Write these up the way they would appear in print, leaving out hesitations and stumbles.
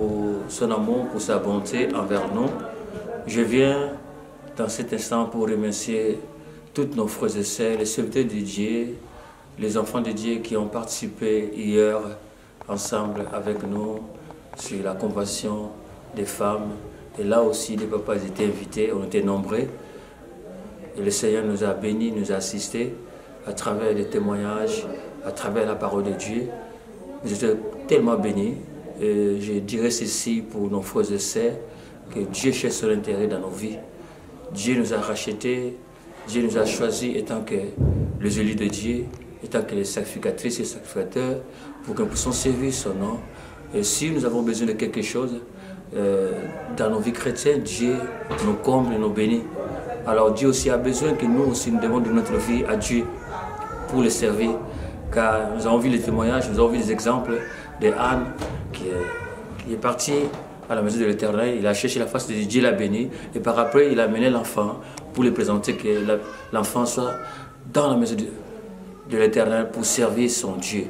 pour son amour, pour sa bonté envers nous. Je viens dans cet instant pour remercier tous nos frères et sœurs, les serviteurs de Dieu, les enfants de Dieu qui ont participé hier ensemble avec nous sur la compassion des femmes. Et là aussi, les papas étaient invités, on était nombreux. Et le Seigneur nous a bénis, nous a assistés à travers les témoignages, à travers la parole de Dieu. J'étais tellement béni. Et je dirais ceci pour nos frères et sœurs, que Dieu cherche son intérêt dans nos vies. Dieu nous a rachetés, Dieu nous a choisis étant que les élus de Dieu, étant que les sacrificatrices et sacrificateurs, pour que nous puissions servir son nom. Et si nous avons besoin de quelque chose, dans nos vies chrétiennes, Dieu nous comble et nous bénit. Alors Dieu aussi a besoin que nous aussi nous devons de notre vie à Dieu pour le servir. Car nous avons vu les témoignages, nous avons vu les exemples de Anne qui est partie à la maison de l'Éternel, il a cherché la face de Dieu, Dieu l'a béni, et par après il a amené l'enfant pour lui présenter que l'enfant soit dans la maison de l'Éternel pour servir son Dieu.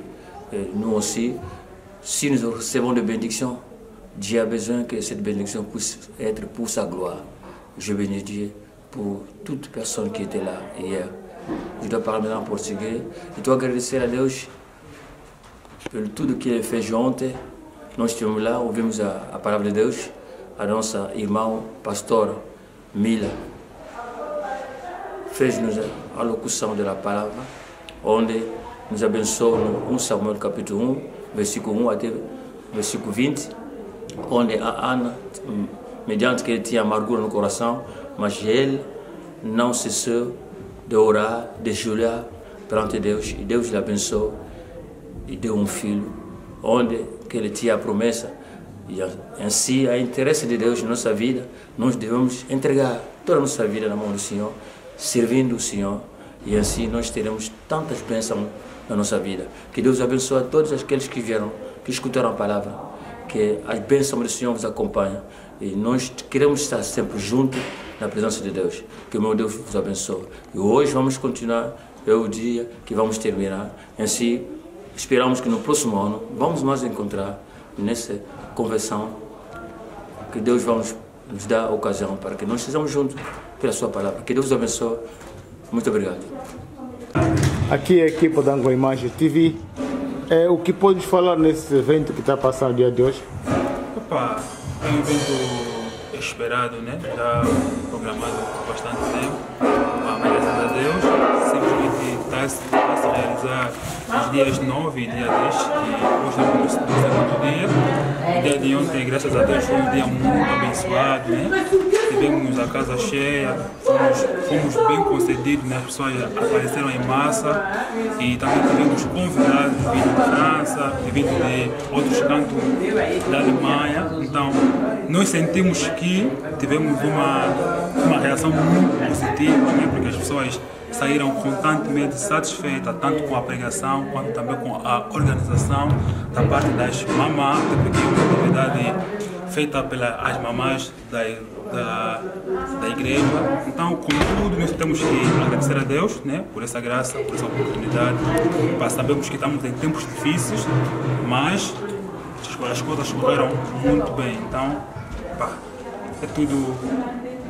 Et nous aussi, si nous recevons des bénédictions, Dieu a besoin que cette bénédiction puisse être pour sa gloire. Je bénis Dieu pour toute personne qui était là hier. Je dois parler maintenant en portugais. E estou a agradecer a Deus pelo tudo que Ele fez ontem. Nós estivemos lá, ouvimos a palavra de Deus. A nossa irmã, pastor Mila, fez-nos a locução da palavra, onde nos abençoou no 1 Samuel capítulo 1, versículo 1 até versículo 20, onde a Ana, mediante que ele tinha amargura no coração, mas ele não cessou de orar, de jurar perante Deus, e Deus lhe abençoou e deu filho, onde que ele tinha a promessa. E assim, a interesse de Deus na nossa vida, nós devemos entregar toda a nossa vida na mão do Senhor, servindo o Senhor, e assim nós teremos tantas bênçãos na nossa vida. Que Deus abençoe a todos aqueles que vieram, que escutaram a palavra, que as bênçãos do Senhor vos acompanhem, e nós queremos estar sempre juntos na presença de Deus. Que o meu Deus vos abençoe. E hoje vamos continuar, é o dia que vamos terminar. E assim, esperamos que no próximo ano vamos nos encontrar nessa conversão, que Deus vai nos dar a ocasião para que nós estejamos juntos pela sua palavra. Que Deus vos abençoe. Muito obrigado. Aqui é a equipa da Anglo Imagem TV. O que podes falar nesse evento que está passando o dia de hoje? Opa, é um evento esperado, né? Já programado há bastante tempo. Mas graças a Deus, simplesmente está-se a realizar os dias 9 e dia 10, que hoje é o segundo dia. O dia de ontem, graças a Deus, foi um dia muito abençoado, né? Tivemos a casa cheia, fomos bem concedidos, né? As pessoas apareceram em massa e também tivemos convidados vindo de França, vindo de outros cantos da Alemanha. Então, nós sentimos que tivemos uma reação muito positiva, né? Porque as pessoas saíram constantemente satisfeitas, tanto com a pregação quanto também com a organização da parte das mamás, porque é uma atividade feita pelas mamás da igreja. Então, contudo, nós temos que agradecer a Deus, né, por essa graça, por essa oportunidade. Sabemos que estamos em tempos difíceis, mas as coisas correram muito bem. Então, é tudo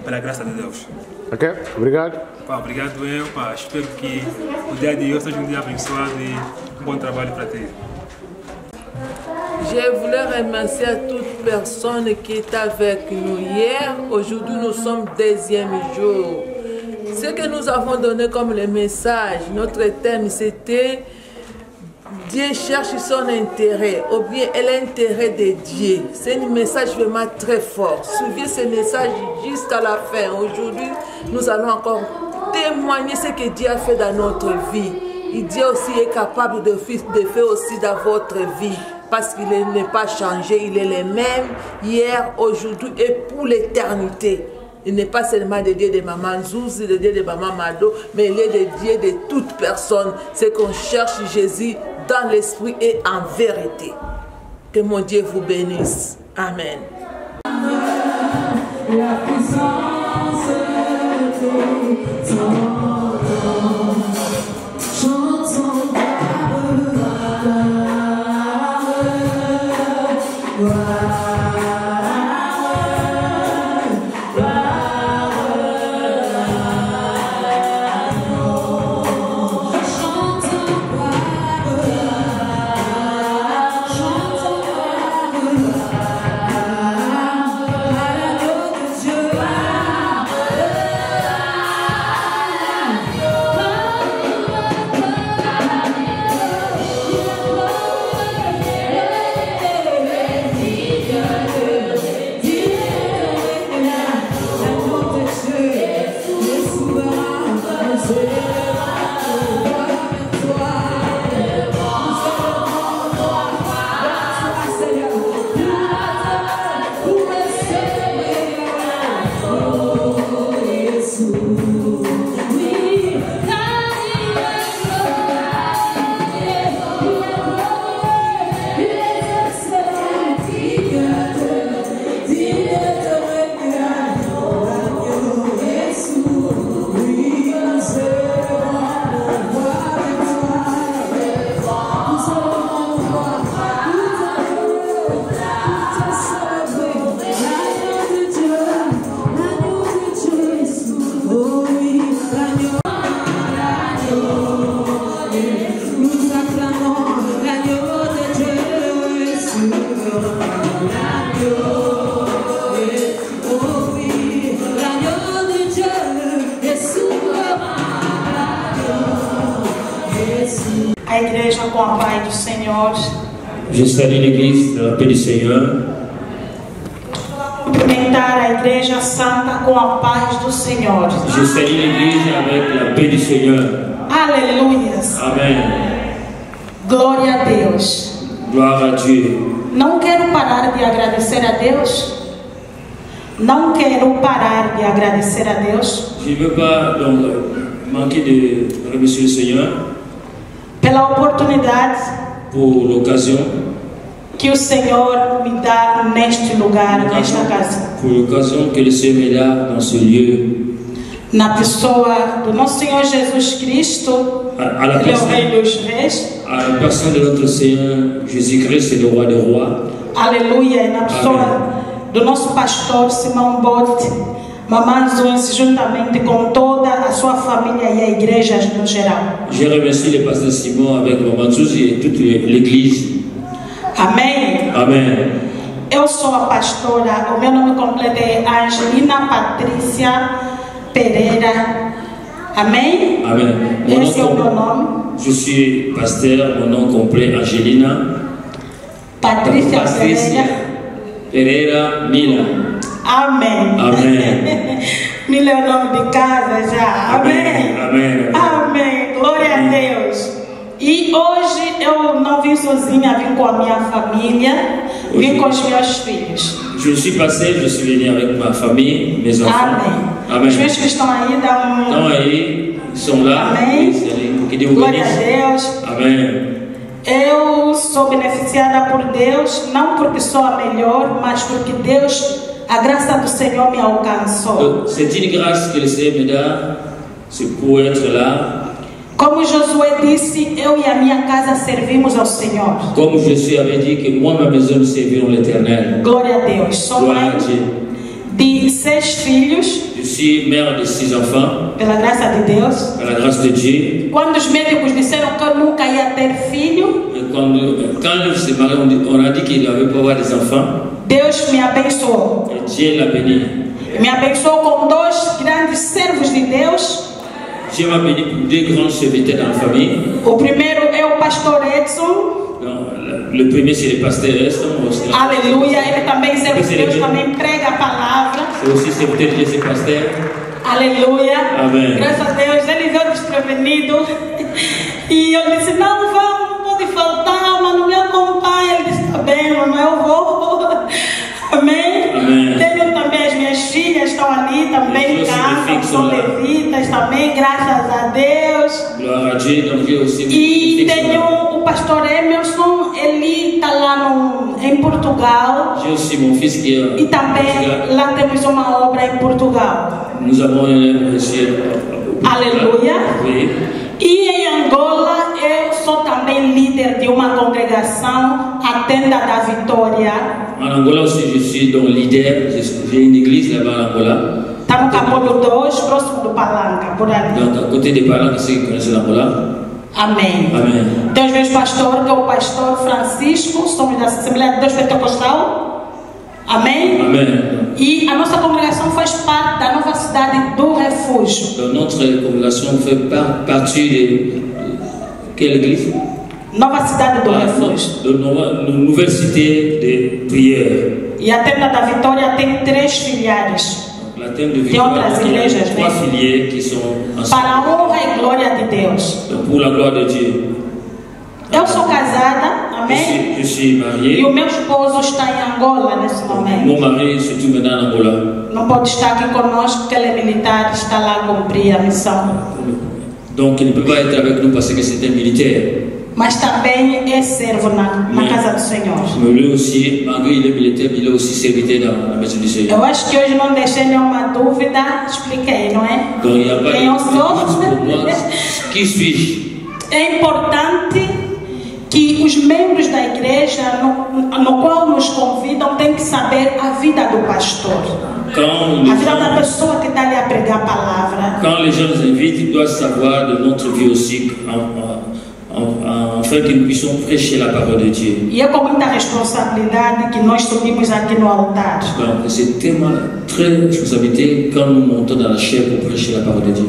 pela graça de Deus. Ok, obrigado. Obrigado eu, espero que o dia de hoje seja um dia abençoado e um bom trabalho para ti. Je voulais remercier toute personne qui est avec nous hier. Aujourd'hui, nous sommes deuxième jour. Ce que nous avons donné comme le message, notre thème, c'était Dieu cherche son intérêt, ou bien l'intérêt de Dieu. C'est un message vraiment très fort. Suivez ce message jusqu'à la fin. Aujourd'hui, nous allons encore témoigner ce que Dieu a fait dans notre vie. Et Dieu aussi est capable de faire aussi dans votre vie. Parce qu'il n'est pas changé, il est le même hier, aujourd'hui et pour l'éternité. Il n'est pas seulement le Dieu de Maman Zouzi, le Dieu de Maman Mado, mais il est le Dieu de toute personne. C'est qu'on cherche Jésus dans l'esprit et en vérité. Que mon Dieu vous bénisse. Amen. La puissance de chante son A igreja com a paz do Senhor. Je salue l'église de la paix du Seigneur. Cumprimentar a igreja santa com a paz do Senhor. Je salue l'église avec la paix du Seigneur. Aleluias. Amen. Glória a Deus. Gloire à Dieu. Não quero parar de agradecer a Deus. Não quero parar de agradecer a Deus. Je ne veux pas donc manquer de remercier le Seigneur Pela oportunidade pour l'occasion, que o Senhor me dá neste lugar, nesta casa. pour l'occasion que le Seigneur me dá dans ce lieu. Na pessoa do nosso Senhor Jesus Cristo, À la Ele é o personne, Rei dos Reis. à la personne de notre Seigneur Jésus-Christ, c'est le roi des rois. Aleluia. E na pessoa do nosso pastor Simão Bote, Mamãe Zunzi, juntamente com toda a sua família e a igreja no geral. Je remercie le pasteur Simon avec Maman Zouzi et toute l'église. Amém? Amen. Eu sou a pastora, o meu nome completo é Angelina Patrícia Pereira. Amém? Amen. Esse é o meu nome. Je suis pasteur, mon nom complet Angelina Patrícia Pereira. Pereira Mila. Amém. Amém. Mila é o nome de casa já. Amém. Amém. Amém. Glória a Deus. E hoje eu não vim sozinha, vim com a minha família, vim com os meus filhos. Je suis passé, je suis venu avec ma famille, mes enfants. Amém. Os meus filhos estão aí, dão Então aí, ils sont là. Amém. Que Deus glória a bénisse. Deus. Amen. Eu sou beneficiada por Deus, não porque sou a melhor, mas porque Deus, a graça do Senhor me alcançou. Donc, c'est une grâce que le Seigneur me donne, c'est pour être là. Como Josué disse, eu e a minha casa servimos ao Senhor. Comme Jésus avait dit que moi, ma maison, nous servirons l'Éternel. Glória a Deus. Sou Glória a mãe Dieu. de 6 filhos, Je suis mère de 6 enfants, pela graça de Deus. par la grâce de Dieu. Quando os médicos disseram que eu nunca ia ter filho, Et quand il s'est marié, on a dit qu'il n'avait pas avoir des enfants. Deus me abençoou. Et Dieu l'a béni. Me abençoou com 2 grandes servos de Deus. Dieu m'a béni pour 2 grands serviteurs dans la famille. O primeiro é o pastor Edson. Donc, le premier, c'est le pasteur Eston. Aleluia. Ele também serve de Deus, também prega a palavra. C'est aussi serviteur de Dieu, c'est pasteur. Aleluia. Amém. Graças a Deus. Ele veio desprevenido. E eu disse, não pode faltar, mas não me acompanha. Ele disse, tá bem, mamãe, eu vou. Amém? Amém. Tenho também as minhas filhas, estão ali também, cantam, são levitas também, graças a Deus. Glória a Dieu, donc Dieu aussi. E tenho o pastor Emerson, ele está lá em Portugal. J'ai aussi mon fils qui est E também lá temos uma obra em Portugal. Nous avons reçu. Aleluia. Oui. E em Angola eu sou também líder de uma congregação, a Tenda da Vitória. En Angola aussi, je suis donc leader. J'ai une église là-bas en Angola. Está no Cambondo 2, próximo do Palanca, por ali. Donc à côté des Palanques, ceux qui connaissent l'Angola. Amém. Amém. Tem os meus pastores, que é o pastor Francisco, somos da Assembleia de Deus Pentecostal. Amém. Amen. E a nossa congregação faz parte da nova cidade do Refúgio. Donc notre congrégation fait partie de quelle église? Nova cidade do Refúgio. De nouvelle cité de prière. E a tenda da Vitória tem 3 filiares. La tente de Vitória tem 3 filières qui sont ensemble. Para a honra e glória de Deus. Donc pour la gloire de Dieu. Eu sou casada, amém? Je suis marié. E o meu esposo está em Angola nesse momento. Mon mari se trouve maintenant en Angola. Não pode estar aqui conosco porque ele é militar, está lá a cumprir a missão. Donc il ne peut pas être avec nous parce que c'est un militaire. Mas também é servo na casa do Senhor. Mais lui aussi, malgré il est militaire, il est aussi serviteur dans la maison du Seigneur. Eu acho que hoje não deixei nenhuma dúvida, expliquei, não é? Donc il n'y a pas Quem eu de sou? pour moi. Qui suis-je? É importante que os membros da igreja, no qual nos convidam, têm que saber a vida do pastor. A vida da pessoa que está ali a pregar a palavra. Quand les gens nous invitent, ils doivent savoir de notre vie aussi, afin que nous puissions prêcher la parole de Dieu. E é com muita responsabilidade que nós subimos aqui no altar. Donc c'est tellement très responsabilité quand nous montons dans la chair pour prêcher la parole de Dieu.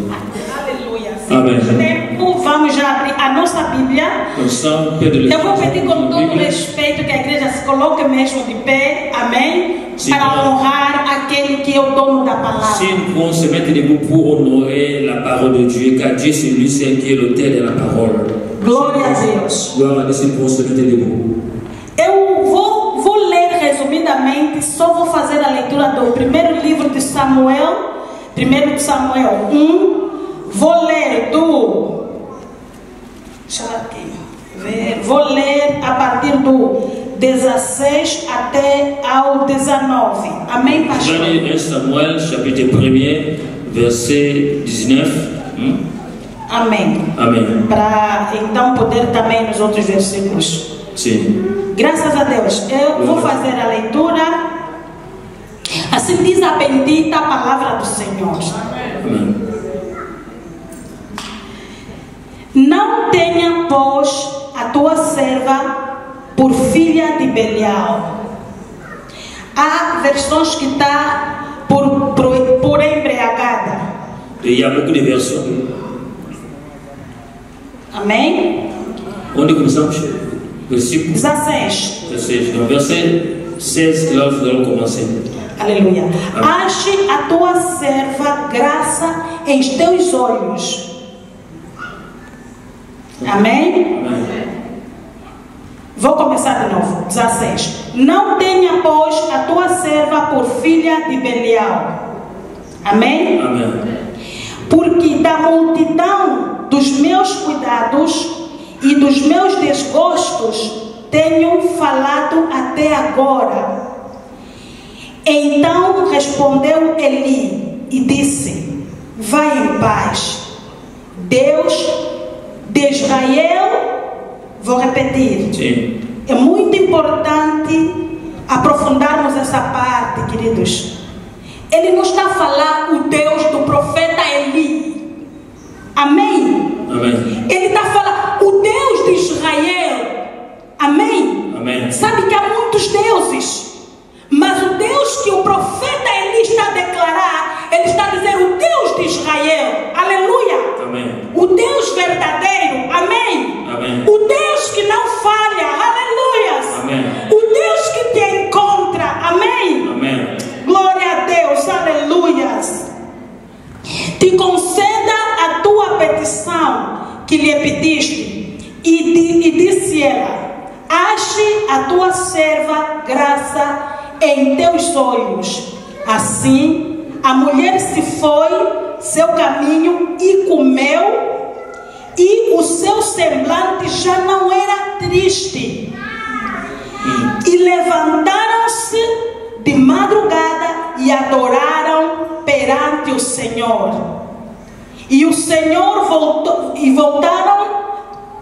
Aleluia. Amen. Vamos já abrir a nossa Bíblia. Eu vou pedir com todo respeito que a igreja se coloque mesmo de pé, amém? Para honrar aquele que é o dono da palavra. Si nous pouvons se mettre debout pour honorer la parole de Dieu, car Dieu c'est lui qui est l'auteur de la parole. Glória a Deus. Glória a Deus, se nous pouvons se mettre debout. Eu vou ler resumidamente, só vou fazer a leitura do primeiro livro de Samuel, 1 Samuel 1. Vou ler do... Deixa eu aqui. Vou ler a partir do 16 até ao 19. Amém, pastor? 1 Samuel, chapitre 1, verset 19. Amém. Amém. Para então poder também nos outros versículos. Sim. Graças a Deus. Eu vou fazer a leitura. Assim diz a bendita palavra do Senhor. Amém. Não tenha, pois, a tua serva por filha de Belial. Há versões que está por embriagada. Il y a beaucoup de versions. Amém? Onde começamos? Versículo 16. 16. Donc verset 16, là nous allons commencer. Aleluia. Ache a tua serva graça em teus olhos. Amém? Amém. Vou começar de novo. 16. Não tenha, pois, a tua serva por filha de Belial. Amém? Amém. Porque da multidão dos meus cuidados e dos meus desgostos tenho falado até agora. Então respondeu Eli e disse: vai em paz. Deus de Israel, vou repetir. Sim. É muito importante aprofundarmos essa parte, queridos. Ele não está a falar o Deus do profeta Eli. Amém? Amém. Ele está a falar o Deus de Israel. Amém? Amém. Sabe que há muitos deuses, mas o Deus que o profeta Eli está a declarar, ele está a dizer o Deus de Israel. Aleluia. Amém. O Deus verdadeiro. Amém. Amém. O Deus que não falha. Aleluias. Amém. O Deus que te encontra. Amém. Amém. Glória a Deus. Aleluias. Te conceda a tua petição que lhe pediste. E disse ela: ache a tua serva graça em teus olhos. Assim, a mulher se foi seu caminho e comeu, e o seu semblante já não era triste. E levantaram-se de madrugada e adoraram perante o Senhor. E o Senhor voltaram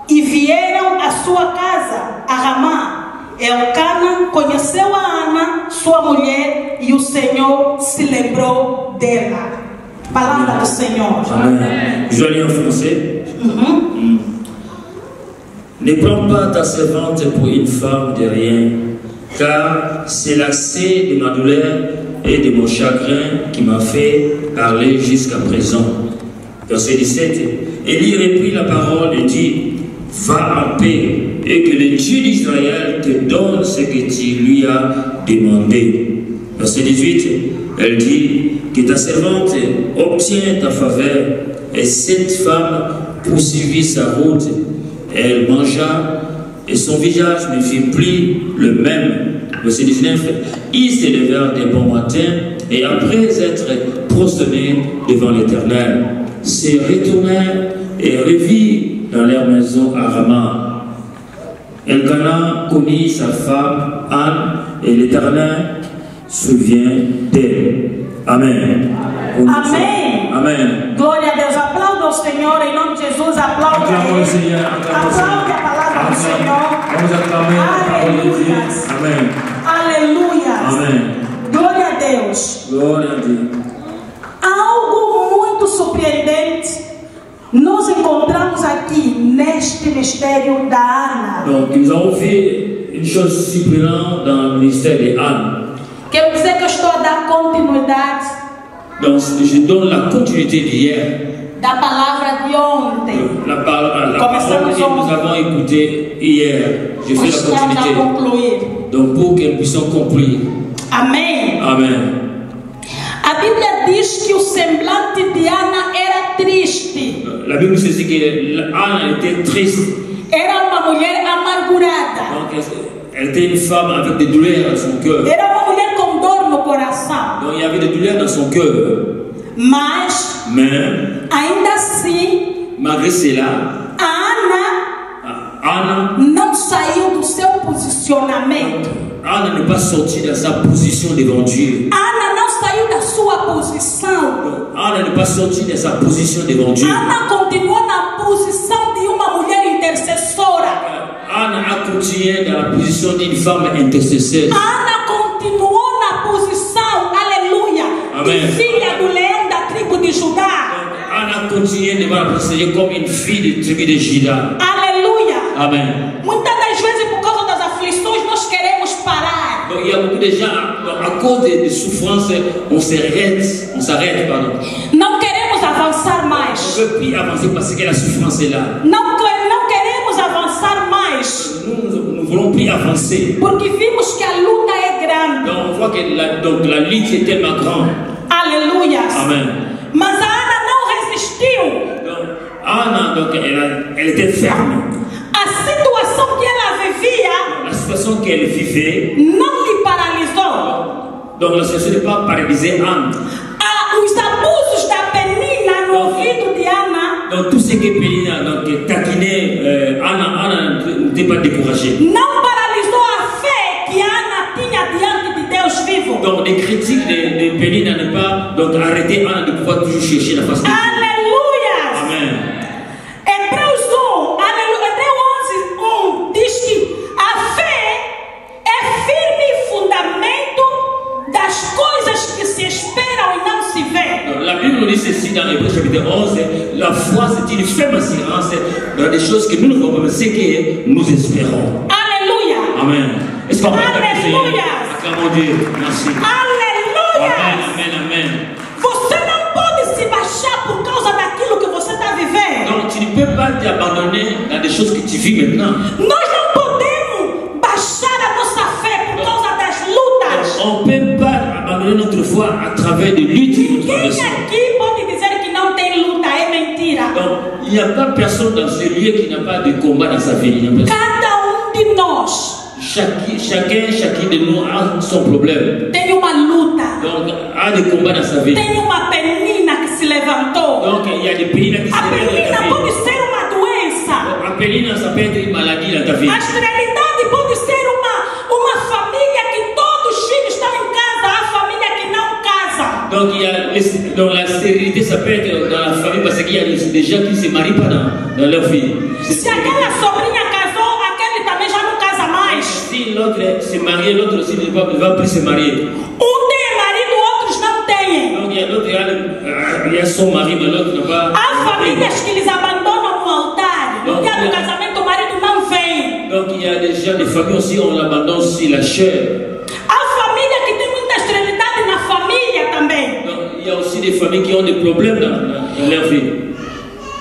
e vieram à sua casa, a Ramá, Elcana conheceu a Ana, sua mulher, e o Senhor se lembrou dela. Palavra do Senhor. Amen. Je vais lire en français. Ne prends pas ta servante pour une femme de rien, car c'est l'accès de ma douleur et de mon chagrin qui m'a fait parler jusqu'à présent. Verset 17. Élie reprit la parole et dit: Va en paix, et que le Dieu d'Israël te donne ce que tu lui as demandé. Verset 18. Elle dit: Que ta servante obtienne ta faveur. Et cette femme poursuivit sa route. Elle mangea, et son visage ne fut plus le même. Verset 19. Ils se levèrent des bons matins, et après être prosternés devant l'Éternel, se retournèrent et revirent dans leur maison à Rama. Elcana connut sa femme Anne, et l'Éternel se souvient d'elle. Amen. Amém. Amen. Glória a Deus. Aplauda ao Senhor em nome de Jesus. Aplauda Acclamons le Ele. Seigneur. Acclamons le Seigneur. Aplaude a palavra do Senhor. Vamos acclamer la parole de Dieu. Amen. Aleluia. Amen. Glória a Deus. Glória a Deus. Algo muito surpreendente nos encontramos aqui neste mistério da Ana. Donc nous avons vu une chose surprenante dans le ministère d'Anne. Quero dizer que eu estou a dar continuidade Donc je donne la continuité d'hier. da palavra de ontem. La parole que nous avons écoutée hier. Je fais la Estamos a continuité. concluir. Donc pour que nous puissions comprendre. Amém. Amen. A Bíblia diz que o semblante de Ana era triste. La Bible nous dit que Anne était triste. Era uma mulher amargurada. Donc elle était une femme avec des douleurs dans son cœur. Era uma mulher com dor no coração. Donc il y avait des douleurs dans son cœur. Mas, Mais ainda assim, malgré cela, Anne não saiu do seu posicionamento. n'est pas sortie de sa position devant Dieu. Ana não saiu da sua posição. Anne n'est pas sortie de sa position devant Dieu. Ana continuou na posição de uma mulher intercessora. Anne a continué dans la position d'une femme intercesseur. Ana continuou na posição, aleluia, Amém. de filha do leão da tribo de Judá. Anne a continué devant la Seigneur comme une fille de tribu de Juda. Aleluia. Amen. Muitas das vezes, por causa das aflições, nós queremos parar. Donc il y a beaucoup de gens, à cause des souffrances, on s'arrête, pardon. Não queremos avançar On ne mais. peut plus avancer parce que la souffrance est là. Não queremos avançar mais. Nous ne voulons plus avancer. Porque vimos que a luta é grande. Donc on voit que la lutte est tellement grande. Aleluia. Amen. Mas a Ana não resistiu. Donc Anne, donc, elle était ferme. A situação que ela vivia La situation qu'elle vivait, não lhe paralisou. donc la situation n'est pas paralysée Anne. Os abusos da Penina no ouvido de Ana Donc tout ce que Pénina taquinait, Anne n'était pas découragée. não paralisou a fé que Ana tinha diante de Deus vivo. Donc les critiques de Pénina n'ont pas donc, arrêté Anne de pouvoir toujours chercher la face de Dieu. Aleluia! Amen. Hebreus 11:1 diz que a fé é firme fundamento das coisas que se esperam e não se vê. Donc, la Bible nous dit ceci dans Hébreux chapitre 11, la foi c'est une ferme assurance dans des choses que nous ne voyons pas, mais ce que nous espérons. Aleluia! Amen. Est-ce qu'on peut acclamer le Seigneur? Alléluia. Acclamons Dieu. Merci. Aleluia! Amen, amen, amen. Você não pode se baixar por causa daquilo que você está vivendo. Donc tu ne peux pas t'abandonner dans des choses que tu vis maintenant. Nós não podemos baixar a nossa fé por causa das lutas. On ne peut pas abandonner notre foi à travers des luttes que nous Quem traversons. aqui pode dizer que não tem luta? É mentira. Donc il n'y a pas personne dans ce lieu qui n'a pas de combat dans sa vie. Il n'y a personne. Cada de nós Chacun de nous a son problème. tem uma luta. Donc a des combats dans sa vie. Tem uma Penina que se levantou. Donc il y a des péninas qui se A lèvent dans ta Penina pode vie. ser uma doença. A pénina, ça peut être une maladie dans ta vie. A esterilidade pode ser uma família que todos os filhos estão em casa, a família que não casa. Donc, donc la stérilité, ça peut être dans la famille parce qu'il y a des gens qui ne se marient pas dans leur vie. Se aquela sobrinha casou, aquele também já não casa mais. Si si l'autre s'est marié, l'autre aussi ne va plus se marier. Tem marido, outros não têm. Donc il y a son mari, mais l'autre n'a pas. Há famílias que eles abandonam no altar. No dia do casamento, o marido não vem. Donc il y a des gens, des familles aussi, on abandonne aussi la chair. Há família que tem muita esterilidade na família também. Donc il y a aussi des familles qui ont des problèmes dans leur vie.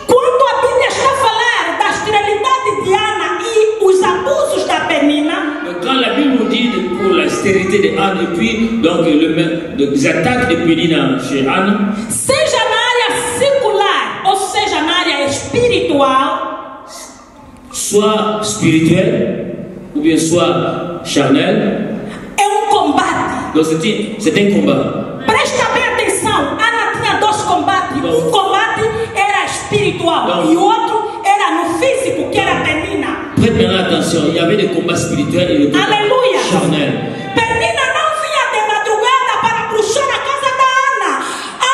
Quando a Bíblia está a falar da esterilidade de Ana e os abusos da Penina, quand la Bible nous dit pour la stérilité de Anne et puis donc les attaques de Pénina chez Anne, seja na área secular ou seja na área espiritual, soit spirituel ou bien soit charnel, é combate. donc c'est un combat. Presta bem atenção, Ana tinha dois combates. Um combate era espiritual e o outro era no físico, que era Penina. Prête maintenant attention, il y avait des combats spirituels et des combats charnels. Penina não vinha de madrugada para bruxar a casa da Ana.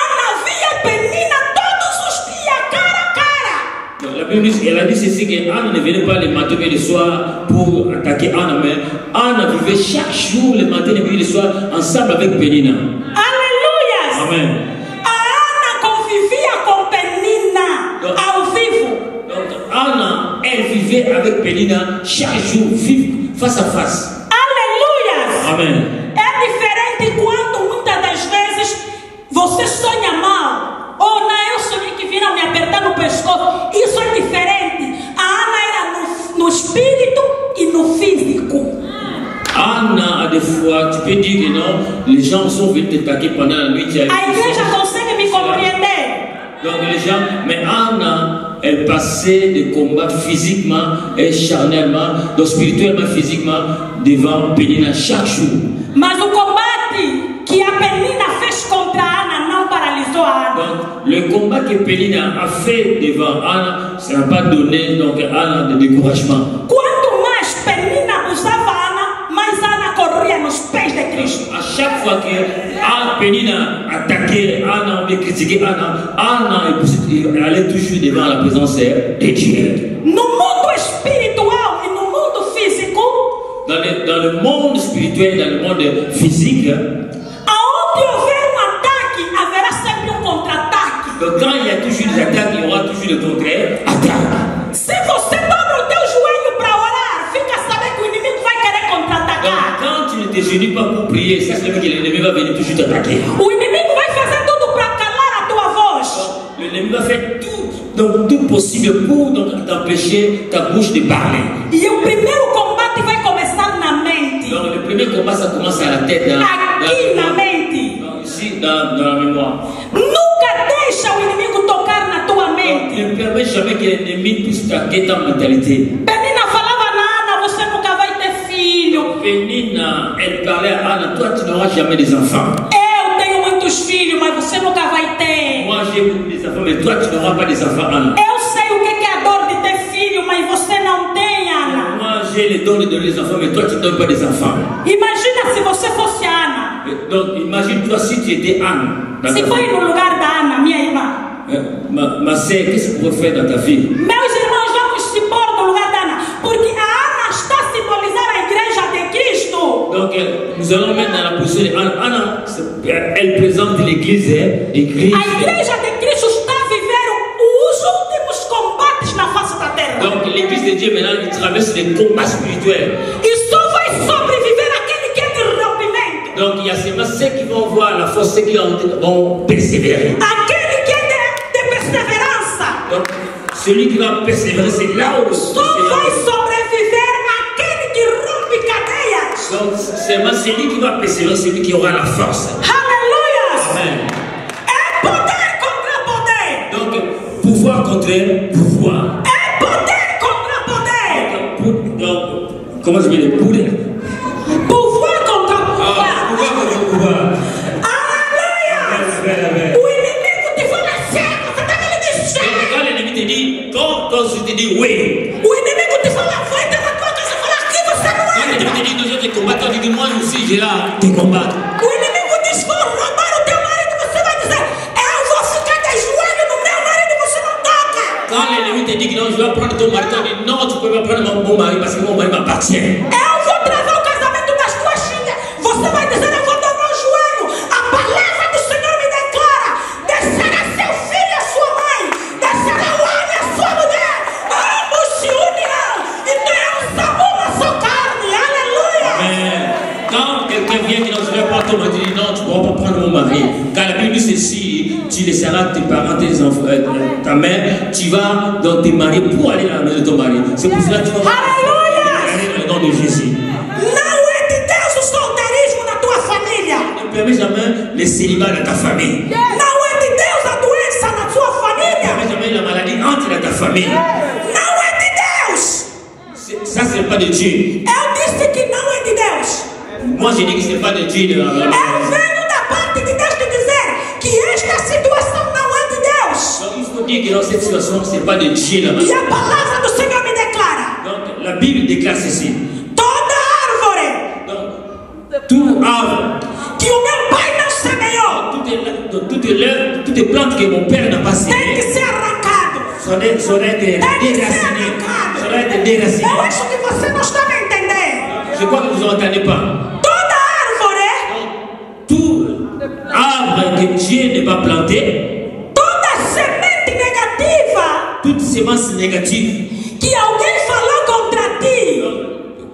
Ana via Penina todos os dias, cara a cara. Donc, la Bible elle a dit ceci que Anne ne venait pas le matin et le soir pour attaquer Anne, mais Anne vivait chaque jour le matin et le soir ensemble avec Pénina. Alléluia. Amen. A Ana convivia com Penina ao vivo. Donc Anne, elle vivait avec Pénina chaque jour, vive face à face. Aleluia. Amen. É diferente quando muitas das vezes você sonha mal. Ou não, eu sonhei que viram me apertar no pescoço. Isso é diferente. A Ana era no espírito e no físico. Anna, des fois, tu peux dire que non, les gens sont venus t'attaquer pendant la nuit. A igreja consegue me compreender? Donc les gens, mais Anna, elle passait des combats physiquement et charnellement, donc spirituellement, physiquement, devant Pénina chaque jour. Mas o combate que a Penina fez contra a Ana não paralisou a Ana. Donc le combat que Pénina a fait devant Anna, ça n'a pas donné donc à Anna de découragement. Quanto mais Penina usava Ana, mais Ana corria nos pés de Cristo. À chaque fois que Pénina attaquait Anna, on critiquait Anna elle allait toujours devant la présence de Dieu. No mundo espiritual e no mundo físico, dans le monde spirituel, dans le monde physique, aonde houver ataque, haverá sempre contra-ataque. Donc quand il y a toujours des attaques, il y aura toujours des contre-attaques. Se você dobra o teu joelho para orar, fica sabendo que o inimigo vai querer contra-atacar. Donc quand tu ne te génis pas pour prier, c'est que l'ennemi va venir toujours t'attaquer. O inimigo vai fazer tudo para calar a tua voz. L'ennemi va faire tout possible pour t'empêcher ta bouche de parler. E o primeiro combate vai começar na mente. Donc le premier combat, ça commence à la tête, aqui na mente. Donc, ici dans la mémoire. Nunca deixa o inimigo tocar na tua mente. Ne permets jamais que l'ennemi puisse attaquer ta mentalité. Penina falava na Ana, você nunca vai ter filho. Pénina, elle parlait à Anna, toi tu n'auras jamais des enfants. Eu tenho muitos filhos, mas você nunca vai ter. Moi j'ai beaucoup des enfants, mais toi tu n'auras pas des enfants, Anna. Eu sei o que é a dor de ter filho, mas você não tem, Ana. Moi j'ai le don de donner des enfants, mais toi tu ne donnes pas des enfants. Imagina se você fosse Ana. Donc imagine-toi si tu étais Anne. Se foi no lugar da Ana, minha irmã. Ma sœur, qu'est-ce que tu pourrais faire dans ta vie? Meus irmãos, vamos se pôr no lugar da Ana, porque a Ana está a simbolizar a igreja de Cristo. Donc nous allons mettre dans la position de Anne. Anna, elle présente l'église de Christ. A igreja de Cristo está a viver os últimos combates na face da terra. Donc l'église de Dieu maintenant il traverse des combats spirituels. E só vai sobreviver aquele que é de rompimento. Donc il y a seulement ceux qui vont voir la force, ceux qui vont persévérer. Aquele que é de perseverança. Donc celui qui va persévérer, c'est là où só vai sobreviver aquele que rompe cadeias. Donc seulement celui qui va persévérer, celui qui aura la force. Aleluia. Amen. É poder contra poder. Donc pouvoir contre pouvoir. É poder contra poder. Donc comment je vais le pouvoir? Pouvoir contra pouvoir. Pouvoir contre pouvoir. Aleluia. O inimigo te fala certo, você está querendo dizer. Quand l'ennemi te dit, quand je te dis oui. O inimigo te fala, vai ter na tua casa, fala aqui você não Quand l'ennemi te dit, nous allons te combattre, tu dis, moi aussi, j'ai là te combattre. O inimigo diz, vou roubar o teu marido, você vai dizer, eu vou ficar de joelho no meu marido, você não toca. Quand l'ennemi te dit que non, je vais prendre ton mari, tu dis, non, tu ne peux pas prendre mon mari parce que mon mari m'appartient. Eu vou travar o dit non, tu ne pourras pas prendre mon mari. Car la Bible dit ceci, tu laisseras tes parents, tes enfants, ta mère, tu vas dans tes maris pour aller dans la maison de ton mari. C'est pour cela que tu vas aller dans le nom de Jésus. Ne permets jamais les célibats dans ta famille. La maladie entre dans ta famille. Ça, ce n'est pas de Dieu. Moi, je dis que ce n'est pas de Dieu. Donc, il faut dire que dans cette situation, ce n'est pas de Dieu. Donc, la Bible déclare ceci. Tout arbre, toutes les plantes que mon père n'a pas sémées, sera été déraciné. Je crois que vous n'entendez pas. Tout arbre que Dieu n'a pas planté, toute semence négative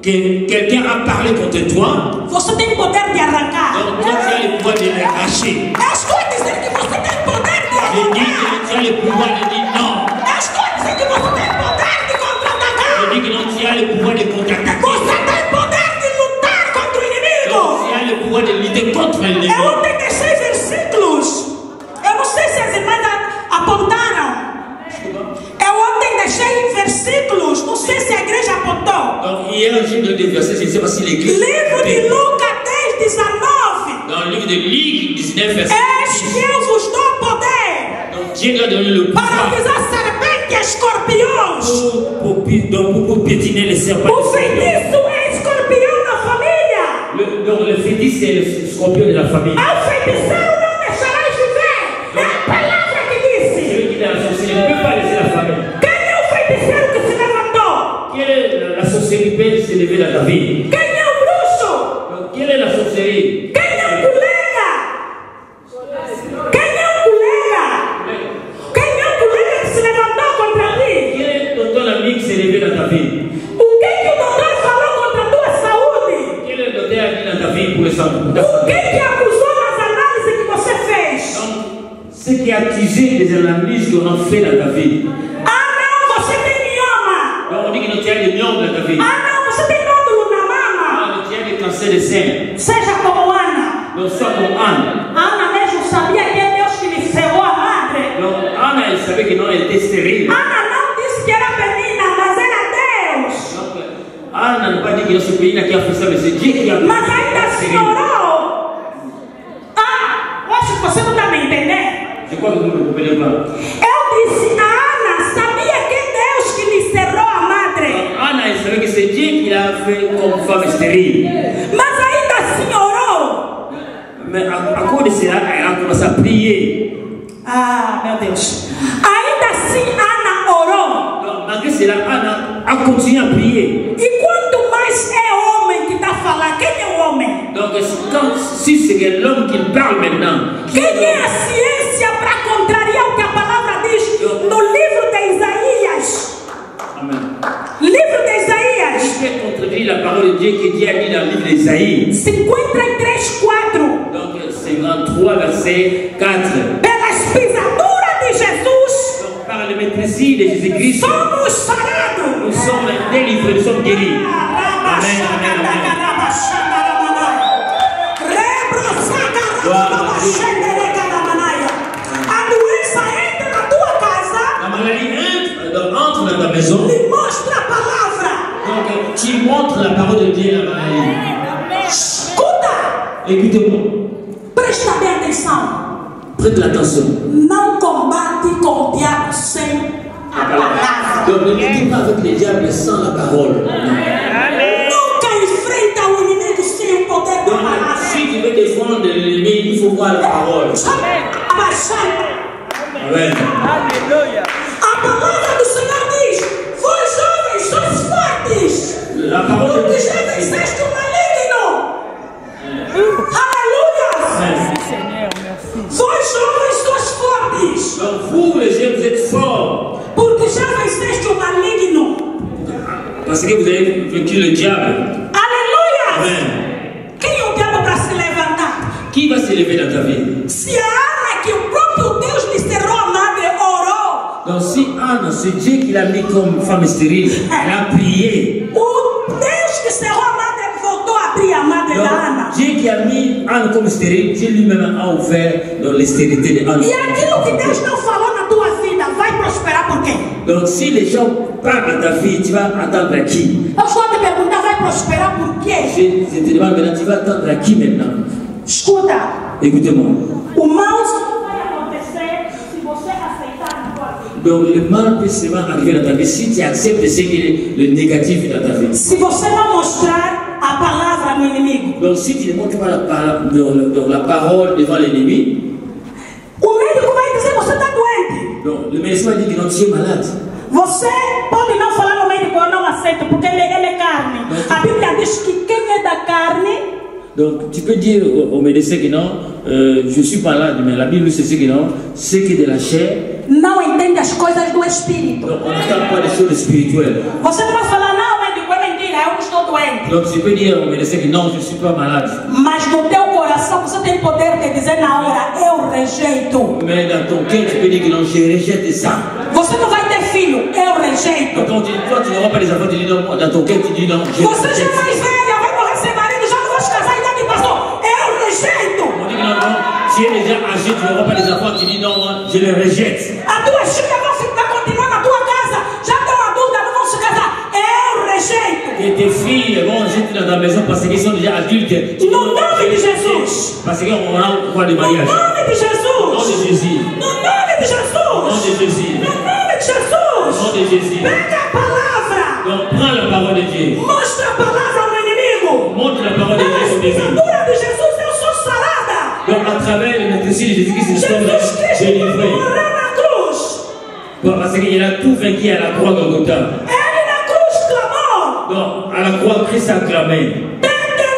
que quelqu'un a parlé contre toi, você tem poder de arrancar. donc toi tu as le pouvoir de l'arracher. Eu estou a dizer que você tem poder de Je dis arrancar. que tu as le pouvoir de dire non. Eu estou a dizer que você tem poder de contra-atacar. Je dis que non, tu as le pouvoir de contre-attaquer. Você tem poder de lutar contra o inimigo. Donc tu as le pouvoir de lutter contre l'ennemi. Eu ontem deixei versículos. Eu não sei se as irmãs apontaram. Eu ontem deixei versículos. Não sei se a igreja apontou. Donc hier j'ai donné des versets, je ne sais pas si l'église. Livro de Lucas 10:19. Dans le livre de Luc 19, verset Eis que eu vos dou poder donc Dieu nous a donné le para pouvoir pisar serpentes e escorpiões. pour piétiner les serpents. O feitiço é escorpião na família. Donc le fétiche c'est le scorpion de la famille. Ao feiticeiro não deixarás viver. É a palavra que disse. Celui qui est dans la sorcellerie ne peut pas laisser la famille. Quem é o feiticeiro que se levantou? Quelle est la sorcellerie qui peut s'élever dans ta vie? Quem é o bruxo? Donc, quelle est la sorcellerie? Quem é o colega? Quem é o colega? Quem é o colega que se levantou contra ti? Quel est ton ami qui s'est élevé dans ta vie? O que é que o doutor falou contra a tua saúde? Quel est le docteur a dit dans ta vie pour le sang? O que é que acusou nas análises que você fez? Donc, ce qui a accusé des analyses qu'on a fait dans ta vie. Ah não, você tem mioma. Donc on dit que tu as des myomes dans ta vie. Ah não, você tem nódulo na mama. Ah, tu as des cancers de sein. Seja como Ana. Donc sois comme Anne. Ana mesmo sabia que é Deus que lhe cerrou a madre. Donc Anne, elle savait que non, elle était stérile. Ana não disse que era menina, mas era Deus. Donc Anne n'a pas dit que c'est Pénina qui a fait ça, mais c'est Dieu qui a fait Mas ainda assim stérile. orou. Ah, eu acho que você não está me entendendo. Je crois que vous ne comprenez pas. Eu disse, a Ana sabia que é Deus que lhe cerrou a madre. Donc Anne, elle savait que c'est Dieu qui l'a fait comme femme stérile. Mas ainda assim orou. Mais à cause de cela, elle a commencé à prier. Ah, meu Deus. Ainda assim Ana orou. Donc malgré cela, Anne a continué à prier. E quanto mais é homem que está falando, quem é o homem? Donc si c'est l'homme qui parle maintenant, Quem é a ciência para contrariar o que a palavra diz no livro de Isaías? Amen. Livro de Isaías, Je vais contredire la parole de Dieu que Dieu a dit dans le livre d'Ésaïe. 53:4. Donc 53, verset 4. Pelas pisaduras de Jesus, Donc par le maîtrise de Jésus-Christ, somos sarados. nous sommes délivrés, nous sommes guéris. Amen, amen, amen. A doença entra na tua casa La maladie entre dans ta maison. e mostra a palavra. Donc tu montres la parole de Dieu à la maladie. Escuta, Écoutez-moi, presta bem atenção. prête l'attention. Não combate com o diabo sem a palavra. Donc ne luttez pas avec les diables sans la parole. Nunca enfrenta o inimigo sem o poder da Donc palavra. si tu veux défendre l'ennemi, il faut voir la parole. Abaixando. Amen. A palavra do Senhor diz: vós jovens sois fortes, La parole de porque Dieu. já venceste o maligno. Aleluia! Vós jovens sois fortes, Donc vous, les jeunes, vous êtes forts. porque já venceste o maligno. Parce que vous avez vaincu le diable. Aleluia! Amen. Quem é o diabo para se levantar? Qui va se lever dans ta vie? Se a Ana, que o próprio Deus lhe cerrou a madre, orou. Donc si Anne, c'est Dieu qui l'a mis comme femme stérile, elle a prié. O Deus que cerrou a madre voltou a abrir a madre Donc, da Ana. Dieu qui a mis Anne comme stérile, Dieu lui-même a ouvert dans l'estérilité de Anne. E aquilo que Deus não falou na tua vida vai prosperar por quem? Donc si les gens parlent à ta vie, tu vas attendre à qui? Eu estou a te perguntar, vai prosperar por quê? Je te demande maintenant, tu vas attendre à qui maintenant? Escuta, Écoutez-moi. o mal só vai acontecer se você aceitar na tua vida. Donc le mal peut seulement arriver dans ta vie si tu acceptes ce qui est le négatif dans ta vie. Se você não mostrar a palavra no inimigo, Donc si tu ne montres pas la parole devant l'ennemi, o médico vai dizer você está doente. donc le médecin va dire que non, tu es malade. Você pode não falar no médico, eu não aceito, porque ele é carne. A Bíblia diz que quem é da carne. Donc tu peux dire au médecin que non, je suis pas là, mais la Bible c'est ce que non, ce qui est de la chair. Não entende as coisas do espírito. Donc on n'entend pas les choses spirituelles. Você não vai falar, não, médico, é mentira, eu não estou doente. Donc tu peux dire au médecin que non, je ne suis pas malade. Mas no teu coração você tem poder de dizer na hora, eu rejeito. Mais dans ton cœur, tu peux dire que non, je rejette ça. Você não vai ter filho, eu rejeito. Donc quand toi tu n'auras pas les enfants, tu dis non, dans ton cœur tu dis non, je Você já é rejette. mais velha, vai morrer sem marido, já não vai se casar, idade pastor, eu rejeito. On dit que non, non, si elle est déjà âgée, tu n'auras pas les enfants, tu dis non, moi, je les rejette. A tua filha vai continuar na tua casa, já estão adultas, não vão se casar, eu rejeito. Et tes filles vont rester dans ta maison parce qu'elles sont déjà adultes. Tu dis, No nome de Jesus. parce qu'on a un droit de No mariage. nome de Au nom de Jesus. Jésus. No nome de Au nom Jesus. de Jésus. No nome de Au nom Jesus. de Jésus. Pega a palavra. Donc prends la parole de Dieu. Mostra a palavra no inimigo. Montre la parole de Dieu au Na début. escritura de Jesus eu sou sarada. Donc à travers le médecin de Jésus-Christ, nous sommes Jesus Cristo délivrés. morreu na cruz. Bon, parce qu'il a tout vaincu à la croix Golgotha. Ele na cruz clamou. Donc à la croix, Christ a clamé.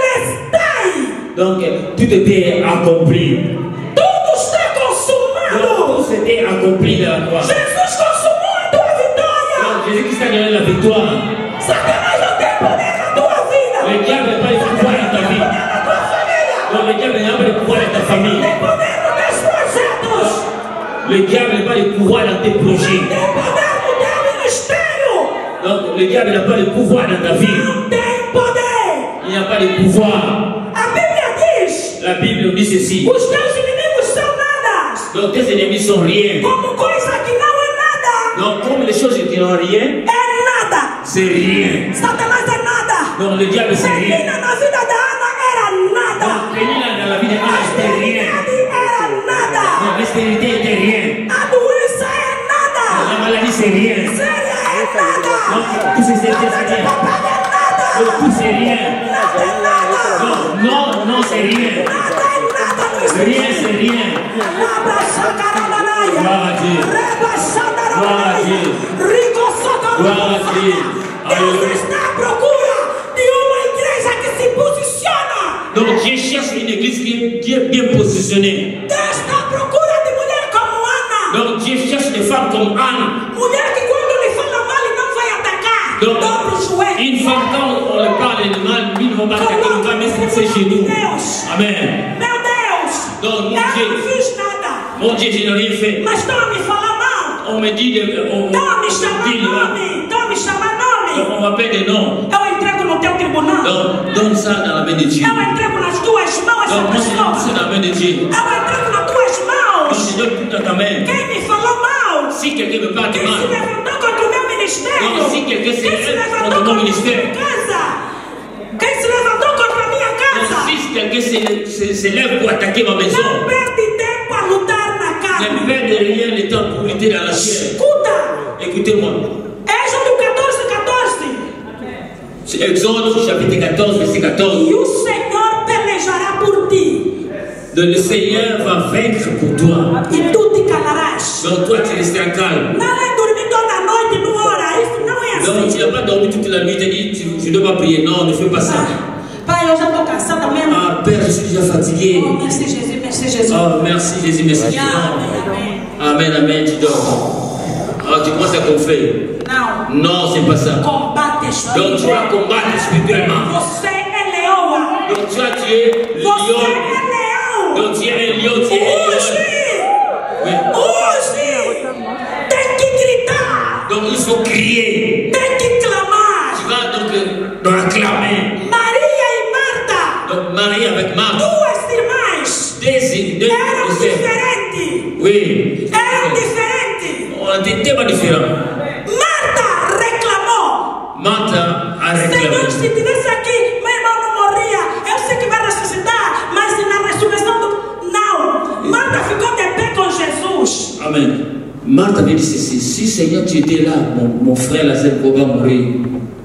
Tetelestai. Donc tout était accompli. Tudo está Donc consumado. tout s'était accompli dans la croix. Jesus consumou a tua vitória. Donc Jésus-Christ a donné la victoire. Satanás não tem poder na tua vida. Le diable n'a pas de pouvoir dans ta vie. Na tua família. Donc le diable n'a pas de pouvoir dans ta famille. Tem poder nos teus projetos. Le diable n'a pas de pouvoir dans tes projets. Tem poder no teu ministério. Donc le diable n'a pas de pouvoir dans ta vie. Não tem poder. Il n'a pas de pouvoir. A Bíblia diz: La Bible nous dit ceci. os teus inimigos são nada. Donc tes ennemis sont rien. Como coisa que não é nada. Donc comme les choses qui n'ont rien, É nada. c'est rien. Satanás é nada. Donc le diable c'est rien. Penina na vida da Ana era nada. Donc Pénina dans la vie de Anne c'était rien. Era nada. Donc l'estérité était rien. A doença é nada. La maladie c'est rien. Séria é nada. Donc tout c'est rien. Papai é nada. Donc tout c'est rien. Nada é nada. Donc non, non c'est rien. Nada é nada no Rien c'est rien. Abraçacaramanaia. Glória a Deus. Rebaixacaramanaia. Rico Glória a Deus. Deus Aleluia. está à procura de uma igreja que se posiciona. Donc Dieu cherche une église qui est bien positionnée. Deus está à procura de mulher como Ana. Donc Dieu cherche des femmes comme Anne. Mulher que quando lhe fala mal não vai atacar. Donc Dobra o joelho. une femme quand on lui parle de mal, lui ne va pas attaquer, il va mettre ses genoux. Amen. Meu Deus. Donc mon Eu não Dieu, fiz nada. mon Dieu, je n'ai rien fait. Mas estão a me falar mal. On me dit, Estão a me chamar nome. Estão a me chamar nome. on m'appelle des noms. Eu entrego no teu tribunal. Donc donne ça dans la main de Dieu. Eu entrego nas tuas mãos essa Donc moi je donne pessoa. tout ça dans la main de Dieu. Eu entrego nas tuas Donc mãos. je donne tout dans ta main. Quem me falou mal? Si quelqu'un me parle de Quem se mal, levantou contra o meu ministério? Não, se quelqu'un se Quem se levanta levantou contra o meu contra a minha ministério? casa? Quem se levantou contra a minha donc casa? si quelqu'un se lève pour attaquer ma maison, Não perde tempo a lutar na ne carne. perd rien le temps pour lutter dans la chair. Escuta. Écoutez-moi. Êxodo 14:14. C'est Exode chapitre 14, verset 14. E o Senhor pelejará por ti. Donc le Seigneur va vaincre pour toi. E tu te calarás. Donc toi tu resteras calme. Não é dormir toda a noite e não orar. Isso não é Donc assim. tu n'as pas dormi toute la nuit, tu as dit je ne dois pas prier. Non, ne fais pas ça. Pai, eu já estou cansada mesmo. Ah Père, je suis déjà fatigué. Oh, merci Jésus, merci Jésus. Oh merci Jésus, merci. Tu Amém, dors. Amen, amen, tu dors. Ah, tu commences à gonfler. Não. Non, c'est pas ça. Combate Donc tu vas espiritual. combattre spirituellement. Você é leoa. Donc tu as tué le Você lion. é leão. Donc tu es un lion, tu es un lion. Oui. Donc il faut crier. Tu vas donc acclamer. Maria e Marta. Donc Marie avec Marthe. Duas irmãs. Deux Eram diferentes. Oui. Eram diferentes. On était tellement différents. Marta reclamou. Marthe a Senhor, réclamé. se tivesse aqui, meu irmão não morria. Eu sei que vai ressuscitar, mas na ressurreição não. Marta ficou de pé com Jesus. Amen. Marthe avait dit ceci. Si Seigneur tu étais là, mon frère Lazare va mourir.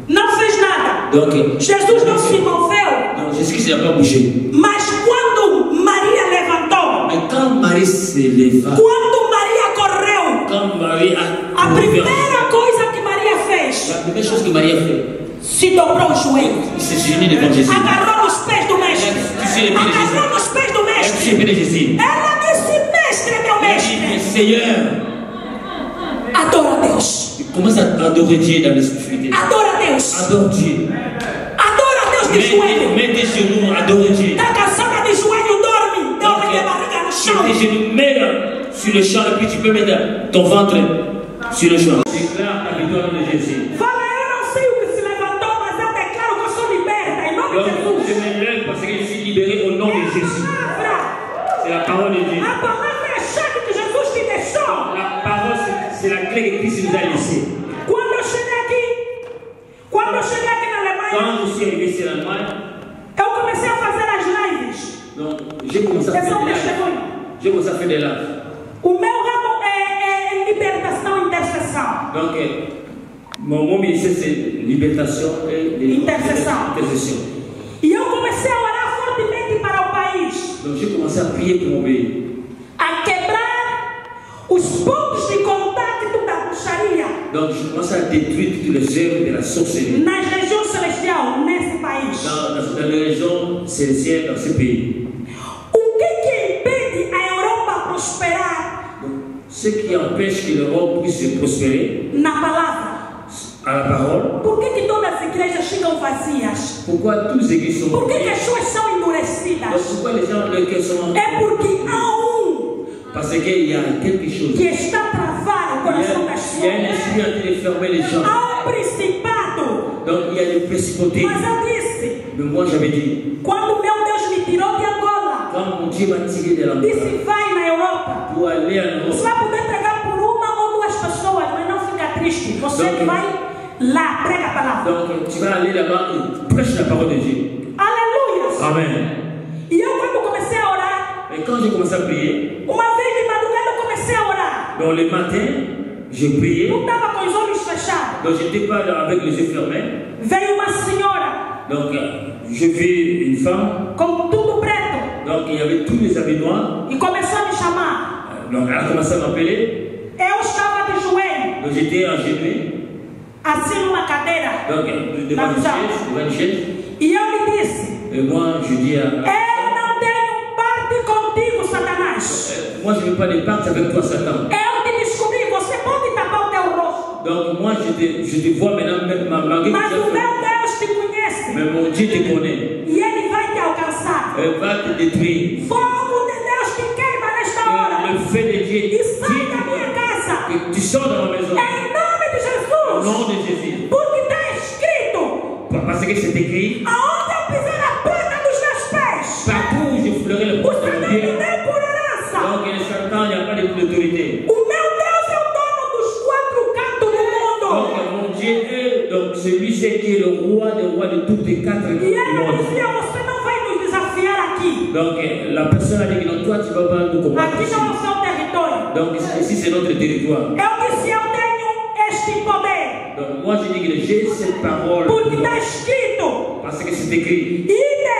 Não fez nada. Donc, Jesus não se moveu. non, Jésus-Christ n'a pas bougé. Mas quando Maria levantou, Mais quand Marie se leva, quando Maria correu, quand Marie a a primeira coisa que Maria fez, la première chose que Marie a fait, se dobrou o joelho. il s'est uni devant Jésus. Agarrou nos pés do mestre. Agarrou nos pés do Elle mestre. s'est uni de Jésus. Ela disse, mestre, meu Elle a dit, mestre. Seigneur, Adora a Deus. il commence à adorer Dieu dans l'esprit. Adora a Deus. Adore Dieu. Adora a Deus de joelho. Mets tes genoux, adore Dieu. Está cansada de joelho, dorme. Dorme de barriga no chão. Tes genoux, mets sur le champ et puis tu peux mettre ton ventre sur le champ. Déclare la victoire de Jésus. Fala, eu não sei o que se levantou, mas eu declaro que eu sou liberta. Em nome de Donc, je Jesus. me lève parce que je suis libéré au nom de Jésus. C'est la parole de Dieu. A palavra é a chave que Jesus te deixou. La parole, c'est la clé que Christ nous a laissée. Quando eu cheguei aqui na Alemanha, Quand je suis arrivé ici en Allemagne, eu comecei a fazer as lives. donc j'ai commencé à faire des lives. J'ai commencé à faire des lives. O meu ramo é libertação e intercessão. Donc, mon ministère, c'est libertation et intercession. E eu comecei a orar fortemente para o país. Donc, j'ai commencé à prier pour mon pays. A quebrar os pontos de contato da bruxaria Donc, je commence à détruire toutes les œuvres de la sorcellerie nas regiões celestiais nesse país. dans les régions célestiales dans ce pays. O que impede a Europa prosperar Donc, ce qui empêche que l'Europe puisse prospérer na palavra? à la parole, Por que todas as igrejas ficam vazias? pourquoi tous les églises sont Por que vides? as suas são Donc, endurecidas? pourquoi les gens le cœur sont É porque há parce qu'il y a quelque chose. que está a travar o coração das Il y a un pessoas. esprit en train de fermer les gens. Há principado. Donc, il y a des principautés. Mas eu disse, Mais moi, j'avais dit, quando meu Deus me tirou de Angola, quand mon Dieu m'a tiré de l'Angola disse vai na Europa. pour aller en Você Europe, vai poder pregar por uma ou duas pessoas, mas não fica triste. Você vai lá, prega a palavra. donc tu vas aller là-bas et prêche la parole de Dieu. Aleluia. Amen. E eu, quando comecei a orar, Et quand j'ai commencé à prier, uma vez de madrugada eu comecei a orar. donc le matin, j'ai prié. Não estava com os olhos fechados. Donc j'étais pas avec les yeux fermés. Veio uma senhora Donc je vis une femme. com tudo preto Donc il y avait tous les habits noirs. e começou a me chamar. Donc elle a commencé à m'appeler. Eu estava de joelho, Donc j'étais agenouillé. assim numa cadeira. Donc devant une chaise. E eu me disse: Et moi je dis à... eu não tenho parte contigo, Satanás. Moi je ne veux pas de pacte avec toi Satan. Eu te descobri, você pode tapar o teu rosto. Donc moi je te vois maintenant malgré Mas o que meu Deus te conhece. mais mon Dieu te connaît. E Ele vai te alcançar. Elle va te détruire. Fogo de Deus te queima nesta hora. Le feu de Dieu, E sai da minha casa. que tu sors dans ma maison. Em nome de Au Jesus. nom de Jésus. Porque está escrito: Parce que c'est écrit, aonde eu pisar a planta dos meus pés, partout où je fleurai le o poste Senhor de me Dieu. deu por herança. Donc le Satan, il n'y a pas d'autorité. O meu Deus é o dono dos quatro cantos do mundo. Donc mon Dieu est donc celui-ci qui est le roi des rois de toutes les quatre E du ele monde. dizia: você não vai nos desafiar aqui. Donc la personne a dit que non, toi tu vas pas nous combattre Aqui ici. não é o seu território. Donc ici c'est notre territoire. Eu disse: eu tenho este poder. Donc moi je dis que j'ai cette parole. Porque está escrito: Parce que c'est écrit. ide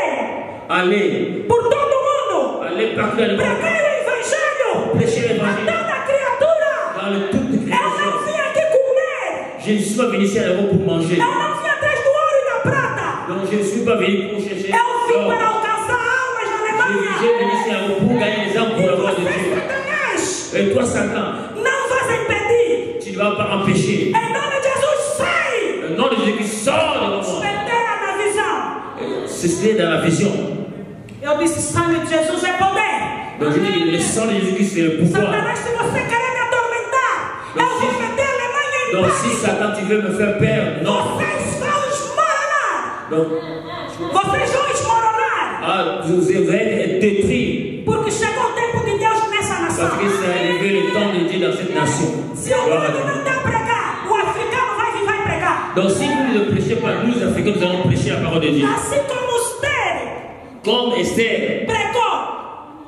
Allez, por todo mundo, allez partout dans le monde. pregai o evangelho Prêchez a l'évangile toda criatura. dans le toute Eu não création. vim aqui comer. Je ne suis pas venu ici à l'Europe pour manger. Eu não vim atrás do ouro e da prata. Donc je ne suis pas venu pour chercher. Eu vim l'or. para alcançar almas na J'ai Alemanha. venu ici à l'Europe pour gagner les âmes E pour la gloire de você, Dieu. Satanás, Et toi, Satan, não vas impedir. tu ne vas pas empêcher. Em nome de Jesus, sai. Le nom de Jésus qui sort de moi. Espetera na visão. C'est dans la vision. Eu disse: sangue de Jesus é poder. Donc je dis, le sang de Jésus-Christ, c'est le pouvoir. Satanás, se você querer me atormentar, eu vou meter a Alemanha em Donc si Satan, tu veux me faire perdre, non. Vocês vão esmoronar. Donc, Vocês vão esmoronar. vous allez être détruits. Porque chegou o tempo de Deus nessa nação. Parce que c'est arrivé le temps de Dieu dans cette nation. Se o mundo não der pregar, o africano vai pregar. Donc si vous ne prêchez pas, nous, les Africains, nous allons prêcher la parole de Dieu. Assim como Comme Esther, pregou,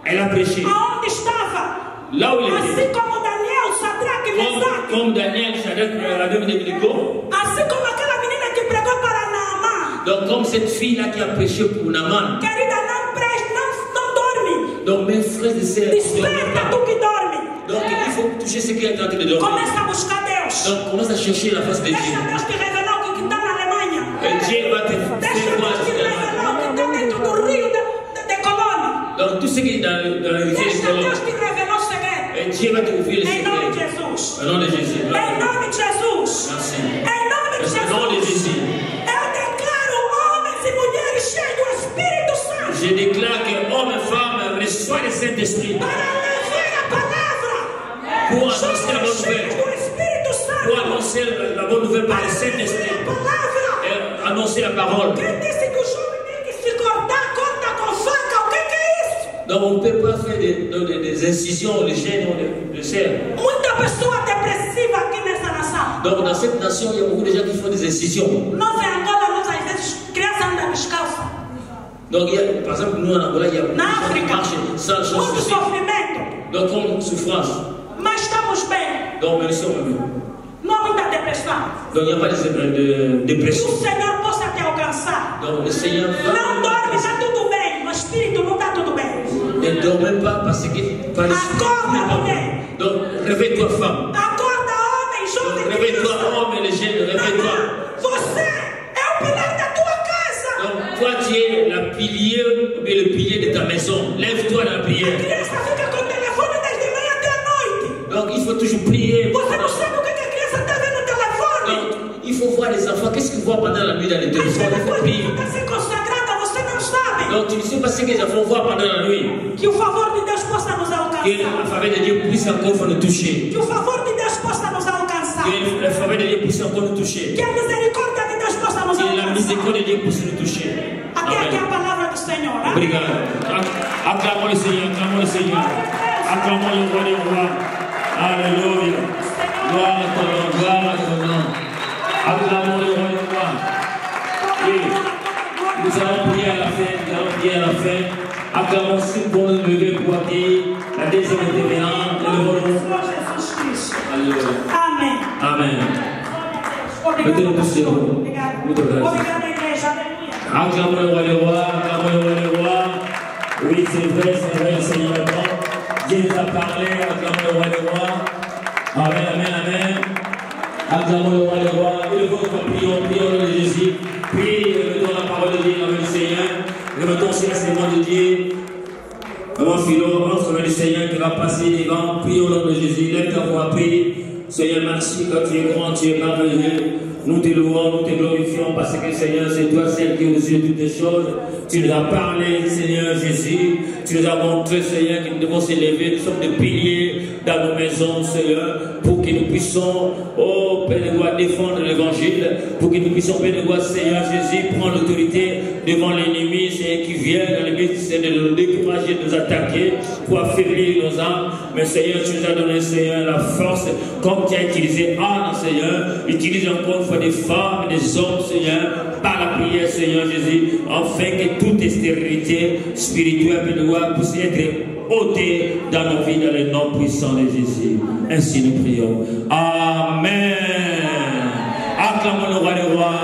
elle a prêché. aonde estava. Là où il Assim était. como Daniel, Sadraque, Mesaque. Comme Daniel, Shadrach, Abednego. Assim como aquela menina que pregou para Naamã. Donc comme cette fille-là qui a prêché pour Naaman. Querida, não dorme. Donc mes frères et sœurs, Desperta tu que dorme. donc il faut toucher ce qui est en train de dormir. Começa a buscar Deus. Donc commence à chercher la face de Dieu. Deixa Deus te revelar o que está na Alemanha. Et Dieu va te Deixa faire voir. Deus te revelar o que está dentro do rio de Colônia. Donc tout ce qui est dans le rivière de Deixa Colombe. Deus te revelar o segredo. Et Dieu va te ouvrir le Em nome de secret. Jesus. Au nom de Jésus. Em nome de Jesus. Merci. Em nome de Au nom de Jesus. Jésus. Eu declaro homens e mulheres cheios do Espírito Santo. Je déclare que hommes et femmes reçoivent le Saint-Esprit Para levar a palavra. pour annoncer la bonne Cheios nouvelle. do Espírito Santo. Pour annoncer la bonne nouvelle par le Saint-Esprit. A palavra. Et annoncer la parole. Quem disse que o jovem tem que se cortar, corta com faca? O que é isso? Donc on ne peut pas faire des incisions, les chaînes, les serres. Muita pessoa depressiva aqui nessa nação. Donc dans cette nation, il y a beaucoup de gens qui font des incisions. Nós em Angola, nós às vezes, criança anda descalça. Donc il y a, par exemple, nous en Angola, il y a beaucoup de Na gens qui África, marchent sans muito chaussures. sofrimento. Donc comme souffrance. Mas estamos bem. Donc nous sommes mieux. Não há muita depressão. Donc il n'y a pas de Que dépression. o Senhor possa te alcançar. Donc le Seigneur Não va. dorme, está tudo bem. No espírito não está tudo bem. Ne dormez pas parce que par l'esprit. Acorda, mulher. Donc réveille-toi femme. Acorda, homem, jovem, Réveille-toi criança. homme et les jeunes, réveille-toi. Você é o pilar da tua casa. Donc toi tu es la pilier, mais le pilier de ta maison. Lève-toi dans la A prière. criança fica com o telefone desde manhã até a noite. Donc il faut toujours prier. Você não sabe o que a criança está vendo no telefone. Donc il faut voir les enfants. Qu'est-ce qu'ils voient pendant la nuit dans les téléphones? Il faut prier. Está se consagrada, você não sabe. Donc tu ne sais pas ce que les enfants voient pendant la nuit. Que o favor de Deus possa nos Que alcançar. la faveur de Dieu puisse encore nous toucher. Que o favor de Deus possa nos alcançar. Que la faveur de Dieu puisse encore nous toucher. Que a misericórdia de Deus possa nos Que la alcançar. miséricorde de Dieu puisse nous toucher. Até aqui a Amen. palavra do Senhor. Né? Obrigado. Acclamons le Seigneur, acclamons le Seigneur. Acclamons le roi des rois. Alléluia. Gloire à ton nom, gloire à ton nom. Acclamons le roi des rois. Oui. Nous allons prier à la fin, nous allons prier à la fin. Acclamons ce bon lever pour accueillir la deuxième intervenante. Élevons-nous. Jesus Cristo. Alléluia. Amém. Amen. Obrigado, pastor. Muito Obrigado. obrigado. Obrigado, igreja. Aleluia. Acclamons le roi des rois, acclamons le roi des rois. Oui, c'est vrai, le Seigneur est bon. Dieu nous a parlé, acclamons le roi des rois. Amen, amen, amen. Acclamons le roi des rois. Et le vôtre, prions, prions le nom de Jésus. Puis, remettons la parole de Dieu dans le Seigneur. Remettons aussi l'enseignement de Dieu. Mon philo, entre le Seigneur qui va passer devant. Prions au nom de Jésus. Lève ta voix, prie. Seigneur, merci quand tu es grand, tu es merveilleux. Nous te louons, nous te glorifions parce que Seigneur, c'est toi celle qui est au-dessus de toutes les choses. Tu nous as parlé, Seigneur Jésus. Tu nous as montré, Seigneur, que nous devons s'élever. Nous sommes des piliers dans nos maisons, Seigneur, pour que nous puissions, oh Père de gloire, défendre l'évangile. Pour que nous puissions, Père de gloire, Seigneur Jésus, prendre l'autorité devant l'ennemi, Seigneur, qui vient dans le but, Seigneur, de nous décourager, de nous attaquer, pour affaiblir nos âmes. Mais Seigneur, tu nous as donné, Seigneur, la force, comme tu as utilisé Anne, Seigneur. Utilise encore une fois des femmes et des hommes, Seigneur, par la prière, Seigneur Jésus, afin que toute stérilité spirituelle, Père de gloire, puisse être ôtée dans nos vies, dans le nom puissant de Jésus. Ainsi nous prions. Amen. Acclamons le roi des rois.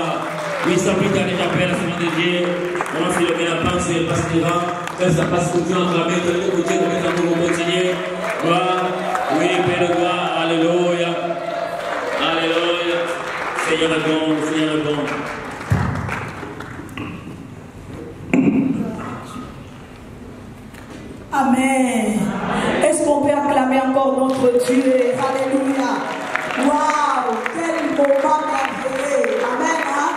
Oui, sans plus tarder, j'appelle la Seigneur de Dieu. On va filmer la pince et passer devant. Quand ça passe pour Dieu, on va mettre le côté, on va mettre pour continuer. Gloire. Oui, Père de gloire. Alléluia. Alléluia. Seigneur est bon, Seigneur est bon. Amen. Est-ce qu'on peut acclamer encore notre Dieu? Alléluia. Waouh, quel moment merveilleux. Amen. Hein?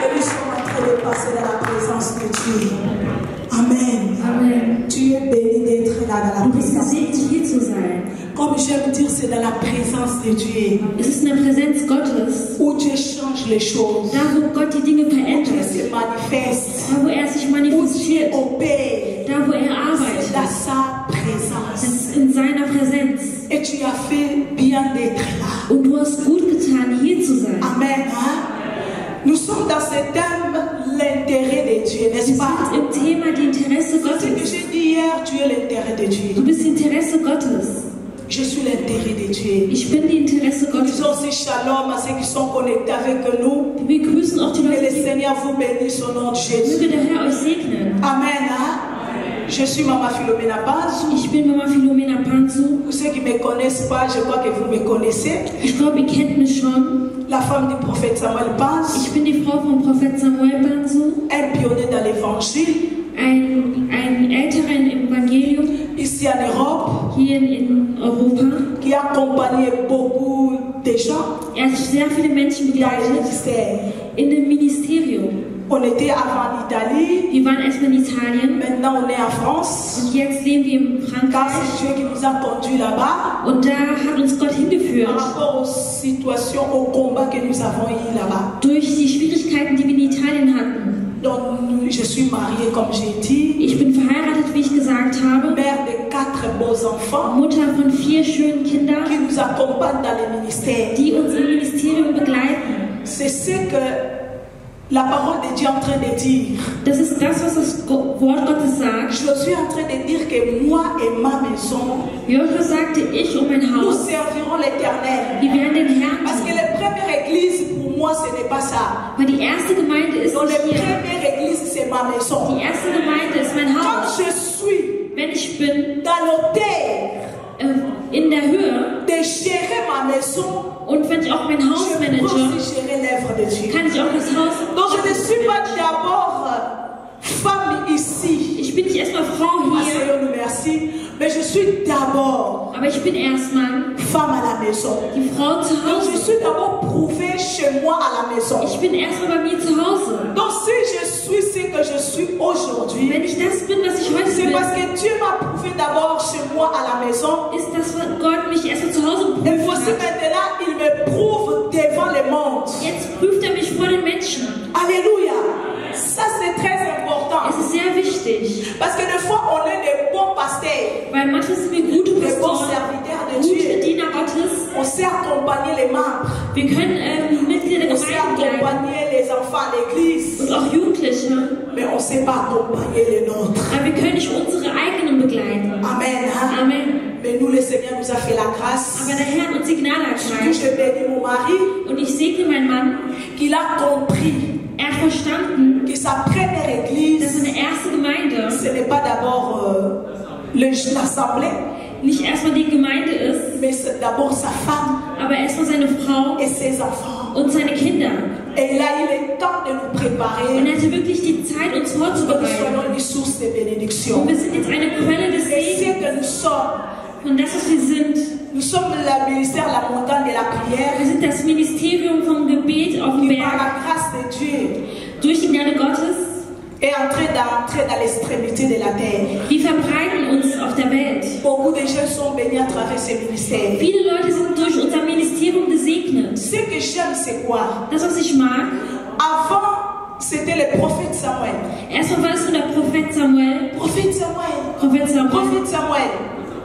Et nous sommes en train de passer dans la présence de Dieu. Amen. Amen. Tu es béni d'être là dans la Du bist présence. gesegnet, hier zu sein. Comme j'aime dire, c'est dans la présence de Dieu Es ist in der Präsenz Gottes, où Dieu change les choses, da wo Gott die Dinge où Dieu verändert, se manifeste, da wo er sich où Dieu manifestiert, opère. da wo er C'est arbeitet. dans sa Das présence. ist in seiner Präsenz. Et tu as fait bien d'être là. Und du hast gut getan, hier zu sein. Amen. Hein? Nous sommes dans ce thème, l'intérêt de Dieu, Wir n'est-ce sind pas? im Thema die Interesse C'est ce que Gottes. j'ai dit hier, tu es l'intérêt de Du Dieu. bist die Interesse Gottes. Je suis l'intérêt de Dieu. Ich bin die Interesse Nous Gottes. disons aussi shalom à ceux qui sont connectés avec nous. Wir grüßen auch die Que Leute, le die Seigneur vous bénisse au nom de Jésus. möge der Herr euch segnen. Amen. Hein? Je suis Maman Philomena Paz. Ich bin Mama Philomena Panzu. Pour ceux qui ne me connaissent pas, je crois que vous me connaissez. Ich glaube, ihr kennt mich schon. La femme du prophète Samuel Paz, Ich bin die Frau vom Prophet Samuel Panzu, un pionnier dans l'évangile. ein älterer im Evangelium Ici en Europe, hier in Europa. qui a accompagné beaucoup de gens Er hat sehr viele Menschen dans le begleitet ministère. in dem Ministerium. On était avant en Italie, Wir waren erstmal in Italien maintenant on est en France. und jetzt leben wir in Car Frankreich. c'est Dieu qui nous a conduits là-bas Und da hat uns Gott par hingeführt rapport aux situations, aux combats que nous avons eu là-bas. durch die Schwierigkeiten, die wir in Italien hatten. Donc je suis mariée, comme j'ai dit, Ich bin verheiratet, wie ich gesagt habe, mère de 4 beaux enfants Mutter von 4 schönen Kindern, qui nous accompagnent dans le ministère. die uns im Ministerium begleiten. C'est ce que la parole de Dieu est en train de dire. Das ist das, was das Wort Gottes sagt. Je suis en train de dire que moi et ma maison, Joshua sagte, ich und mein nous Haus, servirons l'Éternel. wir werden den Herrn Parce que dienen. la première église, pour moi, ce n'est pas ça. Weil die erste Gemeinde ist Donc, la nicht hier. première église, c'est ma maison. Die erste Gemeinde ist mein Quand Haus. je suis Wenn ich bin dans l'hôtel in der Höhe de gérer ma maison, und wenn ich auch mein Haus je peux manage, aussi gérer l'œuvre de Dieu. kann ich auch das Haus. Donc, je ne suis pas d'abord femme ici. Ich bin nicht erstmal Frau Ah, hier, Seigneur, nous merci. Mais je suis d'abord aber ich bin erstmal femme à la maison. die Frau zu Donc, je Hause. suis d'abord prouvée chez moi à la maison. Ich bin erstmal bei mir zu Hause. Donc, si je suis ce que je suis aujourd'hui, Wenn ich das bin, was ich heute c'est bin, parce que Dieu m'a prouvé d'abord chez moi à la maison. ist das, was Gott mich erstmal zu Hause Et geprüft voici hat. maintenant, il me prouve devant le monde. Jetzt prüft er mich vor den Menschen. Alléluia. Ça, c'est très important. Es ist sehr wichtig, Parce que des fois, on est des bons pasteurs, weil manchmal sind wir gute des bons Pastoren, serviteurs de gute Dieu. Diener Gottes. On sait accompagner les membres. Wir können Mitglieder der On sait Gemeinde bleiben accompagner les enfants à l'église. und auch Jugendliche, Mais on ne sait pas accompagner les nôtres. aber wir können nicht unsere eigenen begleiten. Amen. Hein? Amen. Mais nous, le Seigneur nous a fait la grâce. Aber der Herr hat uns die Gnade Que erteilt. je bénis mon mari, Und ich segne meinen Mann. qu'il a compris Er hat verstanden, que sa première dass église, seine erste Gemeinde ce n'est pas d'abord l'assemblée, nicht erstmal die Gemeinde ist, mais c'est d'abord sa femme aber erstmal seine Frau et ses enfants. und seine Kinder. Et il a eu le temps de nous Und préparer er hatte wirklich die Zeit, uns pour que nous vorzubereiten. soyons une source de bénédiction. Und wir sind jetzt eine Quelle des Et ce Segens. que nous sommes, Und das, was wir sind, nous sommes le ministère, la montagne de la prière, wir sind das Ministerium vom Gebet auf dem qui par Berg. la grâce de Dieu Durch die Gnade Gottes, est en train d'entrer dans l'extrémité de la terre. wir verbreiten uns auf der Welt. Beaucoup de gens sont bénis à travers ce ministère. Viele Leute sind durch unser Ministerium gesegnet. Ce que j'aime, c'est quoi? Das, was ich mag, Avant, c'était le prophète Samuel. erstmal war es nur der Prophet Samuel. Prophète Samuel. Prophet Samuel. Prophète Samuel.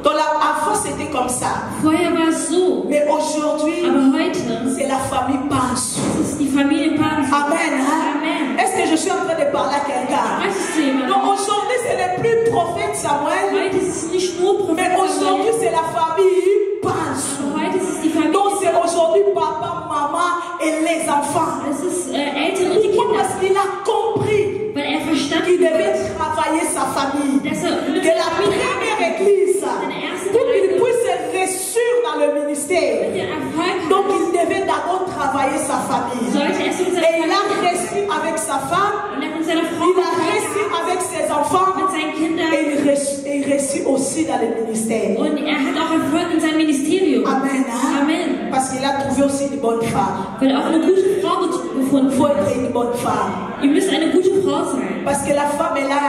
Donc avant, c'était comme ça. Vorher war es so, Mais aujourd'hui, aber heute c'est la famille Pansu. ist die Familie Pansu. Amen. Hein? Amen. Est-ce que je suis en train de parler à quelqu'un? Weißt du jemand? Donc aujourd'hui, ce n'est plus prophète Samuel, Heute ist es nicht nur Prophet mais aujourd'hui, Samuel, c'est la famille Pansu. aber heute ist es die Familie. Donc c'est aujourd'hui papa, maman et les enfants. Es ist Eltern und die Pourquoi? Kinder, Parce qu'il a compris weil er verstanden qu'il devait hat, travailler sa famille. dass er mit Que la première église, seiner ersten pour qu'il Gemeinde puisse réussir dans le ministère, den Erfolg donc hat, il devait d'abord travailler sa famille. sollte erst mit Et il a seiner Familie réussi avec sa femme, und er hat mit seiner Frau il a réussi avec ses enfants, mit seinen Kindern et il réussit aussi dans le ministère. und er hat auch Erfolg in seinem Ministerium. Amen. Hein? Amen. Parce qu'il a trouvé aussi une bonne femme. Weil auch eine gute Frau gefunden Il faut wird. être une bonne femme. Ihr müsst eine gute Frau sein. Parce que la femme, elle a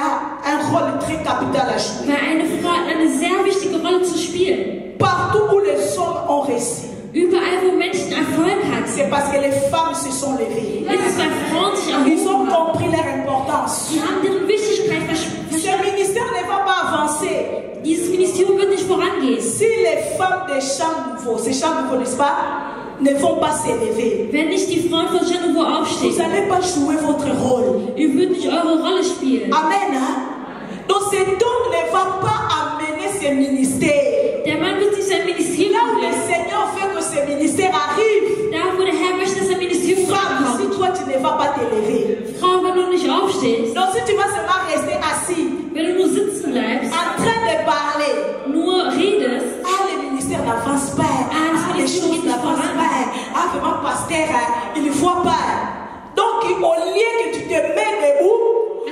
un rôle très capital à jouer. Weil eine Frau hat eine sehr wichtige Rolle zu spielen. Partout où les hommes ont réussi, Überall, wo Menschen Erfolg hatten, c'est parce que les femmes se sont levées. ist es, weil Frauen sich Ils ont erhoben haben. compris leur importance. Sie haben deren Wichtigkeit verstanden. Ce ministère ne va pas avancer Dieses Ministerium wird nicht vorangehen, si les femmes des champs nouveaux, ces champs nouveaux, n'est-ce pas, ne vont pas s'élever. wenn nicht die Frauen von Chanovo Vous aufstehen. n'allez pas jouer votre rôle. Ihr würdet nicht eure Rolle spielen. Amen. Hein? Donc cet homme ne va pas amener ce ministère. Der Mann wird sich sein Là Ministerium où le bringen. Seigneur fait que ce ministère arrive, Da, wo der Herr möchte, dass sein Ministerium femme, vorankommt. si toi tu ne vas pas t'élever, Frau, wenn du nicht aufstehst, donc si tu vas seulement rester assis, wenn du nur sitzen bleibst, en train de parler, nur redest, le ministère n'avance pas, les choses n'avancent pas, vraiment pasteur, il ne voit pas. Donc au lieu que tu te mets debout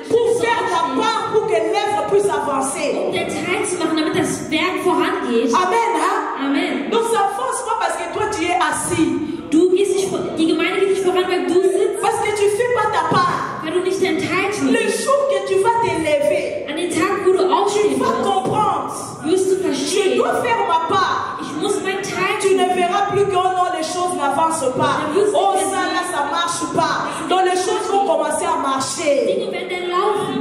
pour faire ta part pour que l'œuvre puisse avancer. den Teil zu machen, damit das Werk vorangeht. Amen. Hein? Amen. Donc ça avance pas parce que toi tu es assis, Du gehst nicht, die Gemeinde geht nicht voran, weil du sitzt, parce que tu fais pas ta part. weil du nicht deinen Teil Le tust. jour que tu vas t'élever, An den Tag, wo du tu aufstehen vas wirst, comprendre. wirst du Je verstehen, dois faire ma part. ich muss meinen Teil Tu tun. ne verras plus que oh non, les choses n'avancent pas. Oh ça là, ça marche pas. Donc les choses vont commencer à marcher. Dinge werden dann laufen.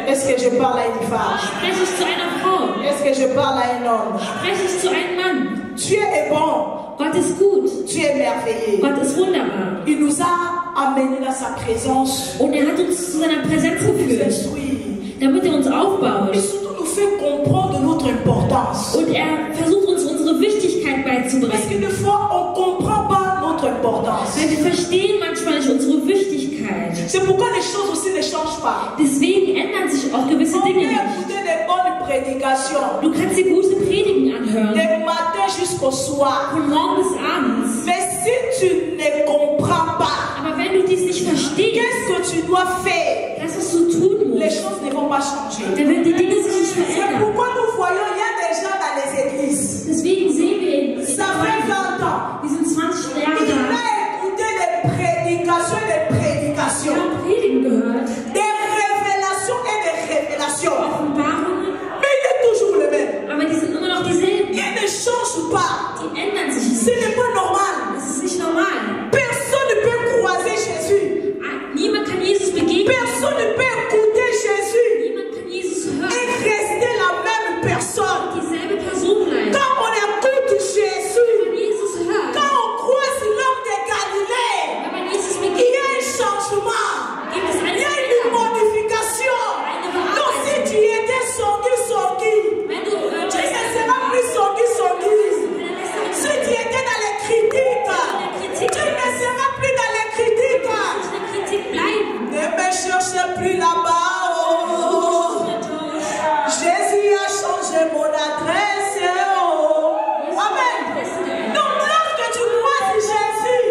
Est-ce que je parle à une femme? Spreche ich zu einer Frau? Est-ce que je parle à un homme? Spreche ich zu einem Mann? Dieu est bon. Gott ist gut. Tu es merveilleux. Gott ist wunderbar. Il nous a amenés dans sa présence. Und er hat uns zu seiner Präsenz Pour nous geführt, instruire. damit er uns aufbaut. Et surtout nous fait comprendre notre importance. Und er versucht uns unsere Wichtigkeit Parce beizubringen. que des fois, on ne comprend pas notre importance. Weil wir verstehen manchmal nicht unsere Wichtigkeit. C'est pourquoi les choses aussi ne changent pas. Deswegen ändern sich auch gewisse On peut Dinge nicht. écouter des bonnes prédications, Du kannst dir gute Predigen anhören, du matin jusqu'au soir. von morgen bis abends. Mais si tu ne comprends pas, Aber wenn du dies nicht verstehst, qu'est-ce que tu dois faire, das, was du tun les musst, choses ne vont pas changer. dann werden die Dinge sich nicht C'est verändern. pourquoi nous voyons, il y a des gens dans les églises. Deswegen sehen wir in Ça fait 20 ans. die sind 20 Jahre Il da. a écouté des prédications et des Wir prédications, haben Predigen gehört, des révélations et des révélations. Offenbarungen, Mais il est toujours le même. aber die sind immer noch dieselben. Il ne change pas. Die ändern sich Ce nicht. n'est pas normal. Das ist nicht normal. Personne ne peut croiser Jésus. Niemand kann Jesus begegnen. Personne ne peut écouter Jésus Niemand kann Jesus hören. et rester la même personne. Dieselbe Person bleibt. Quand on écoute Jésus, Wenn man Jesus hört, quand on croise l'homme de Galilée, wenn man Jesus il y begegnet, a un changement. gibt es Il eine y a une Veränderung. modification. Donc si tu étais Songui, Wenn du tu ne seras plus Songui. Si tu étais dans les critiques, tu ne seras plus dans les critiques. in der Kritik bleiben, Ne me cherchez plus là-bas. Oh. Jésus a changé mon adresse. Oh. Amen. Donc lorsque tu croises Jésus,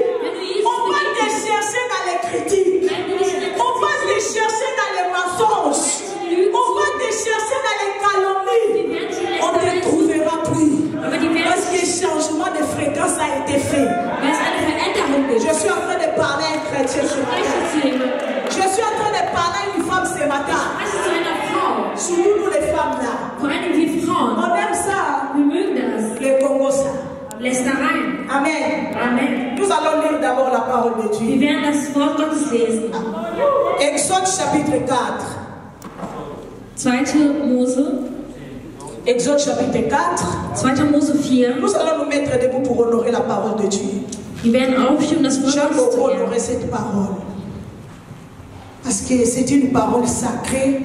on va te chercher dans les critiques. On va te chercher dans les mensonges. On va te chercher dans les calomnies. On ne te trouvera plus. aber die werden Parce que le changement de fréquence a été fait. weil es eine Veränderung gibt. Je suis en train de parler à un chrétien ce matin. Spreche zu jemandem. Je suis en train de parler à une femme ce matin. Spreche zu einer Frau. Surtout nous les femmes là. Vor allem wir Frauen. On aime ça. Wir mögen das. Le Congo ça. Lästereien. Amen. Amen. Nous allons lire d'abord la parole de Wir Dieu. werden das Wort Gottes lesen. Exode chapitre 4. 2. Mose. Exode chapitre 4. 2. Mose 4. Nous allons nous mettre debout pour honorer la parole de Dieu. Wir werden aufstehen, um das Wort J'aime Gottes zu beaucoup ehren. honorer cette parole. Parce que c'est une parole sacrée.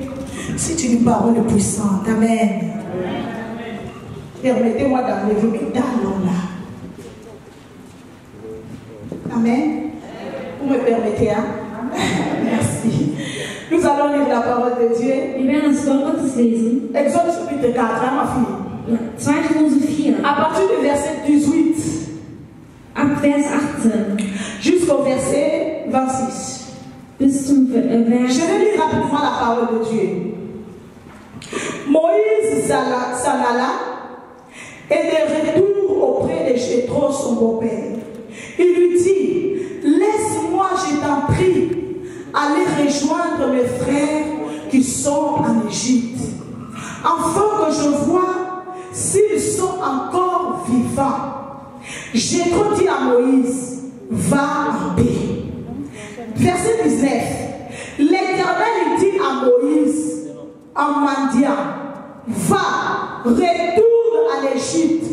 C'est une parole puissante. Amen. Permettez-moi d'enlever mes talons là. Amen. Vous me permettez, hein? Merci. Nous allons lire la parole de Dieu. Wir werden das Wort Gottes lesen. Exode chapitre 4, hein, ma fille? Ja, 2. Mose 4. À partir du verset 18 Ab Vers 18 jusqu'au verset 26. bis zum Je Vers. vais lire rapidement la parole de Dieu. Moïse s'en alla et de retour auprès de Jéthro, son beau-père. Il lui dit, laisse-moi, je t'en prie, aller rejoindre mes frères qui sont en Égypte, afin que je vois s'ils sont encore vivants. Jéthro dit à Moïse, va en paix. Verset 19. L'Éternel dit à Moïse en mendiant, va, retourne à l'Égypte,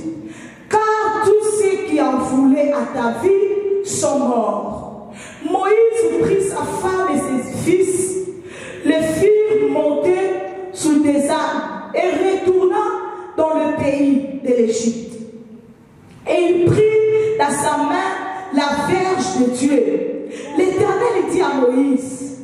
car tous ceux qui en voulaient à ta vie sont morts. Moïse prit sa femme et ses fils, les firent monter sur des ânes et retourna dans le pays de l'Égypte. Et il prit dans sa main la verge de Dieu. L'Éternel dit à Moïse,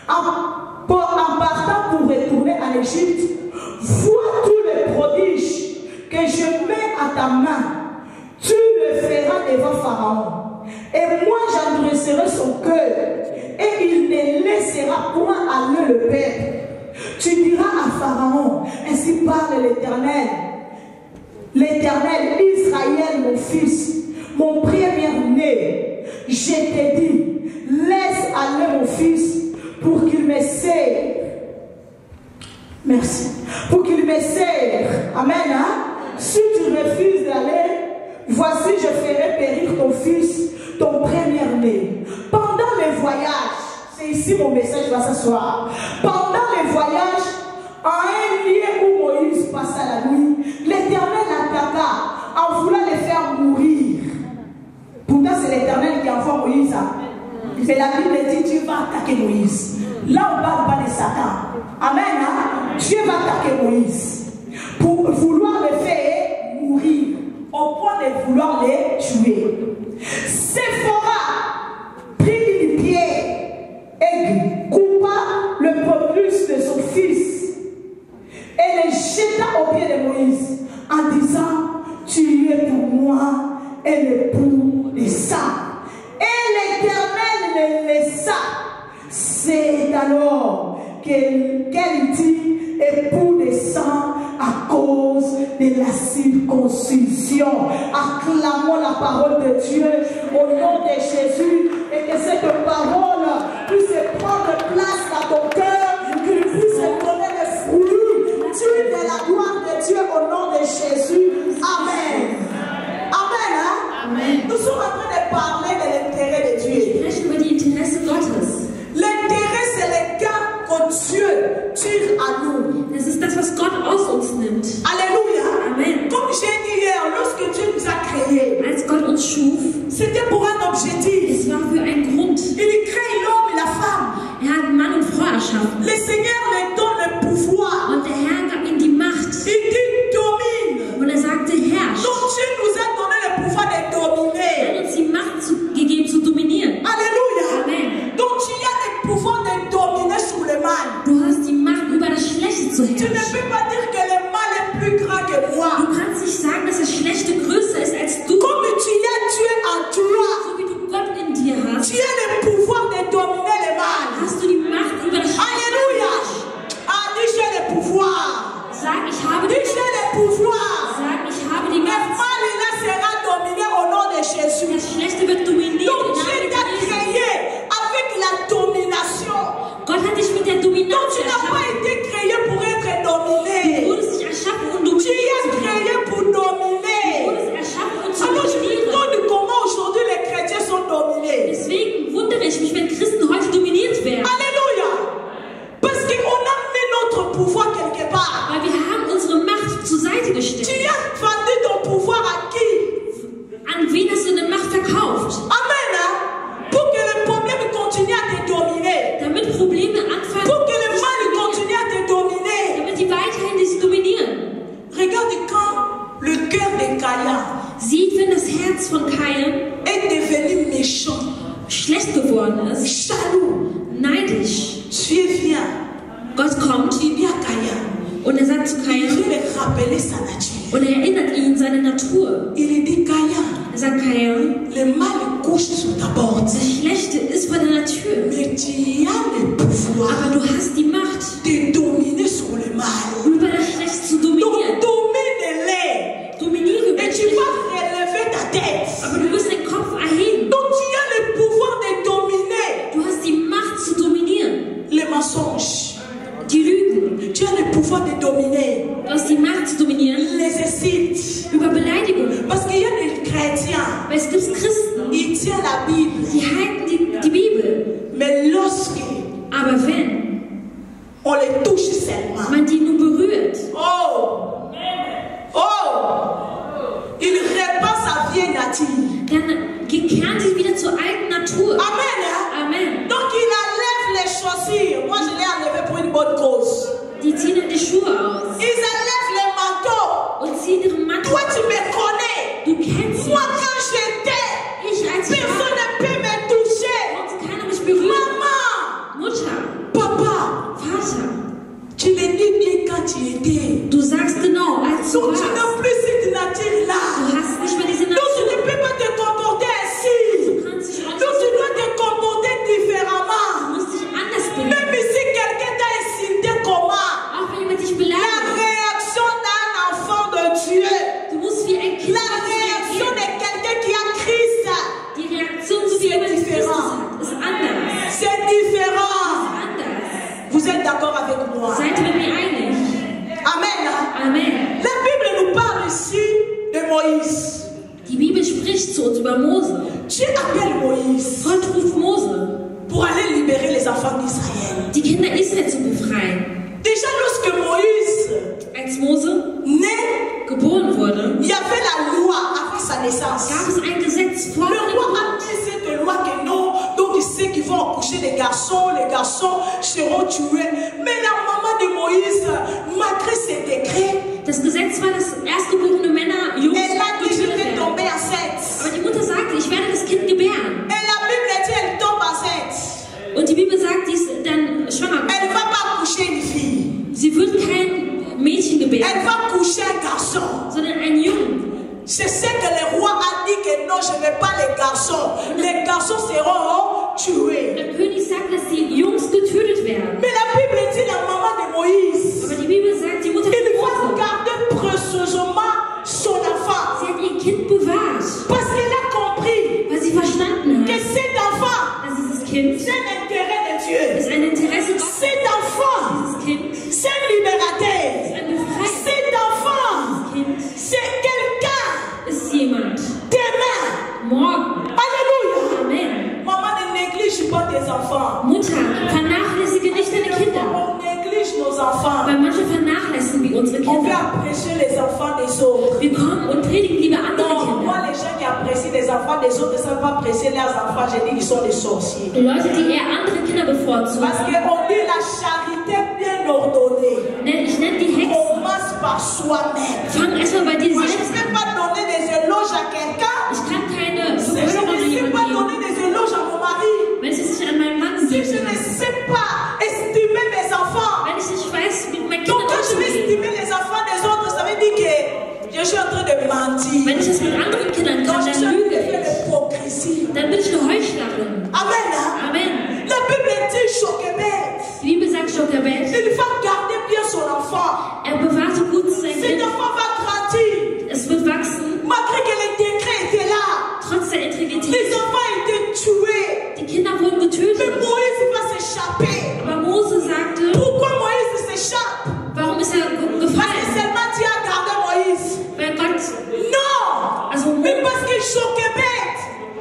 en partant pour retourner à l'Égypte, vois tous les prodiges que je mets à ta main, tu le feras devant Pharaon. Et moi j'endresserai son cœur, et il ne laissera point aller le peuple. Tu diras à Pharaon, ainsi parle l'Éternel. L'Éternel, Israël, mon fils, mon premier-né, je t'ai dit, laisse aller mon fils pour qu'il me serve. Merci. Pour qu'il me serve. Amen. Hein? Si tu refuses d'aller, voici je ferai périr ton fils, ton premier-né. Pendant les voyages, c'est ici mon message va s'asseoir. Pendant les voyages, à un lieu où Moïse passa la nuit, l'Éternel attaqua en voulant les faire mourir. Pourtant, c'est l'Éternel qui envoie Moïse. Mais la Bible dit, tu vas attaquer Moïse. Là, on ne parle pas de Satan. Amen. Hein? Dieu va attaquer Moïse pour vouloir le faire mourir, au point de vouloir les tuer. Séphora prit une pierre et coupa le prépuce de son fils et le jeta au pied de Moïse en disant, tu es pour moi et l'époux des saints. Et l'Éternel le laissa. C'est alors qu'elle dit époux des saints à cause de la circoncision. Acclamons la parole de Dieu au nom de Jésus et que cette parole puisse prendre place dans ton cœur, qu'il puisse donner le fruit digne de la gloire de Dieu au nom de Jésus. Amen. Amen. Hein? Amen. Nous sommes en train de parler de l'intérêt de Dieu. L'intérêt, c'est le cas que Dieu tire à nous. Das ist das, was Gott aus uns nimmt. Alléluia. Amen. Comme j'ai dit hier, lorsque Dieu nous a créés, Als Gott uns schuf, c'était pour un objectif. es war für einen Grund. Il crée l'homme et la femme. Hat Mann und Frau erschaffen. Le Seigneur leur donne le pouvoir. Und der Herr gab ihm die Macht. Il dit domine. Und er sagte, herrscht. Donc Dieu nous a donné le pouvoir de Er dominer. hat uns die Macht gegeben, zu dominieren. Alléluia. Amen. Donc tu as le pouvoir de dominer sur le mal. Du hast die Macht, über das Schlechte zu Tu ne herrschen. peux pas dire que le mal est plus grand que moi. Du kannst nicht sagen, dass das Schlechte größer ist als du. Comme tu as Dieu en toi, So wie du Gott in dir hast, tu as le pouvoir de dominer le mal. hast du die Macht über das Schlechte. Alléluia. Ah, dis j'ai le pouvoir. Sag, ich habe die Dis j'ai le pouvoir. Sag, ich habe die Le Macht. mal là sera dominé au nom de Jésus. Das Schlechte wird dominiert. Donc im Dieu Namen t'a Jesu. créé avec la domination. Gott hat dich mit der Donc Dominanz tu n'as pas erschaffen. été créé pour être Du dominé. wurdest nicht erschaffen, um Tu dominiert es zu werden. créé pour Du dominer. wurdest erschaffen, um zu Alors je me dominieren. demande comment aujourd'hui les chrétiens sont dominés. Deswegen wundere ich mich, wenn Christen heute dominiert werden. Alléluia. Parce qu'on a mis notre pouvoir quelque part. Weil wir haben unsere Macht zur Seite Tu gestellt. as vendu ton pouvoir à qui? An wen hast du deine Macht verkauft? Amen. Hein? Pour que le problème continue à te dominer. Damit Probleme anfangen, Pour que le dich mal zu dominieren. continue à te dominer. Damit die weiterhin dich dominieren. Regarde quand le cœur de Caïn Sieht, wenn das Herz von Kain est devenu méchant, schlecht geworden ist, jaloux. neidisch. Dieu vient, Gott kommt il dit à Caïn, und er sagt zu il Kain veut lui rappeler sa nature. und er erinnert ihn seine Natur. Il lui dit Caïn, Er sagt, Kain, le mal couche sur ta porte, das Schlechte ist vor deiner Tür. mais tu as le pouvoir Aber du hast die Macht, de dominer sur le mal. über das Schlechte zu Donc dominieren. domine-les Dominiere über et das tu Schlechte. vas relever ta tête. Aber du wirst den Kopf erheben. über Beleidigung. Parce qu'il y a des chrétiens, Weil es gibt Christen, ils tiennent la Bible. die halten die Bibel. Mais lorsque Aber wenn on les touche seulement, man die nur berührt, oh, il répand sa vieille nature. dann kehren sie wieder zur alten Natur. Amen. Hein? Amen. Donc il enlève les chaussures. Moi je l'ai enlevé pour une bonne cause. Die ziehen dann die Schuhe aus Ils enlèvent les manteaux. und ziehen ihre Mantel. Toi tu me connais. Du kennst Moi mich. quand j'étais, Ich als ich personne war, ne peut me toucher. konnte keiner mich berühren. Maman, Mutter, papa, Vater, tu le dis bien quand tu étais. du sagst genau, als du Donc tu warst. n'as plus cette nature-là. Du hast nicht mehr diese Donc tu ne Natur. peux pas te comporter ainsi. Du kannst dich auch Donc tu nicht dois te comporter différemment. Du musst dich anders benehmen. Même si quelqu'un t'a insulté comment, Auch wenn jemand dich la beleidigt, réaction d'un enfant de Dieu, du musst wie ein Kind la réaction de reagieren. quelqu'un qui a Christ, Die Reaktion, so wie jemand Christus hat, ist anders. c'est différent. Anders. Vous êtes d'accord avec moi? Seid ihr mit mir einig? Amen. Amen. La Bible nous parle ici de Moïse. Die Bibel spricht zu uns über Mose. Dieu appelle Moïse Gott ruft Mose, pour aller libérer les enfants d'Israël. die Kinder Israel zu befreien. Déjà lorsque Moïse Als Mose naît, geboren wurde, il y avait la loi avant sa naissance. gab es ein Gesetz vor Le der roi a Geburt. mis cette loi que non, donc il sait qu'ils vont accoucher des garçons, les garçons seront tués. Mais la maman de Moïse, malgré ses décrets, Das Gesetz war, dass erstgeborene Männer Jungs elle a dit je getötet vais werden. tomber enceinte. Aber die Mutter sagte, ich werde das Kind gebären. Et la Bible dit elle tombe enceinte. Und die Bibel sagt, die ist dann schwanger. Elle ne va pas accoucher une fille. Sie wird kein Mädchen Elle gebären, va coucher un garçon. sondern einen Jungen. C'est ce que le roi a dit que non, je ne veux pas les garçons. Les garçons seront tués. Der König sagt, dass die Jungs getötet werden. Mais la Bible dit la maman de Moïse, Aber die Bibel sagt, die Mutter il von va Mose, garder précieusement son enfant. sie hat ihr Kind bewahrt, Parce qu'elle a compris weil sie verstanden que hat, cet enfant, dass dieses Kind c'est l'intérêt de Dieu. ist ein Interesse Gottes. Cet enfant, Dieses Kind ist c'est un libérateur. ein Befreier. Cet enfant, Kind c'est quelqu'un ist jemand. demain. Morgen. Alléluia. Amen. Maman, ne néglige pas tes enfants. Mutter, vernachlässige nicht deine Kinder. On néglige nos enfants. Weil manche vernachlässigen wie unsere On veut Kinder. apprécier les enfants des autres. Wir kommen und predigen lieber andere Non, moi, Kinder. les gens qui apprécient les enfants des autres ne savent pas apprécier leurs enfants. Je dis qu'ils sont des sorciers. Leute, die eher andere Kinder bevorzugen. Parce qu'on dit la charité bien ordonnée Ich nenne die Hexen. commence par soi-même. Fang erstmal bei dir Moi, je selbst ne peux an. pas donner des éloges à quelqu'un. Ich kann keine Je Verwirrung an ne sais jemanden pas geben, donner des éloges à mon mari. wenn ich es nicht an meinen Mann Si sehe. je ne sais pas estimer mes enfants. Wenn ich nicht weiß, mit meinen Donc, Kindern quand je vais umzugehen. estimer les enfants des autres, ça veut dire que je suis en train de mentir. Wenn ich das mit anderen Kindern Donc, kann, je suis dann en train de lüge faire ich. l'hypocrisie. Dann bin ich eine Heuchlerin. Amen. Hein? Amen. La Bible dit Jochebed. Die Bibel sagt Jochebed, Il va garder bien son enfant. bewahrte gut sein Cet Kind. enfant va grandir. Es wird wachsen, Malgré que les décrets étaient là. trotz der Integrität. Les enfants étaient tués. Die Kinder wurden Mais getötet. Moïse va s'échapper. Aber Mose sagte, Pourquoi Moïse s'échappe? warum ist er Parce que gefallen? seulement Dieu a gardé Moïse. Weil Gott, Non. also Mais parce que Jochebed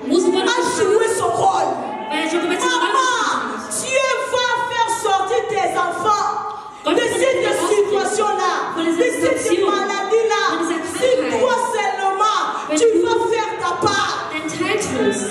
Mose wurde a gefallen, joué son rôle. weil Jochebed seine Rolle Maman, gespielt Dieu va faire sortir tes enfants de cette situation-là, de cette maladie-là. Si toi seulement, tu vas faire ta part. hat. Dein Teil tust.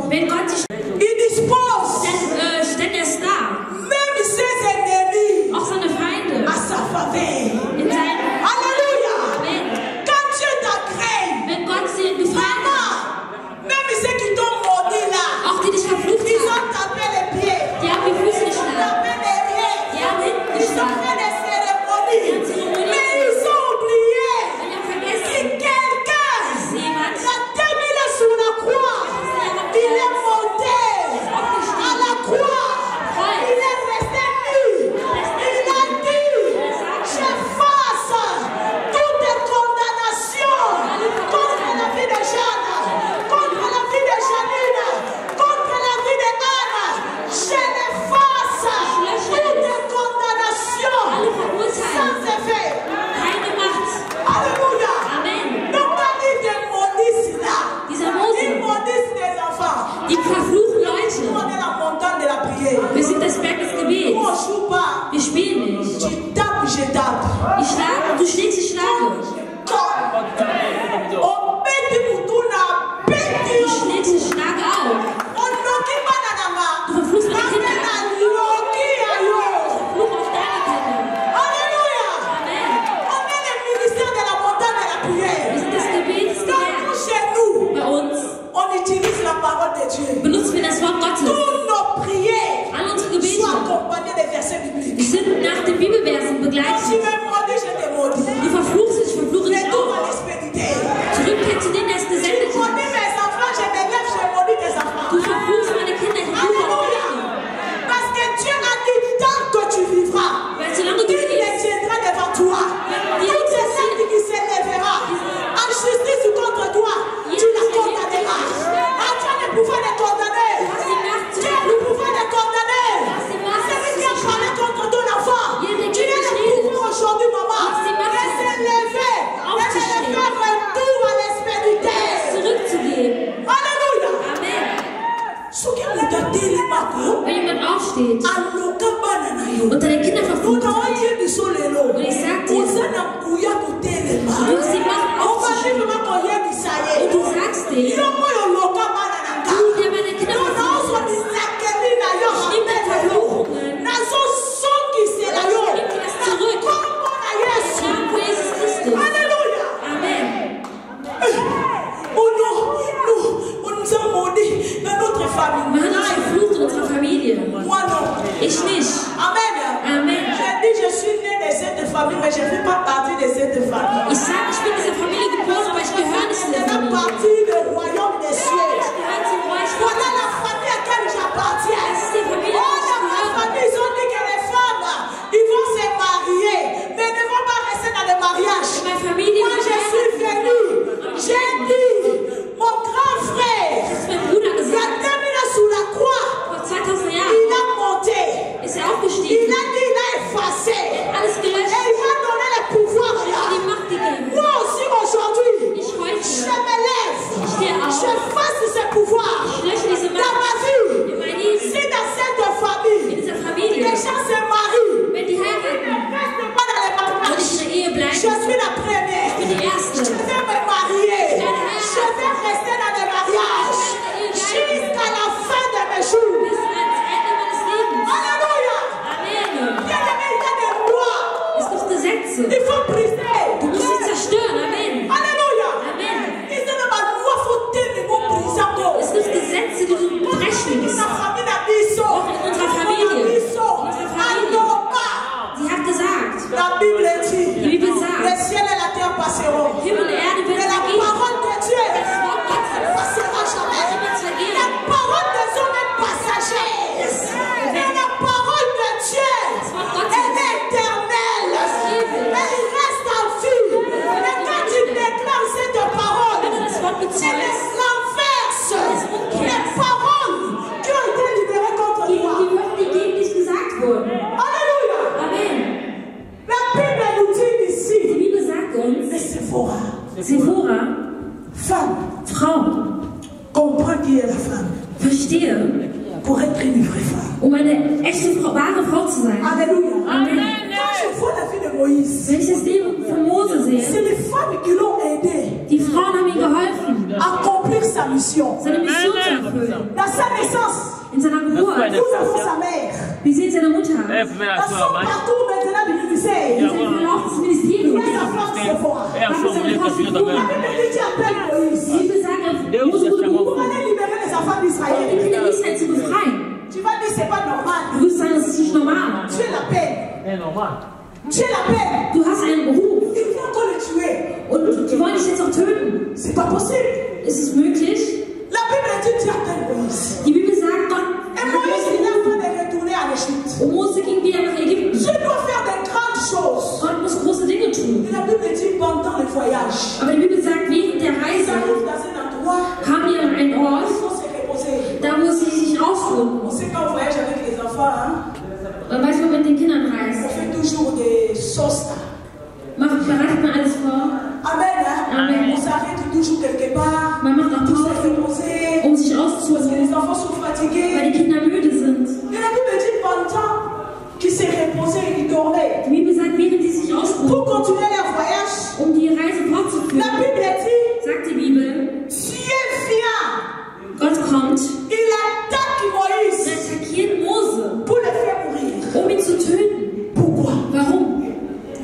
Wenn Gott sich il dispose dann stellt er es dar, même ses ennemis auch seine Feinde, à sa faveur. in sein Alléluia. Amen. Quand Dieu t'agrée, Wenn Gott sie befreit, même ceux qui t'ont maudit là, auch die dich verflucht ils haben, ont tapé les pieds, die haben die Füße geschlagen, tapé les pieds, die haben hinten ils ont geschlagen, fait des cérémonies, mais ils ont oublié und die haben que vergessen, quelqu'un dass jemand l'a terminé sur la croix. Il est monté à la croix. Il est resté nu. Il a dit, j'efface toute condamnation contre la vie de Jeanne, contre la vie de Janine, contre la vie de Anna. Je l'efface toute condamnation sans effet. keine Macht. Alléluia. Amen. Donc quand ils te maudissent là, Dieser ils Mose, maudissent les enfants. die verfluchen Nous, Leute. on est la montagne de la prière. Wir sind das Berg des Nous, Gebets. on ne joue pas. Wir spielen nicht. Tu tapes, je tape. Ich schlage und du schlägst, ich schlage. On bête Mutuna, Du bête. schlägst, ich schlage auch. On noki bananama. Du verfluchst meine Kinder. Amena noki ayo. Fluch auf deine Kinder. Alléluia. Amen. On est le ministère de la montagne de la Wir prière. sind das Gebetsgewerk. Donc chez nous, Bei uns on utilise la parole de Dieu. benutzen wir das Wort Gottes. Toutes nos prières All unsere soient Gebete accompagnées des versets bibliques. sind nach den Bibelversen Quand tu begleitet. me maudis, je te maudis. Du verfluchst, ich verfluche dich Retour à auch. l'expédité. Zurückkehr zu denen, der es Tu gesendet hat. maudis mes enfants, je me lève, je maudis tes enfants. Du verfluchst meine Kinder, ich verfluche auch Alléluia. deine. Parce que Dieu a dit tant que tu vivras, Weil solange du il les lebst, tiendra devant toi. Toute personne qui s'élèvera en justice contre toi, tu la condamneras. Tu as le pouvoir de condamner. Tu as le pouvoir de condamner. Celui qui a parlé contre ton enfant, tu as le pouvoir aujourd'hui, maman. De s'élever, de se faire retour à l'expédialité. zurückzugehen. Alléluia. Amen. Ce qui nous a dit les macros, Wenn jemand aufsteht aloka banana yo. und deine Kinder verflucht, Kuna oye biso lelo. und ich sag dir, Oza na kuya kutelema. du sie machen Oba aufzustehen, bibi makoye bisaye. und du sagst denen, Yo moyo loka banana ka. du, der meine Kinder Yo na ozo verflucht ni hast, sakeli na yo nimm deine hamele yo. Verfluchungen, Na zo songi se na yo. gib dir das zurück. Kombo na Yesu. Namen von Jesus Christus. Alléluia. Amen. Oh non, on nous a maudit dans notre famille. Wir haben uns verflucht in unserer Familie. Moi non. Ich nicht. Amen. Amen. J'ai dit je suis né de cette famille, mais je ne fais pas partie de cette famille. Ich sage, ich bin dieser Familie geboren, aber ich gehöre nicht zu Je der fais Familie. partie du royaume des cieux. Ich gehöre zum Reich Voilà Gottes. la famille à laquelle j'appartiens. Das ist die Familie, Oh, die ich dans ma gehöre. famille, ils ont dit que les femmes, ils vont se marier, mais ne vont pas rester dans le mariage. In meiner Familie, Moi, je suis venu. J'ai dit, mon grand frère, das ist mein Bruder il a gesagt, terminé sous la croix. vor 2000 Il Jahren a monté. ist er Il aufgestiegen, a dit, il a effacé. alles Et gelöscht, il m'a donné le pouvoir là. die Macht gegeben. Moi aussi aujourd'hui, Ich heute, je me lève. ich stehe auf, Je fasse ce pouvoir ich lösche diese dans Macht ma vie. in mein Leben, Si dans cette in famille, dieser les Familie. gens se marient, Wenn die ils heiraten ne restent pas dans les und mariages. nicht in der Ehe Je bleiben, suis la première. ich bin die Erste. Je vais me marier. Je vais rester dans les mariages jusqu'à la fin de mes jours. Bis ans Ende meines Lebens. Alléluia. Amen. Bien-aimé, il y a des lois. Es gibt Gesetze. Il faut briser. Du musst sie zerstören. Amen. Alléluia. Amen. Il y a des lois, faut tellement briser. Es gibt Gesetze, die du brechen musst. La famille d'Abisso. Auch in unserer Familie. In unserer Familie. Alléluia. Sie hat gesagt, La Bible dit, die Bibel le sagt, ciel et la terre passeront. Himmel und Erde Mais werden la vergehen. parole de Dieu Das Wort ne Gottes passera jamais. niemals vergehen. La parole des hommes est passagère. Mais la parole de Dieu, elle est éternelle. Elle reste en vie. Et quand tu déclares cette parole, Wenn du das Wort elle bezeugst, renverse les paroles qui ont été libérées contre die toi. Worte, die gegen dich gesagt wurden. Alléluia. Amen. La Bible nous dit Die ici, Bibel sagt uns, mais c'est fort. Sephora, Femme, Frau, comprends qui est la femme verstehe, pour être une vraie femme. eine echte Frau, wahre Frau zu sein. Alléluia. Amen. Quand je vois la vie de Moïse, Wenn ich das Leben von Mose c'est sehe, les femmes qui l'ont aidé die Frauen haben ihm geholfen, à accomplir sa sa mission. seine Mission zu erfüllen. Dans sa naissance, In seiner Geburt. nous avons sa mère. Wir sehen seine Mutter. Dans son parcours maintenant du ministère, Wir sehen auch das Ministerium. il y a sa femme Séphora. Da ist seine Frau Sephora. La Bible dit, tu appelles Moïse. Die Bibel sagt, Mose wurde Pour berufen, aller libérer les enfants die d'Israël. Kinder Israel zu befreien. Tu vas dire, c'est pas normal. Du wirst sagen, das ist nicht normal. Tu es la paix. Tu es la paix. Du hast einen Beruf Il faut encore le tuer. und die wollen dich jetzt auch töten. C'est pas possible. Ist es möglich? La Bible dit, tu appelles Moïse. Die Bibel sagt, Gott, Et Moïse, il est en train de retourner en Égypte. und Mose ging wieder nach Ägypten. Je dois faire de grandes choses. Gott muss große Dinge tun. Et la Bible dit, pendant le voyage, Aber die Bibel sagt, während der ils Reise arrivent dans un endroit kamen wir an einen où Ort, ils vont se reposer. da wo sie sich ausruhen. On sait quand on voyage avec les enfants, hein, Und weißt du, wenn man mit den Kindern on reist, fait toujours des sauces. bereitet man alles vor. Amen. Hein? Amen. On s'arrête toujours quelque part Man macht auch pour se Pause, reposer. um sich Parce que auszuruhen, les enfants sont weil fatigués. die Kinder müde sind. Et la Bible dit, pendant qu'ils se reposaient, ils dormaient. Die Bibel sagt, während die sich Pour ausruhen, continuer leur voyage, um die Reise fortzuführen, la Bible dit, sagt die Bibel, Dieu vient. Gott kommt Il attaque und Moïse attackiert Mose, pour le faire mourir. um ihn zu töten. Pourquoi? Warum?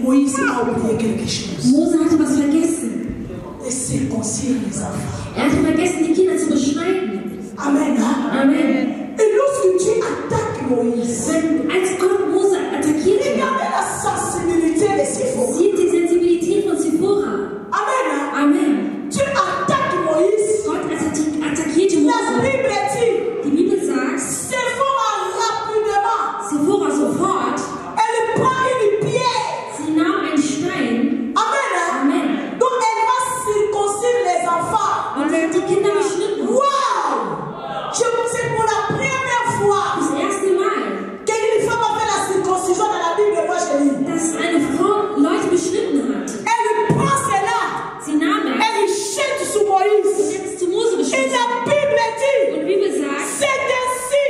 Moïse a oublié quelque chose. Mose hatte was vergessen. Et circoncire les enfants. Er hatte vergessen, die Kinder zu beschneiden. Amen. Hein? Amen. Et lorsque Dieu attaque Moïse, Als Gott Mose attackiert il y hat, avait la sensibilité de Séphora. sieht die Sensibilität von Sephora. Amen. Hein? Amen. Dieu attaque Moïse. Gott attackierte La Mose. Bible dit, Die Bibel sagt, Séphora rapidement, Sephora sofort, elle prend une pierre. sie nahm einen Stein. Amen. Hein? Amen. Donc elle va circoncire les enfants. Und sie hat die Kinder beschnitten. Wow! C'est pour la première fois Das erste Mal, qu'une femme a fait la circoncision dans la Bible. Moi je lis. dass eine Frau Leute beschnitten hat. Elle prend cela, Sie nahm das elle jette sur und Moïse. hat es zu Mose Et beschnitten. la Bible dit, Und die Bibel sagt, c'est ainsi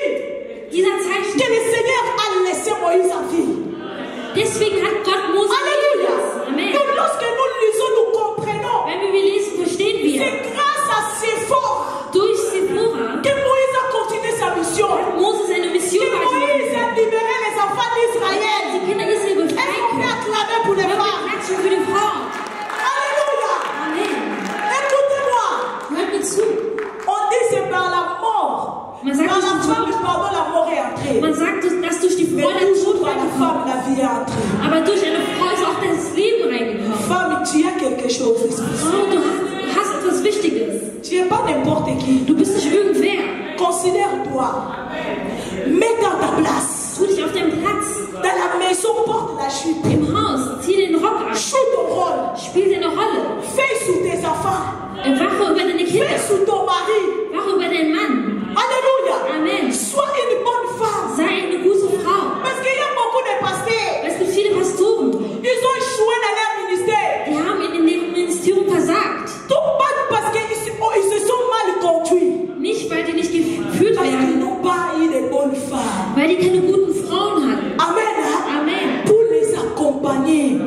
dieser que Zeichen, le Seigneur a laissé Moïse en vie. deswegen hat Gott Mose Alléluia. gelassen. Amen. Donc lorsque nous lisons, nous comprenons. Wenn wir lesen, verstehen wir, C'est grâce à Séphora durch Sephora que Moïse a continué sa mission. Mose seine Mission Que Moïse weitergeführt. a libéré les enfants d'Israël. Die Kinder Israel Est-ce qu'on befreit. peut acclamer pour les Wir femmes? klatschen für die Frauen. Alléluia. Amen. Écoutez-moi. Hört mir zu. On dit c'est par la mort. Man sagt, Par la durch femme, den Tod. pardon, la mort est entrée. Man sagt, dass durch die Mais Frau der toujours Tod par la reingekommen. femme, la vie est entrée. Aber durch eine Frau ist auch das Leben reingekommen. Femme, tu as quelque chose de spécial. Frau, du hast etwas Wichtiges. Tu n'es pas n'importe qui. Du bist nicht irgendwer. Considère-toi. Mets dans ta place. Tu dich auf deinen Platz. Dans la maison, porte la jupe. Im Haus. Zieh den Rock an. Joue ton rôle. Spiel deine Rolle. Fais sous tes enfants. Wache über deine Kinder. Fais sous ton mari. Wache über deinen Mann. Alléluia. Amen. Sois une bonne femme. Sei eine gute Frau. Parce qu'il y a beaucoup de pasteurs. Es gibt viele Pastoren, Ils ont échoué dans leur ministère. die haben in dem Ministerium versagt. Tout pas parce qu'ils se sont mal conduits. Nicht, weil die nicht geführt Parce qu'ils werden, n'ont pas eu de bonnes femmes. weil die keine guten Frauen hatten. Amen. Hein? Amen. Pour les accompagner.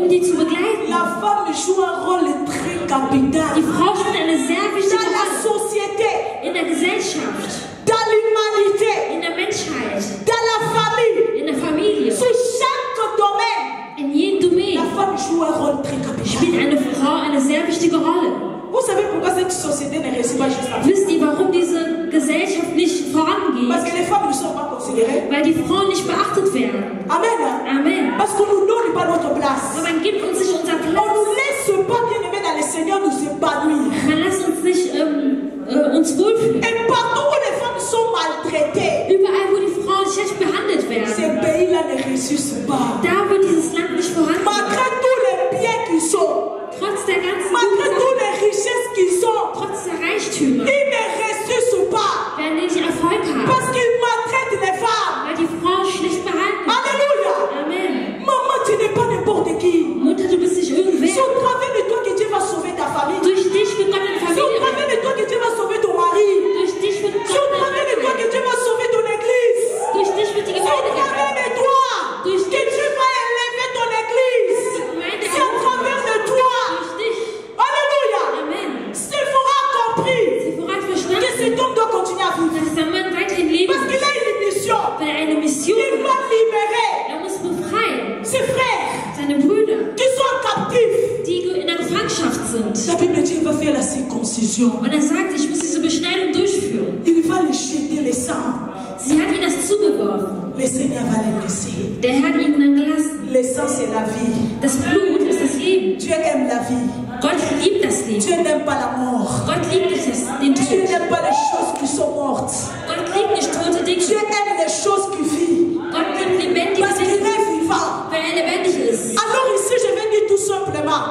Die zu begleiten. La femme joue un rôle très capital Die Frau spielt eine sehr wichtige dans la Rolle société, in der Gesellschaft, dans l'humanité, in der Menschheit, dans la famille, in der Familie, sur chaque domaine. in jedem Domain La femme joue un rôle très capital. spielt eine Frau eine sehr wichtige Rolle. Vous savez pourquoi cette société ne réussit pas juste après? Wisst ihr, warum diese Gesellschaft nicht vorangeht? Parce que les femmes ne sont pas considérées. Weil die Frauen nicht beachtet werden. Amen. Hein? Amen. Parce qu'on ne nous donne pas notre place. Aber man gibt uns nicht unser On ne Platz. nous laisse pas, bien aimés dans le Seigneur, nous épanouir. Man lässt uns nicht uns wohlfühlen. Et partout où les femmes sont maltraitées, Überall, wo die Frauen schlecht behandelt ces werden, pays-là ne réussissent pas. da wird dieses Land nicht Malgré vorangehen. tous les biens qu'ils ont, Trotz der ganzen malgré guten toutes Sachen, les richesses qu'ils ont, trotz der Reichtümer, ils ne réussissent pas. werden die nicht Erfolg haben, Parce qu'ils maltraitent les femmes. weil die Frauen schlecht behandelt werden. Alléluia. Amen. Maman, tu n'es pas n'importe qui. Mutter, du bist nicht C'est irgendwer. au travers de toi que Dieu va sauver ta famille. Durch dich wird Gott eine C'est au Familie travers retten. de toi que Dieu va sauver ton mari. Durch dich wird C'est au Gott travers de toi eine que Dieu va sauver ton église. Durch dich wird die C'est au Gemeinde travers gerettet. de toi Durch que Dieu va vivre. Dass der Mann weiterhin leben Parce qu'il a une mission. will, weil er eine Mission Il doit hat. libérer Er muss befreien ses frères seine Brüder, qui sont captifs. die in der Gefangenschaft sind. La Bible dit qu'il va faire la circoncision. Und er sagt, ich muss diese Beschneidung durchführen. Il va lui jeter le sang. Sie hat ihm das zugeworfen. Le Seigneur va le laisser. Der Herr hat ihn dann gelassen. Le sang, c'est la vie. Das Blut ist das Leben. Dieu aime la vie. Gott liebt das Leben. Dieu n'aime pas la mort. Gott liebt nicht den Dieu Tod. n'aime pas les choses qui sont mortes. Gott liebt nicht tote Dieu Dinge. aime les choses qui vivent. Gott liebt lebendige Parce qu'il Dinge, est vivant. weil er lebendig ist. Alors ici, je vais dire tout simplement.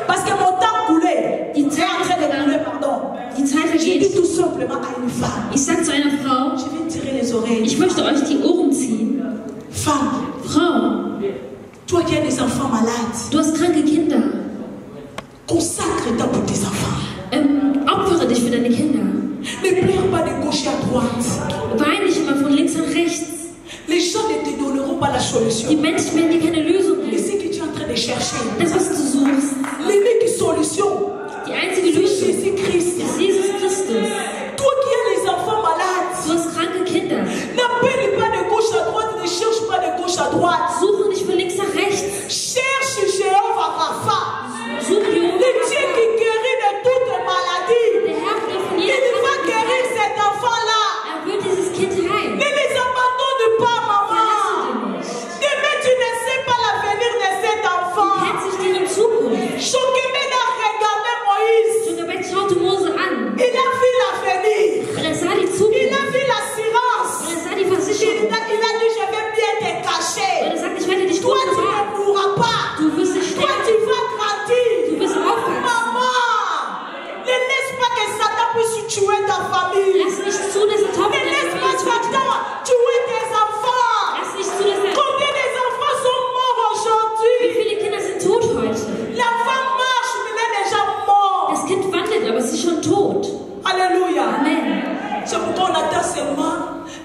Parce que mon temps coulait. Die est en train de couler, pardon. Die Zeit Je dis vergeht. tout simplement à une femme. Ich sag zu einer Frau, Je vais tirer les oreilles. ich möchte euch die Ohren ziehen. Femme, Frau, toi qui as des enfants malades, du hast kranke Kinder. consacre le temps pour tes enfants. Opfere dich für deine Kinder. Ne pleure pas de gauche à droite. Weine nicht immer von links nach rechts. Les gens ne te donneront pas la solution. Die Menschen werden dir keine Lösung Mais geben. ce que tu es en train de chercher, Das, was du suchst, l'unique solution, die einzige c'est Lösung Jésus-Christ. ist Jesus Christus. Toi qui as les enfants malades, Du hast kranke Kinder. n'appelle pas de gauche à droite, ne cherche pas de gauche à droite. Suche nicht von links nach rechts. Cherche Jéhovah Rapha, Suche le Jehova. Dieu qui guérit de toute maladie. Der Herr, der von Il jeder va Krankheit guérir heilt. cet enfant-là. Er wird dieses Kind heilen. Ne les abandonne pas, maman. Demain, tu ne sais pas l'avenir de cet enfant. Kennt sich deren Zukunft. Chokemé a regardé Moïse. Jochebed schaute Mose an. Il a vu l'avenir. Und er sah die Il a Zukunft. vu l'assurance. Und er sah die Il Versicherung. a dit, je vais bien te Und cacher. er sagt, ich werde dich Toi, gut tu bewahren. ne mourras pas. Du wirst nicht Toi, sterben. tu vas grandir. Du wirst aufwachsen. Maman, ne laisse pas que Satan puisse tuer ta famille. Lass nicht zu, dass der Teufel Ne deine laisse pas Familie tötet. Satan tuer tes enfants. Lass nicht zu, dass er... Combien des enfants sont morts Wie aujourd'hui? viele Kinder sind tot heute? L'enfant marche, mais il est déjà mort. Das Kind wandelt, aber es ist schon tot. Alléluia. Amen. C'est pourquoi on attend seulement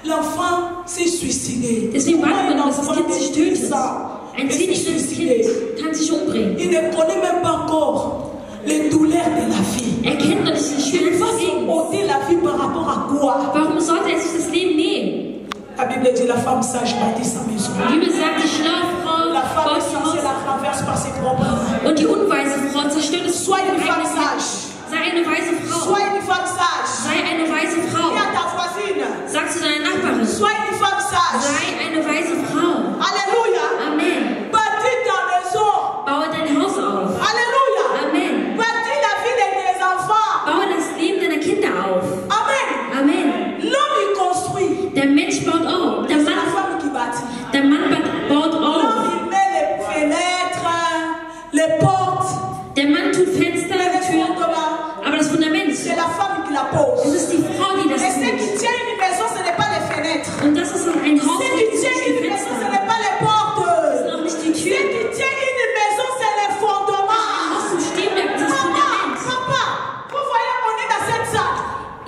l'enfant s'est suicidé. Deswegen warten wir, Un bis das enfant Kind de sich 10 tötet. ans Ein est 10-jähriges suicidé. Kind kann sich umbringen. Il ne connaît même pas encore les douleurs de la vie. Er kennt noch nicht die Il va Schmerzen des se Lebens. ôter la vie par rapport à quoi? Warum sollte er sich das Leben nehmen? La Bible dit la femme sage bâtit sa maison. Die Bibel sagt, die schlaue Frau La femme baut ihr insensée Haus la renverse par ses propres mains. und die unweise Frau zerstört es Sois mit une femme eigenen Händen. sage. Sei eine weise Frau. Sois une femme sage. Sei eine weise Frau. Dis à ta voisine. Sag zu deiner Nachbarin. Sois une femme sage. Sei eine weise Frau. Alléluia. Amen. Bâtis ta maison. Baue dein Haus auf. Alléluia. Amen. Bâtis la vie de tes enfants. Baue das Leben deiner Kinder auf. Amen. Amen. L'homme il construit. Der Mensch baut auf. C'est la femme qui bâtit. Der Mann baut auf. L'homme il met les fenêtres, les portes, Der Mann tut Fenster, mais les Türen. fondements. Aber das Fundament, C'est la femme qui la pose. es ist die Frau, die das Et ce qui tut. tient une maison, ce n'est pas les fenêtres. Und das ist ein Haus, Ce wo qui es tient nicht die une maison, ce Fenster n'est pas les hat. portes. Noch nicht die Ce Tür. qui tient une maison, c'est les fondements. Aus dem Stehen bleibt das Papa, Fundament. papa, vous voyez, on est dans cette salle.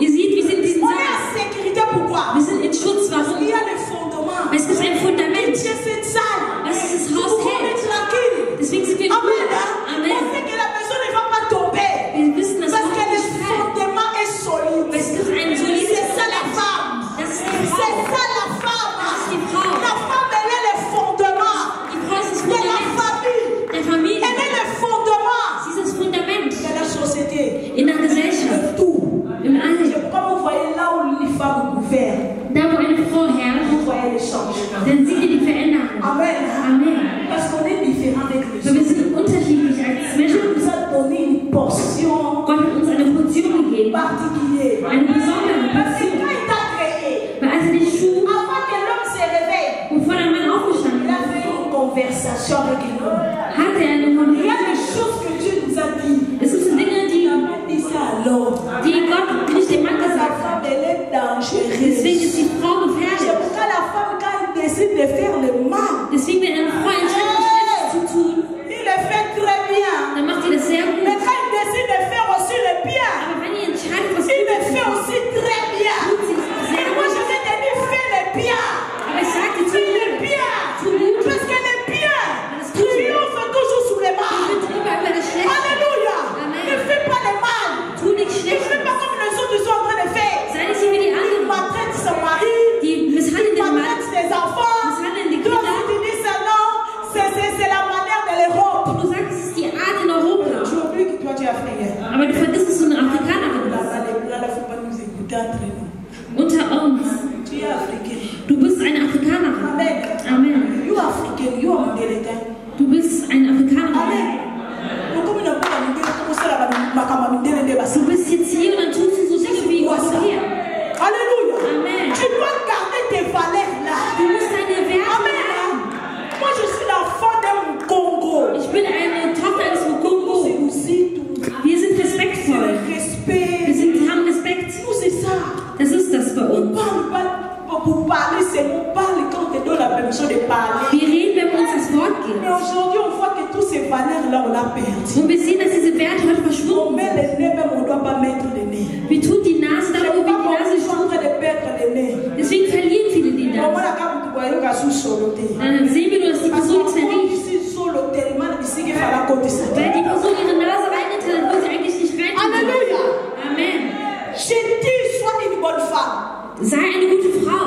Ihr seht, wir sind in diesem On est en Saal. sécurité, pourquoi? Wir sind in Schutz. Il Warum? y a les fondements. Weil es gibt ein Qui Fundament, tient cette salle. was dieses Pour Haus qu'on est hält. tranquille. Deswegen sind wir in Amen. Ruhe. On Amen. sait que la maison ne va pas tomber. Wir wissen, das Parce Haus que le nicht fällt. fondement est solide. Weil es gibt ein solides C'est ça la Fundament. femme. Das ist die C'est Frau. ça la femme. Das ist die Frau. La femme, elle est le fondement Die Frau ist das de la Fundament famille. der Familie. Elle est le fondement Sie ist das Fundament de la société. in der Gesellschaft, De tout. im Allen. C'est pourquoi vous voyez là où les femmes gouvernent. Da, wo eine Frau herrscht, Vous voyez les changements. dann seht ihr die Veränderung. Amen. Amen. Parce qu'on est différent avec les Weil wir autres. sind unterschiedlich als Dieu Menschen. nous a donné une portion Gott hat uns eine Portion gegeben, particulière. eine besondere Parce que Portion. quand il t'a créé, Weil als er dich schuf, avant que l'homme se réveille, bevor der Mann aufgestanden il a ist, fait une conversation avec l'homme. hatte er eine Il y a Konversation. des choses que Dieu nous a dit. Es gibt so Dinge, Il a même dit ça à l'homme. die Gott nicht dem Mann La gesagt hat. femme, elle est dangereuse. Deswegen ist die Frau C'est gefährdet. pourquoi la femme, quand elle décide de faire le mal, Deswegen, wenn eine Frau entscheidet, Schlechtes zu tun, il le fait très bien. dann macht sie das sehr gut. Mais quand il décide de faire aussi le bien, Aber wenn ihr entscheidet, was il le Gutes fait zu tun, aussi très bien. tut sie es Et sehr moi, gut. je vais te dire, fais le bien. Aber ich sage dir, tu Fais le gut. bien. Tu gut. Parce que le bien Das Gute triomphe Du bist jetzt hier und dann tust du so Dinge wie Europäer. Alléluia. Amen. Tu dois garder tes valeurs là. Du musst deine Werte Amen. haben. Moi, je suis l'enfant d'un Congo. Ich bin eine Tochter eines Mukongo. C'est aussi tout. Wir sind respektvoll. Respect. Wir haben Respekt. Nous, c'est ça. Das ist das bei On uns. parle pas pour parler, c'est on parle quand on te donne la permission de parler. Wir reden, wenn man uns das Wort gibt. Mais aujourd'hui, on voit que toutes ces valeurs-là, on l'a perdu. Und wir sehen, dass diese Werte heute On verschwunden met sind. les nez, même on ne doit pas mettre les nez. Wir tun die Nase da, wo wir die Papa, Nase ils sont en train tun. de perdre les nez. Deswegen verlieren viele die On Nase. voit la carte du voyage qui a sous solo. Dann sehen wir nur, dass die Parce Person qu'on nichts mehr voit riecht. ici solo tellement ici qu'il faut la côté ça. Weil die Person ihre Nase reingetan hat, wo sie eigentlich nicht rein. Alléluia. Amen. Je dis, sois une bonne femme. Sei eine gute Frau.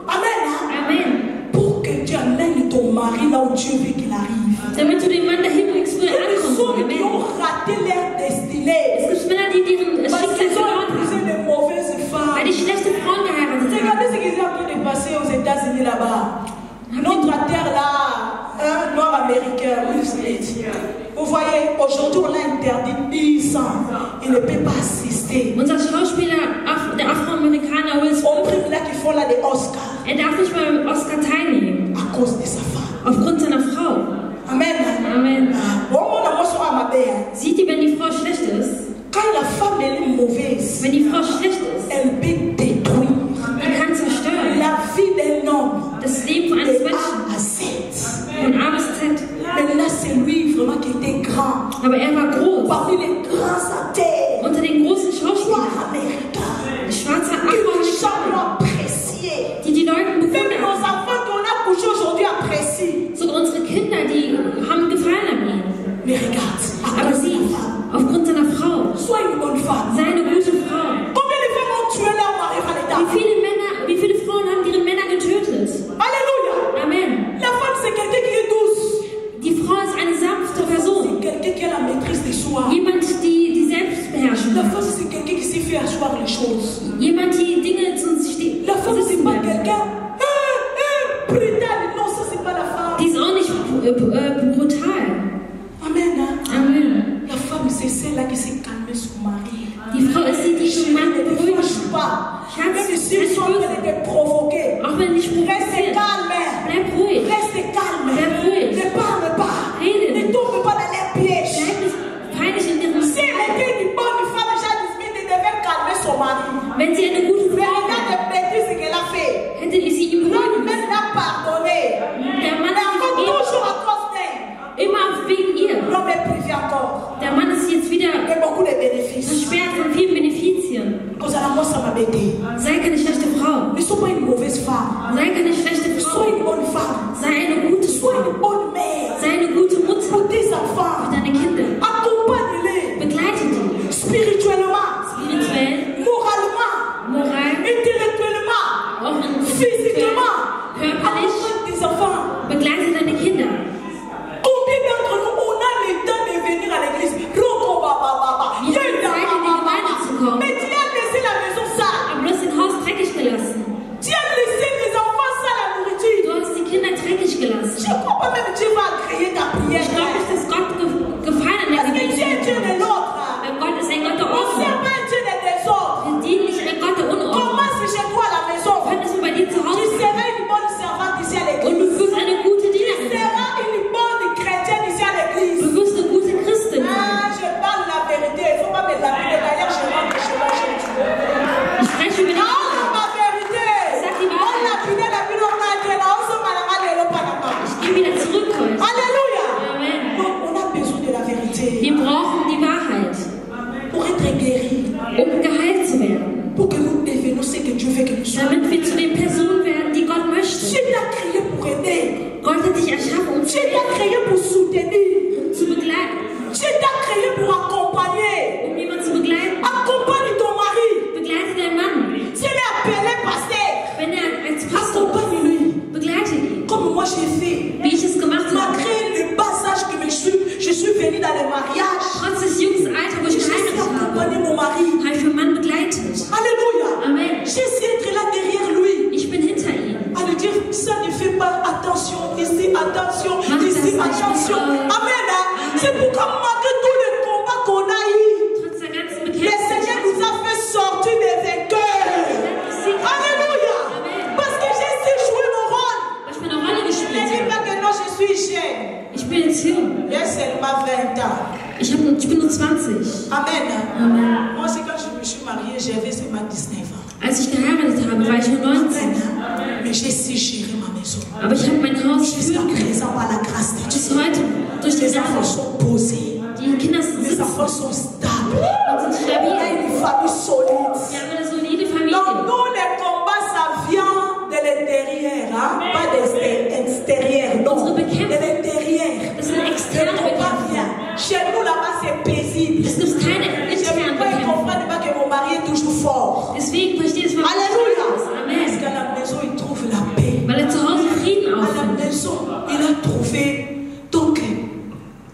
Amen. Amen. Pour que Dieu amène ton mari là où Dieu veut qu'il arrive. Damit du den Mann dahin bringst, wo er Les ankommt. hommes qui Amen. ont raté leur destinée. Es gibt Männer, die deren Parce Schicksal qu'ils ont verloren épousé haben, de mauvaises weil femmes. die schlechte Frauen geheiratet haben. Regardez ce qu'ils sont en train de passer aux États-Unis là-bas. Notre terre là, un noir américain, Will Smith. Vous voyez, aujourd'hui on a interdit 10 ans. Il ne peut pas assister. Unser Schauspieler, der Afroamerikaner Will Au Smith, prix là qui font là des Oscars er darf nicht beim Oscar teilnehmen, à cause de sa femme. aufgrund seiner Frau. Amen. Amen. Bon, on a moi à ma mère. Sieht ihr, wenn die Frau schlecht ist? Quand la femme elle est mauvaise, Wenn die Frau schlecht ist, elle peut détruire die kann zerstören. la vie d'un homme Das Leben von eines de Menschen, A à Z. von A bis Z. Mais là, c'est lui vraiment qui était grand. Aber er war groß. Parmi les grands acteurs, Unter den großen noirs Schauspielern, américains, schwarzer que les gens Afroamerikaner, l'ont apprécié. die Leute Même bewundern. nos enfants qu'on a couchés aujourd'hui apprécient. Sogar unsere Kinder, die haben Gefallen an ihm. Mais regarde, à Aber cause de sie, la femme, aufgrund seiner Frau, sois une bonne femme. sei eine gute Frau. Combien de femmes ont tué leur mari par l'état? Wie viele Frauen haben ihre Männer getötet? Alléluia. Amen. La femme, c'est quelqu'un qui est douce. Die Frau ist eine sanfte Person. C'est quelqu'un qui a la maîtrise des soi. Jemand, die Selbstbeherrschung La hat. femme, c'est quelqu'un qui sait faire asseoir les choses. Jemand, die Dinge zu sich La femme, c'est pas bleiben. quelqu'un. Brutal. Non, ça, c'est pas la femme. Die ist auch nicht brutal. Amen. Hein? Amen. La femme, c'est celle-là qui s'est calmée son mari. Die Frau ist die, die den Mann Ne te beruhigen fâche kann. pas. Schatz, Même si ils sont en train de te provoquer. Auch wenn dich Reste provoziert. calme. Bleib ruhig. Reste calme. Bleib ruhig. Ne parle pas. Rede Ne nicht. tombe pas dans les pièges. Bleib nicht peinlich in ihrem Si elle était une bonne femme, Janice Smith devait calmer son mari. Wenn sie eine gute Mais Frau regarde wäre, les bêtises qu'elle a fait. hätte sie ihm L'homme beruhigen même müssen. l'a pardonné. Der Mann Mais hat encore sie toujours à cause d'elle. immer wegen ihr. L'homme est privé encore. Der Mann ist jetzt wieder Mais beaucoup de bénéfices. versperrt von vielen Benefizien. Cause à la moi, ça m'a bêté. Sei keine schlechte Frau. Ne sois pas une mauvaise femme. Sei keine schlechte Sois Frau. une bonne femme. Sei eine gute Sois Frau. une bonne mère. Sei eine gute Mutter Pour tes für enfants. deine Kinder. Accompagne-les. Begleite die. Spirituellement. Spirituell, Moralement. moral, Intellectuellement. auch Physiquement. körperlich. Accompagne tes enfants. Begleite deine Kinder. Combien d'entre nous, on a le temps de venir à l'église? Roko, ba, ba, ba, ba. Wir haben Yenda, Zeit, ba, in die ba, ba, Gemeinde ba. zu kommen. Mais tu as laissé la maison sale. Aber du hast dein Haus dreckig gelassen. Tu as laissé les enfants sans la nourriture. Du hast die Kinder dreckig Je gelassen. crois pas même que Dieu va agréer ta prière. Ich glaube nicht, dass Gott gefallen an der Parce que Dieu est Dieu de Gebet. l'autre. Weil Gott ist ein Gott der On ne sert Ordnung. pas un Dieu des désordres. Wir dienen nicht ein Gott der Unordnung. Commence chez toi à la maison. Könntest du bei dir zu Tu Hause sein. seras une bonne servante ici à Und du l'église. wirst eine gute Tu Dienerin sein. seras une bonne chrétienne ici à l'église. Du wirst eine gute Christin sein. Ah, je parle la vérité. Il ne faut pas me lapider. D'ailleurs, je rentre chez moi chez Dieu. Ich spreche über die Ah, ma vérité. Sag die On Wahrheit. lapide la vie, on a été là. On se malama de l'opanama. Ich gehe wieder zurück heute. Alléluia. Amen. Donc, on a besoin de la vérité Wir brauchen die Wahrheit, pour être guéris, geheilt zu werden. pour que nous devenions ce que Dieu veut que nous soyons. Damit wir zu den Personen werden, die Gott möchte. Dieu t'a créé pour aider. Gott hat dich erschaffen, um Dieu t'a créé pour soutenir. zu begleiten. Dieu t'a créé pour accompagner. Um jemanden zu begleiten. Accompagne ton mari. Begleite deinen Mann. Si elle est appelée pasteur, Wenn er als Pastor ist, accompagne-lui. begleite ihn. Comme moi j'ai fait. Wie ich es gemacht habe. Malgré le passage que je suis venue dans le mariage, Trotz des jungen Alters, wo je ich suis geheiratet habe, accompagné mon mari. habe ich meinen Mann begleitet. Alléluia. Amen. J'ai essayé d'être là derrière lui. Ich bin hinter ihm. À lui dire, ça ne fait pas attention, ici, attention, Mach ici, das nicht. attention. Amen. Moi aussi, quand je me suis mariée, j'avais seulement 19 ans. Als ich geheiratet habe, war ich nur 19. Mais j'ai su gérer ma maison. Aber ich habe mein Haus Jusqu'à geführt. présent, par la grâce de Bis Dieu. heute, durch die Les enfants Gnade. sont posés. Die Kinder sind Les sitzen enfants sont stables. und sind Il y a stabil. une famille solide. Wir haben eine solide Donc, Familie. nous, les combats, ça vient de l'intérieur, hein? Pas de l'extérieur, non. Unsere De Bekämpfung, l'intérieur. das sind Le externe combat Bekämpfung. vient. Chez nous, là-bas, c'est paisible. Es gibt keine Je ne internen peux pas Bekämpfung. comprendre pas que mon mari est toujours fort. Deswegen verstehe ich es mal. Alléluia. Parce Amen. qu'à la maison, il trouve la paix. Weil er zu Hause Frieden À la aufnimmt. maison, il a trouvé donc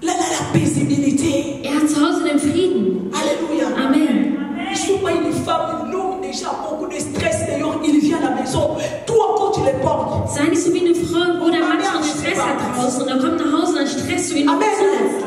la paisibilité. Er hat zu Hause den Frieden. Alléluia. Amen. Je ne suis pas une femme longue, déjà beaucoup de stress. D'ailleurs, il vient à la maison. Toi encore, tu les portes. Sei nicht so wie eine Frau, wo der Mann schon Stress hat draußen und er kommt nach Hause und dann stresst du ihn noch Amen. zusätzlich.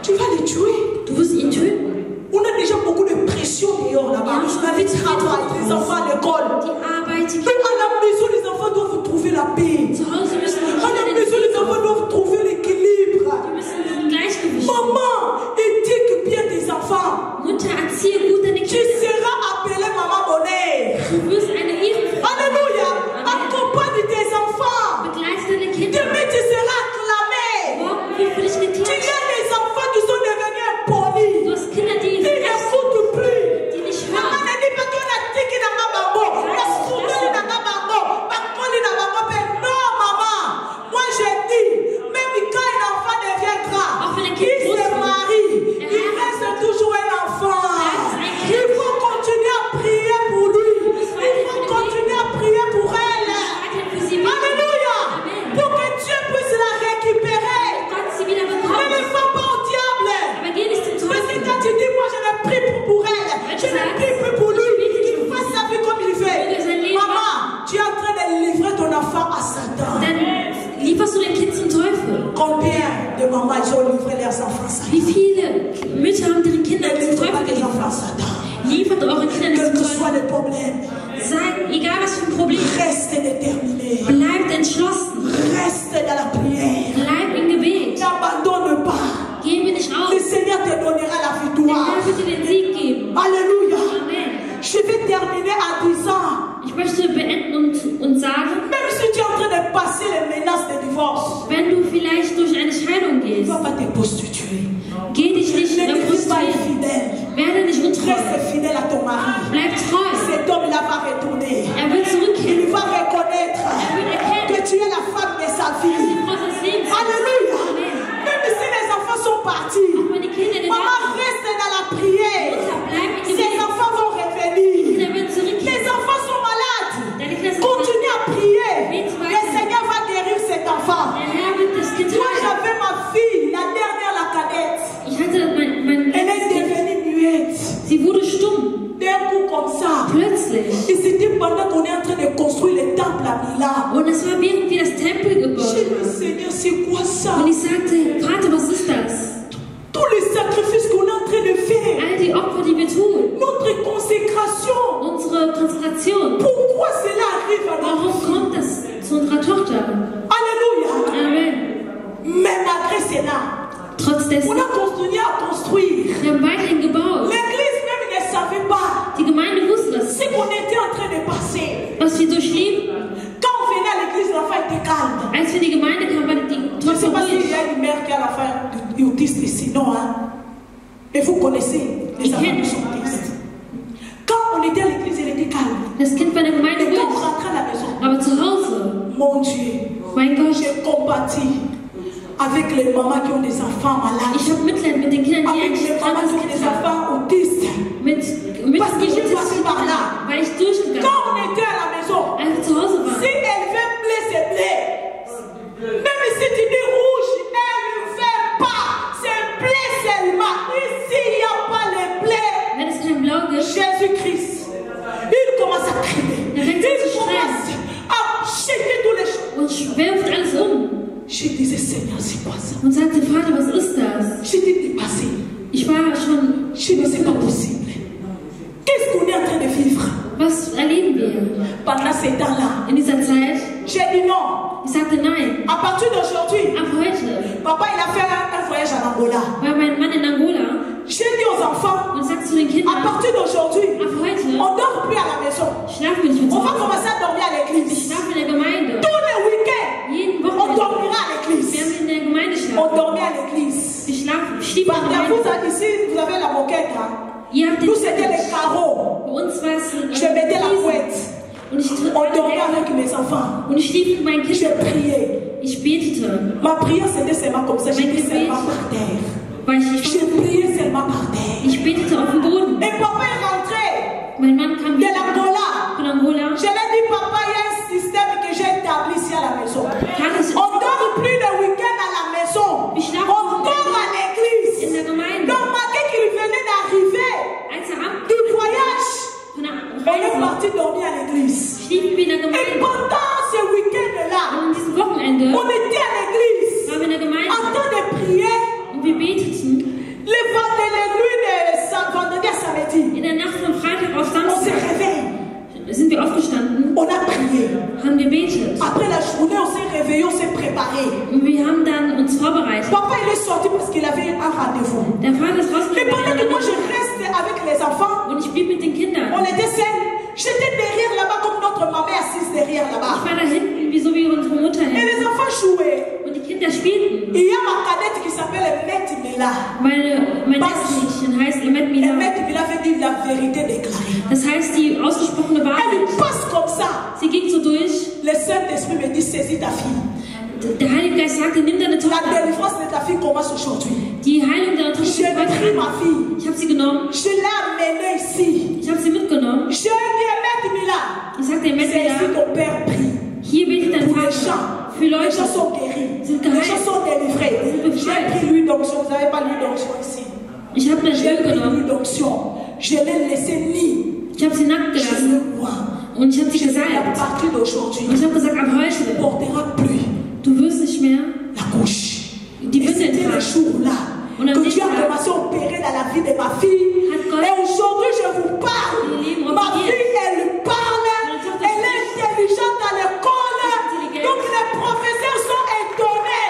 Tu vas les tuer. Du wirst ihn töten. On a déjà beaucoup de pression dehors là-bas. On a des travail, les enfants à l'école. Die Arbeit, die Mais à la maison, les enfants doivent trouver la paix. zu Hause müssen die À la Kinder den maison, les Frieden. enfants doivent trouver l'équilibre. Die müssen ein Gleichgewicht. Maman, éduque bien tes enfants. Mutter, erziehe gut deine Tu Kinder. seras appelée maman bonheur. Du wirst eine Ehrenfrau. Alléluia. Amen. Accompagne tes enfants. Begleite deine Kinder. Demain, tu seras acclamé. Morgen wird für dich Tu geklatscht. as des enfants qui sont devenus impolis. Du hast Kinder, die Ils n'écoutent plus. die nicht Maman hören. ne dit pas qu'on a tiki dans ma bambo. La soudure dans ma bambo. Ma colle dans ma bambo. Non, maman. Moi, je dis, même quand un enfant devient grand, Auch wenn ein il Kind groß se wird, marie, il reste toujours un enfant. Il faut continuer à prier pour lui. Il faut continuer à prier pour elle. Weiterhin für sie beten. Alléluia. Amen. Pour que Dieu puisse la récupérer. Gott sie wieder Ne bekommt. me fais pas au diable. Aber geh nicht zum Parce que Teufel. quand tu dis, moi je ne prie plus pour elle, je ne prie plus pour lui, qu'il fasse sa vie comme il fait. Maman, tu es en train de livrer ton enfant à Satan. Dann lieferst du dein Kind zum Teufel. Combien de mamans ils ont livré leurs enfants à Satan? Wie viele Mütter haben ihre Kinder Ne zum livrez pas Teufel tes enfants à geliefert? Satan. Liefert eure Kinder nicht Quel zum que soit Teufel. le problème, Seid, egal was für ein Problem, reste déterminé. bleibt entschlossen. Reste dans la prière. Bleib im Gebet. N'abandonne pas. Gebe nicht auf. Le Seigneur te donnera la Der victoire. Herr wird dir den Sieg geben. Alléluia. Amen. Je vais terminer en disant, Ich möchte beenden und sagen, même si tu es en train de passer les menaces de divorce, wenn du vielleicht durch eine Scheidung ne gehst, va pas te prostituer. geh dich nicht Ne deviens pas prostituieren. infidèle. Werde nicht untreu. Reste fidèle à ton mari. Bleib treu. Cet homme-là va retourner. Er wird zurückkehren. Il va reconnaître que tu es la femme de sa Die vie. Frau des Lebens. Alléluia. Amen. Même si les enfants sont partis, Auch wenn die Kinder den maman Namen reste dans la prière. Mutter, bleib in Ces Gebet. enfants vont revenir. Kinder werden zurückkehren. Les enfants sont malades. Deine Kinder sind Continue à prier. Bitte weiter. Le Seigneur va guérir cet enfant. Der Herr wird das Kind Moi, heilen. j'avais ma fille, la dernière, la cadette. Ich hatte mein Elle est devenue muette. Sie wurde stumm. D'un coup comme ça. Plötzlich. Et c'était pendant qu'on est en train de construire le temple à Mila. Und es war während wir das Tempel J'ai gebaut dit, haben. Seigneur, c'est quoi ça? Und ich sagte, Vater, was ist das? Tous les sacrifices qu'on est en train de faire. All die Opfer, die wir tun. Notre consécration. Unsere Konzentration. Pourquoi cela arrive à Warum notre vie? kommt das zu unserer Tochter? Alléluia. Amen. Mais malgré cela, Trotz dessen, on a continué à construire. wir haben weiterhin gebaut. L'église même ne savait pas Die Gemeinde wusste das, ce qu'on était en train de passer. was wir durchleben. Quand on venait à l'église, l'enfant était calme. Als wir in die Gemeinde kamen, war die Je ne sais Tochter pas s'il ruhig. y a une mère qui a la fin autiste ici, non, hein? Et vous connaissez les enfants qui sont autistes. Quand on était à l'église, elle était calme. Das Kind war in der Gemeinde Et quand on ruhig. rentrait à la maison, Aber zu Hause, mon Dieu, mein Gott, j'ai combattu avec les mamans qui ont des enfants malades, ich habe Mitleid mit den Kindern, die avec ein les mamans krankes qui ont Kind des haben. enfants autistes. Mit Parce que je suis passée par là. weil ich durchgegangen Quand on était à la maison, bin, als wir zu Hause si waren. elle veut blé, c'est blé. Même si tu dis rouge, elle ne fait pas. C'est blé seulement. Ici, il n'y a pas le blé. Wenn es kein Blau gibt, Jésus-Christ, il commence à crier. Der fängt Il an zu commence à jeter tous les choses. und wirft alles um Je disais, Seigneur, c'est quoi ça? und sagte, Vater, was ist das? J'étais dépassée. Ich war schon, Je ne sais pas possible. Qu'est-ce qu'on est en train de vivre was erleben wir pendant ces temps-là? in dieser Zeit? J'ai dit non. Ich sagte nein. À partir d'aujourd'hui, Ab heute papa, il a fait un voyage en Angola. war mein Mann in Angola J'ai dit aux enfants, und sagte zu den À Kindern, partir d'aujourd'hui, ab heute on ne dort plus à la maison. schlafen wir nicht mehr zu On va Hause. commencer à dormir à Wir l'église. schlafen in der Gemeinde. Tous les week-ends, Jeden on Wochenende dormira à l'église. werden wir in der Gemeinde On schlafen. dormit à l'église. Wir schliefen in der Vous, Gemeinde. ici, vous avez la moquette. Hein? Ihr habt den Nous, c'était les carreaux. Bei uns war es Je mettais la couette. und ich On dormait avec mes enfants. und ich schlief mit meinen Je Kindern. priais. Ich betete, Ma prière, c'était seulement comme ça. J'étais seulement par terre. weil ich Je priais seulement par terre. Ich betete auf dem Boden. Et papa est rentré Mein Mann kam de wieder l'Angola. von Angola. Je lui ai dit, papa, il y a un système que j'ai établi ici à la maison. Vater, On dort plus le week-end à la maison. On dort à in l'église. der Gemeinde. Donc, malgré qu'il venait d'arriver Als er du voyage, von der on est Reise parti dormir à l'église. schliefen wir in der Et Gemeinde. pendant ce week-end-là, Und an diesem Wochenende on était à l'église waren wir in der Gemeinde en train de prier. und wir beteten. Les nuits de vendredi à samedi, In der Nacht von Freitag auf on se Samstag réveille. sind wir aufgestanden, On a prié. haben gebetet. Après la journée, on s'est réveillé, on s'est préparé. Und wir haben dann uns vorbereitet. Papa, il est sorti parce qu'il avait un rendez-vous. Der Vater ist Et rausgegangen pendant que moi je reste avec les enfants, und ich blieb mit den Kindern. on était seuls. J'étais derrière là-bas comme notre maman est assise derrière Ich là-bas. war da hinten, wie so wie unsere Mutter Et hin. les enfants jouaient. Und die Kinder spielten. Il y a ma cadette qui s'appelle Emmett Mila. Mein Ex-Mädchen heißt Emmett Mila. Emmett Mila veut dire la vérité déclarée. Das heißt die ausgesprochene Wahrheit. Elle passe comme ça. Sie ging so durch. Le Saint-Esprit me dit, saisis ta fille. Der Heilige Geist sagte, nimm deine La Tochter. délivrance de ta fille commence aujourd'hui. Die Heilung deiner Tochter J'ai fängt heute pris an. ma fille. Ich habe sie genommen. Je l'ai amenée ici. Ich habe sie mitgenommen. Je lui ai dit, Emmett Mila, Ich sagte, Emmett c'est ici Mila, ton père prie. hier betet dein Pour les Vater. gens. Für Les Leute. gens sont guéris. Sind Les geheilt. gens sont délivrés. J'ai pris l'huile d'onction. Vous n'avez pas l'huile d'onction ici. Ich habe eine J'ai Öl pris genommen. l'huile d'onction. Je l'ai laissé nu. Ich habe sie nackt Je gelassen. le vois. Und ich habe sie Je sais à gesalbt. partir Und d'aujourd'hui, ich habe gesagt, ab tu ne heute, porteras plus du wirst nicht mehr la couche. die Et Windeln c'était le tragen. jour-là Und an que dem Dieu a Tag commencé à opérer dans la vie de ma fille. hat Gott Et aujourd'hui, je vous parle. ihr Leben Ma operiert. fille, elle parle. Elle est intelligente à l'école. Donc les professeurs sont étonnés.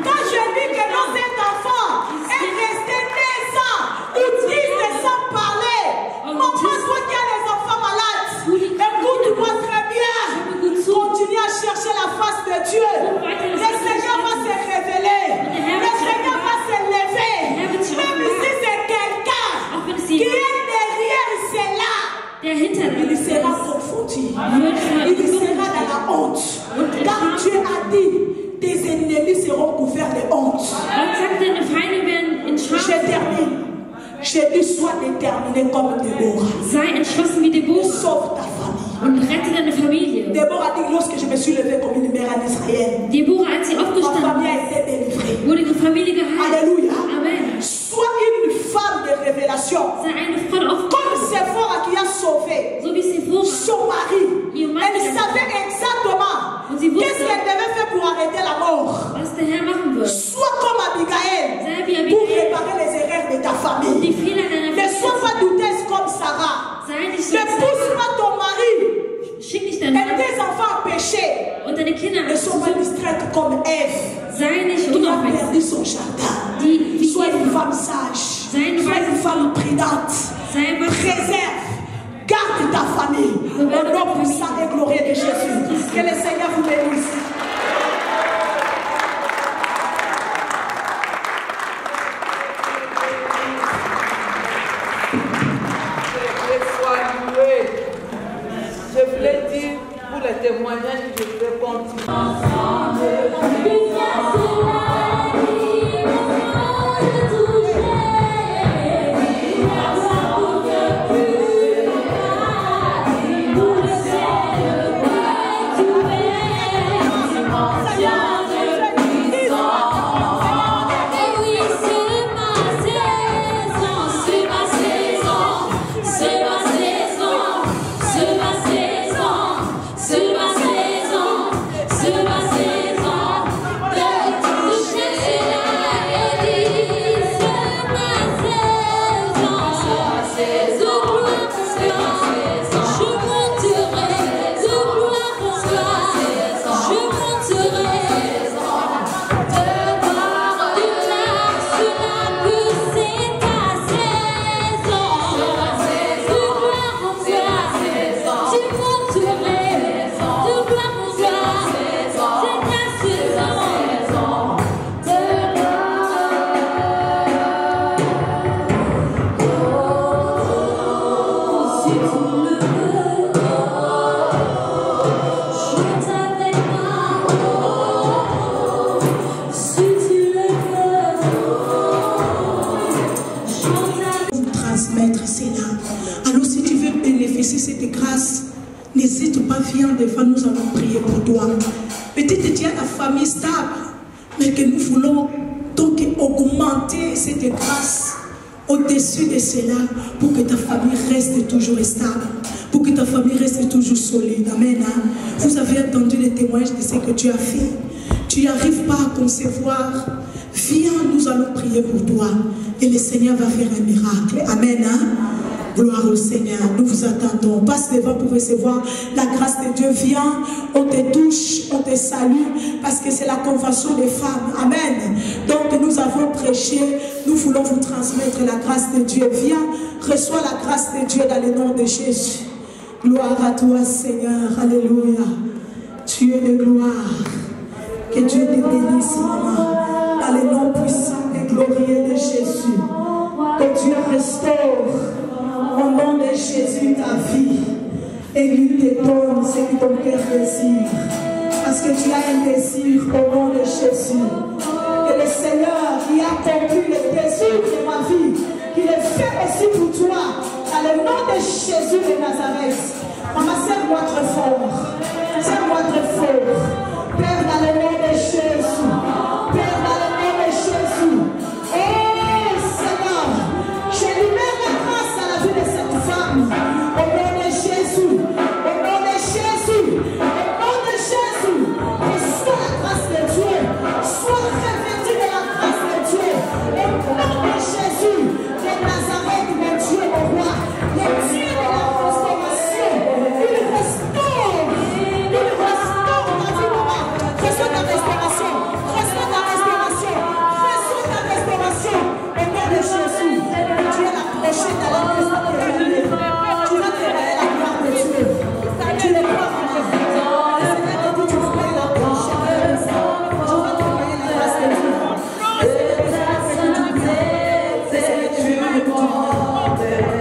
Quand je dis que dans cet enfant est resté 9 ans, autiste sans parler. Maman, toi qui as les enfants malades, écoute-moi très bien. Continue à chercher la face de Dieu. Le Seigneur va se révéler. Le Seigneur va se lever. Même si c'est quelqu'un Auch wenn es qui jemand est derrière cela, der hinter il dir sera confondu. wird Il sera dans la honte. Car Dieu a dit, tes ennemis seront couverts de honte. Gott sagt, deine Feinde werden in Je Schwarz. termine. Je dis, sois déterminé comme Déborah. Sei entschlossen wie Deborah Sauve ta famille. und rette deine Familie. Déborah dit, lorsque je me suis levée comme une mère en Israël, Deborah, als sie ma aufgestanden famille a ist, été délivrée. wurde ihre Familie geheilt. Alléluia. Amen. Sois une femme de révélation. Sei eine Frau der Comme Offenbarung. Sephora qui a sauvé So wie Sephora. son mari. Ihr Mann Elle savait exactement Und sie qu'est-ce wusste, qu'elle devait faire pour arrêter la mort. was der Herr machen wird. Sois comme Abigail Sei wie pour Abigail. réparer les erreurs de ta Die famille. Fehler deiner Ne sois Familie. pas douteuse comme Sarah. Sei nicht so. Ne pousse pas ton mari Schick nicht deinen et Mann tes enfants à pécher. und deine Kinder Ne sois pas an. distraite comme Ève Sei nicht qui a unaufmerksam. perdu son jardin. Die wie Sois une Eva. femme sage. Sei eine Sois une weise femme prudente. Sei einfach. Préserve. Garde ta famille. Au nom puissant et glorieux de Jésus. Que le Seigneur vous bénisse. Je voulais dire pour les témoignages que je vais continuer. Cette grâce, n'hésite pas, viens devant, nous allons prier pour toi. Peut-être tu as la famille stable, mais que nous voulons donc augmenter cette grâce au-dessus de cela pour que ta famille reste toujours stable, pour que ta famille reste toujours solide. Amen. Vous avez entendu les témoignages de ce que tu as fait. Tu n'arrives pas à concevoir. Viens, nous allons prier pour toi et le Seigneur va faire un miracle. Amen. Gloire au Seigneur, nous vous attendons. Passe devant pour recevoir la grâce de Dieu. Viens, on te touche, on te salue, parce que c'est la convention des femmes. Amen. Donc nous avons prêché, nous voulons vous transmettre la grâce de Dieu. Viens, reçois la grâce de Dieu dans le nom de Jésus. Gloire à toi, Seigneur. Alléluia. Tu es de gloire. Que Dieu te bénisse, maman. Dans le nom puissant et glorieux de Jésus. Que Dieu restaure au nom de Jésus ta vie et qu'il te donne ce que ton cœur désire, parce que tu as un désir au nom de Jésus, que le Seigneur qui a accompli le désir de ma vie, qu'il le fait aussi pour toi dans le nom de Jésus de Nazareth. Maman, serre-moi très fort, serre-moi très fort, Père, dans le nom de Jésus, Père, dans le nom de Jésus. Oh Seigneur, je libère la grâce à la vie de cette femme. Au nom de Jésus. Au nom de Jésus. Au nom de Jésus. Reçois la grâce de Dieu. Sois revêtu de la grâce de Dieu. Au nom de Jésus. De Nazareth, mon Dieu, mon roi. Le Dieu de la restauration. Il restaure. Il restaure ta vie, maman. Reçois ta restauration. Reçois ta restauration. Reçois ta restauration. Au nom de Jésus. Tu es l'approché de la maison de Dieu. Tu vas travailler la gloire de Dieu. Tu ne crois pas. Le Seigneur te dit, tu vas travailler la approché de la maison. Tu vas travailler la grâce de Dieu. Le Seigneur te dit, le Seigneur te dit, le Seigneur te dit,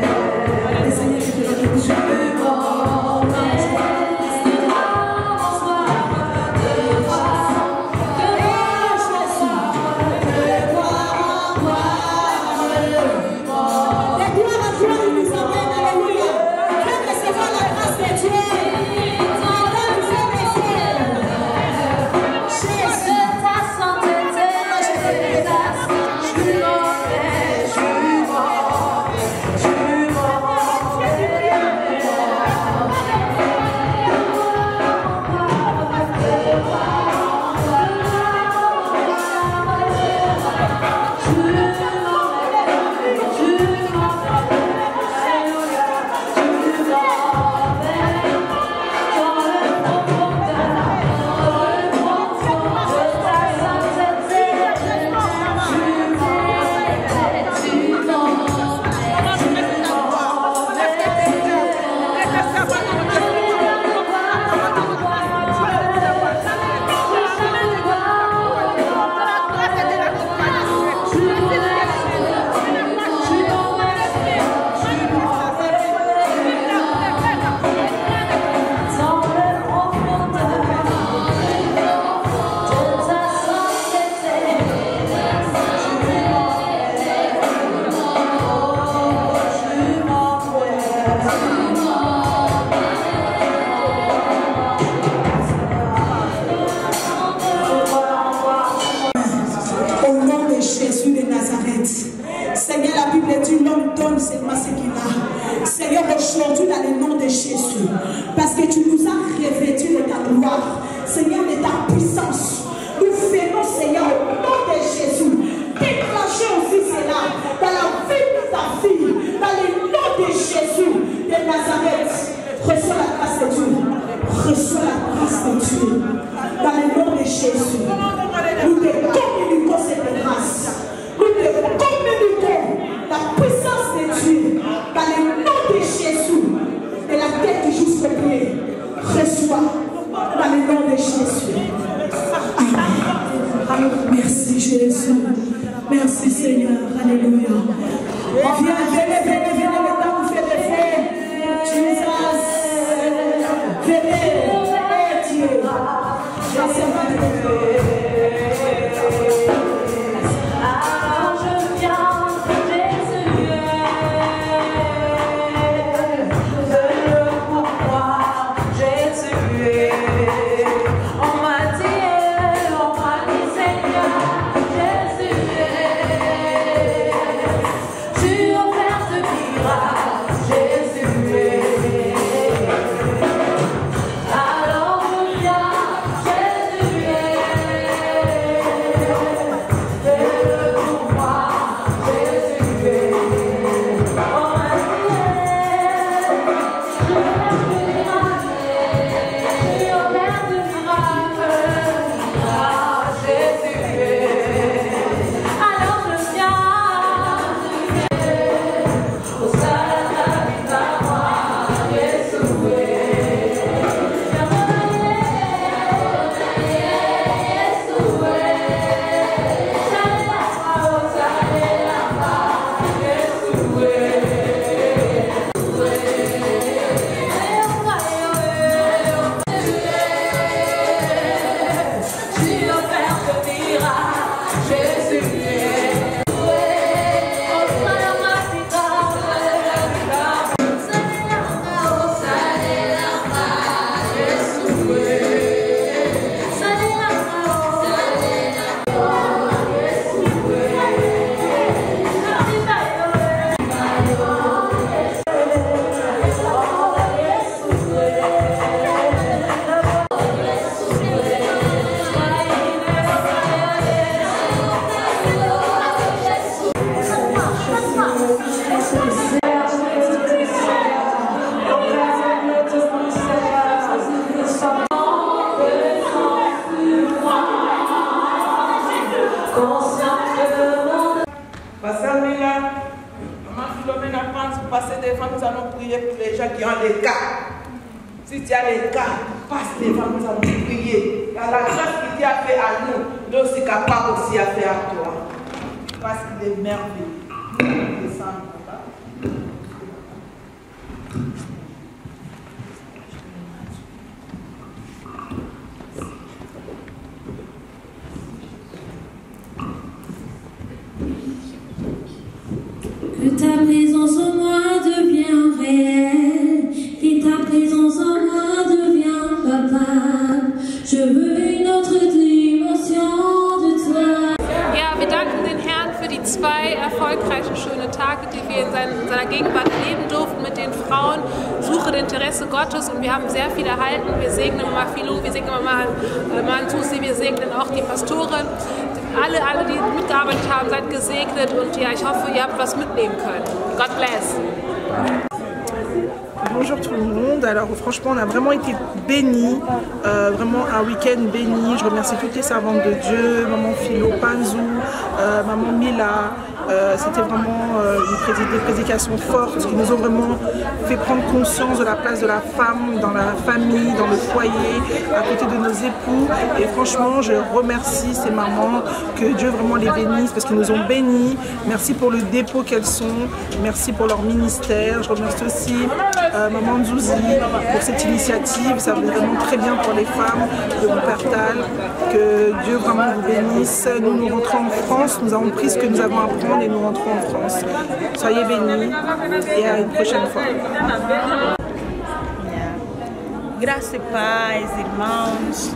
prier pour les gens qui ont des cas. Si tu as des cas, passe devant, nous allons prier. La grâce qu'il Dieu a fait à nous, nous aussi capables aussi à faire à toi. Parce qu'il est merveilleux. Que ta présence en moi devient réelle, que ta présence en moi devient palpable. Je veux une autre dimension de toi. Ja, wir danken den Herrn für die 2 erfolgreichen schönen Tage, die wir in seiner Gegenwart leben durften mit den Frauen. Suche das Interesse Gottes und wir haben sehr viel erhalten. Wir segnen Mama Filou, wir segnen Mama Mansusi, wir segnen auch die Pastorin. Alle, die mitgearbeitet haben, seid gesegnet und ja, ich hoffe, ihr habt was mitnehmen können. God bless. Bonjour tout le monde, alors franchement on a vraiment été bénis, vraiment un week-end béni. Je remercie toutes les servantes de Dieu, maman Philo, Panzou, maman Mila. C'était vraiment des prédications fortes qui nous ont vraiment fait prendre conscience de la place de la femme dans la famille, dans le foyer, à côté de nos époux. Et franchement, je remercie ces mamans, que Dieu vraiment les bénisse parce qu'ils nous ont bénis. Merci pour le dépôt qu'elles sont, merci pour leur ministère. Je remercie aussi maman Nzouzi pour cette initiative. Ça va vraiment très bien pour les femmes de Wuppertal. Que Dieu vraiment vous bénisse. Nous rentrons en France, nous avons pris ce que nous avons à prendre et nous rentrons en France. Soyez bénis et à une prochaine fois. Graça e paz, irmãos.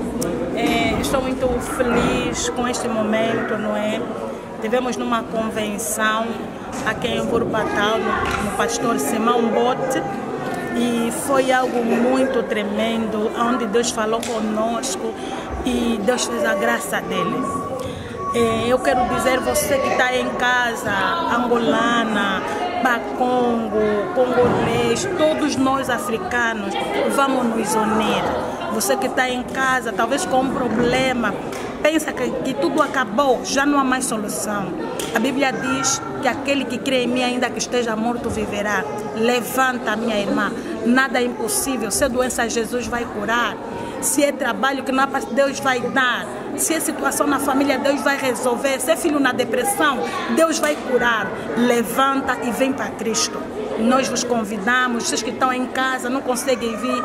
Estou muito feliz com este momento, não é? Tivemos numa convenção aqui em Wuppertal, no pastor Simão Bote, e foi algo muito tremendo, onde Deus falou conosco e Deus fez a graça dele. Eu quero dizer, você que está em casa, angolana, bacongo, congolês, todos nós africanos, vamos nos unir. Você que está em casa, talvez com um problema, pensa que tudo acabou, já não há mais solução. A Bíblia diz que aquele que crê em mim, ainda que esteja morto, viverá. Levanta, minha irmã, nada é impossível. Se é doença, Jesus vai curar. Se é trabalho que não há, Deus vai dar. Se é situação na família, Deus vai resolver. Se é filho na depressão, Deus vai curar. Levanta e vem para Cristo. Nós vos convidamos, vocês que estão em casa, não conseguem vir,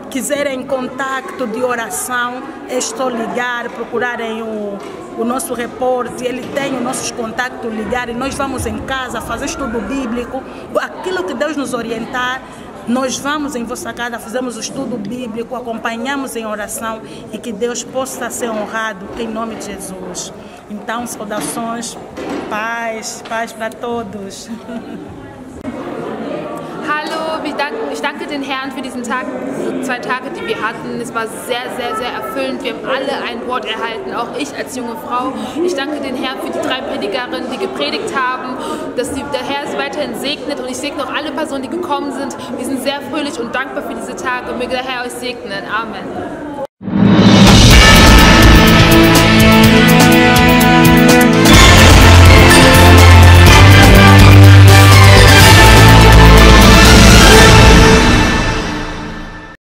quiserem contato de oração, é só ligar, procurarem o nosso repórter, ele tem os nossos contatos, ligar e nós vamos em casa fazer estudo bíblico, aquilo que Deus nos orientar. Nós vamos em vossa casa, fazemos o estudo bíblico, acompanhamos em oração e que Deus possa ser honrado em nome de Jesus. Então, saudações, paz para todos. Hallo, ich danke den Herrn für diesen Tag, 2 Tage, die wir hatten. Es war sehr, sehr, sehr erfüllend. Wir haben alle ein Wort erhalten, auch ich als junge Frau. Ich danke den Herrn für die 3 Predigerinnen, die gepredigt haben, dass der Herr es weiterhin segnet. Und ich segne auch alle Personen, die gekommen sind. Wir sind sehr fröhlich und dankbar für diese Tage. Möge der Herr euch segnen. Amen.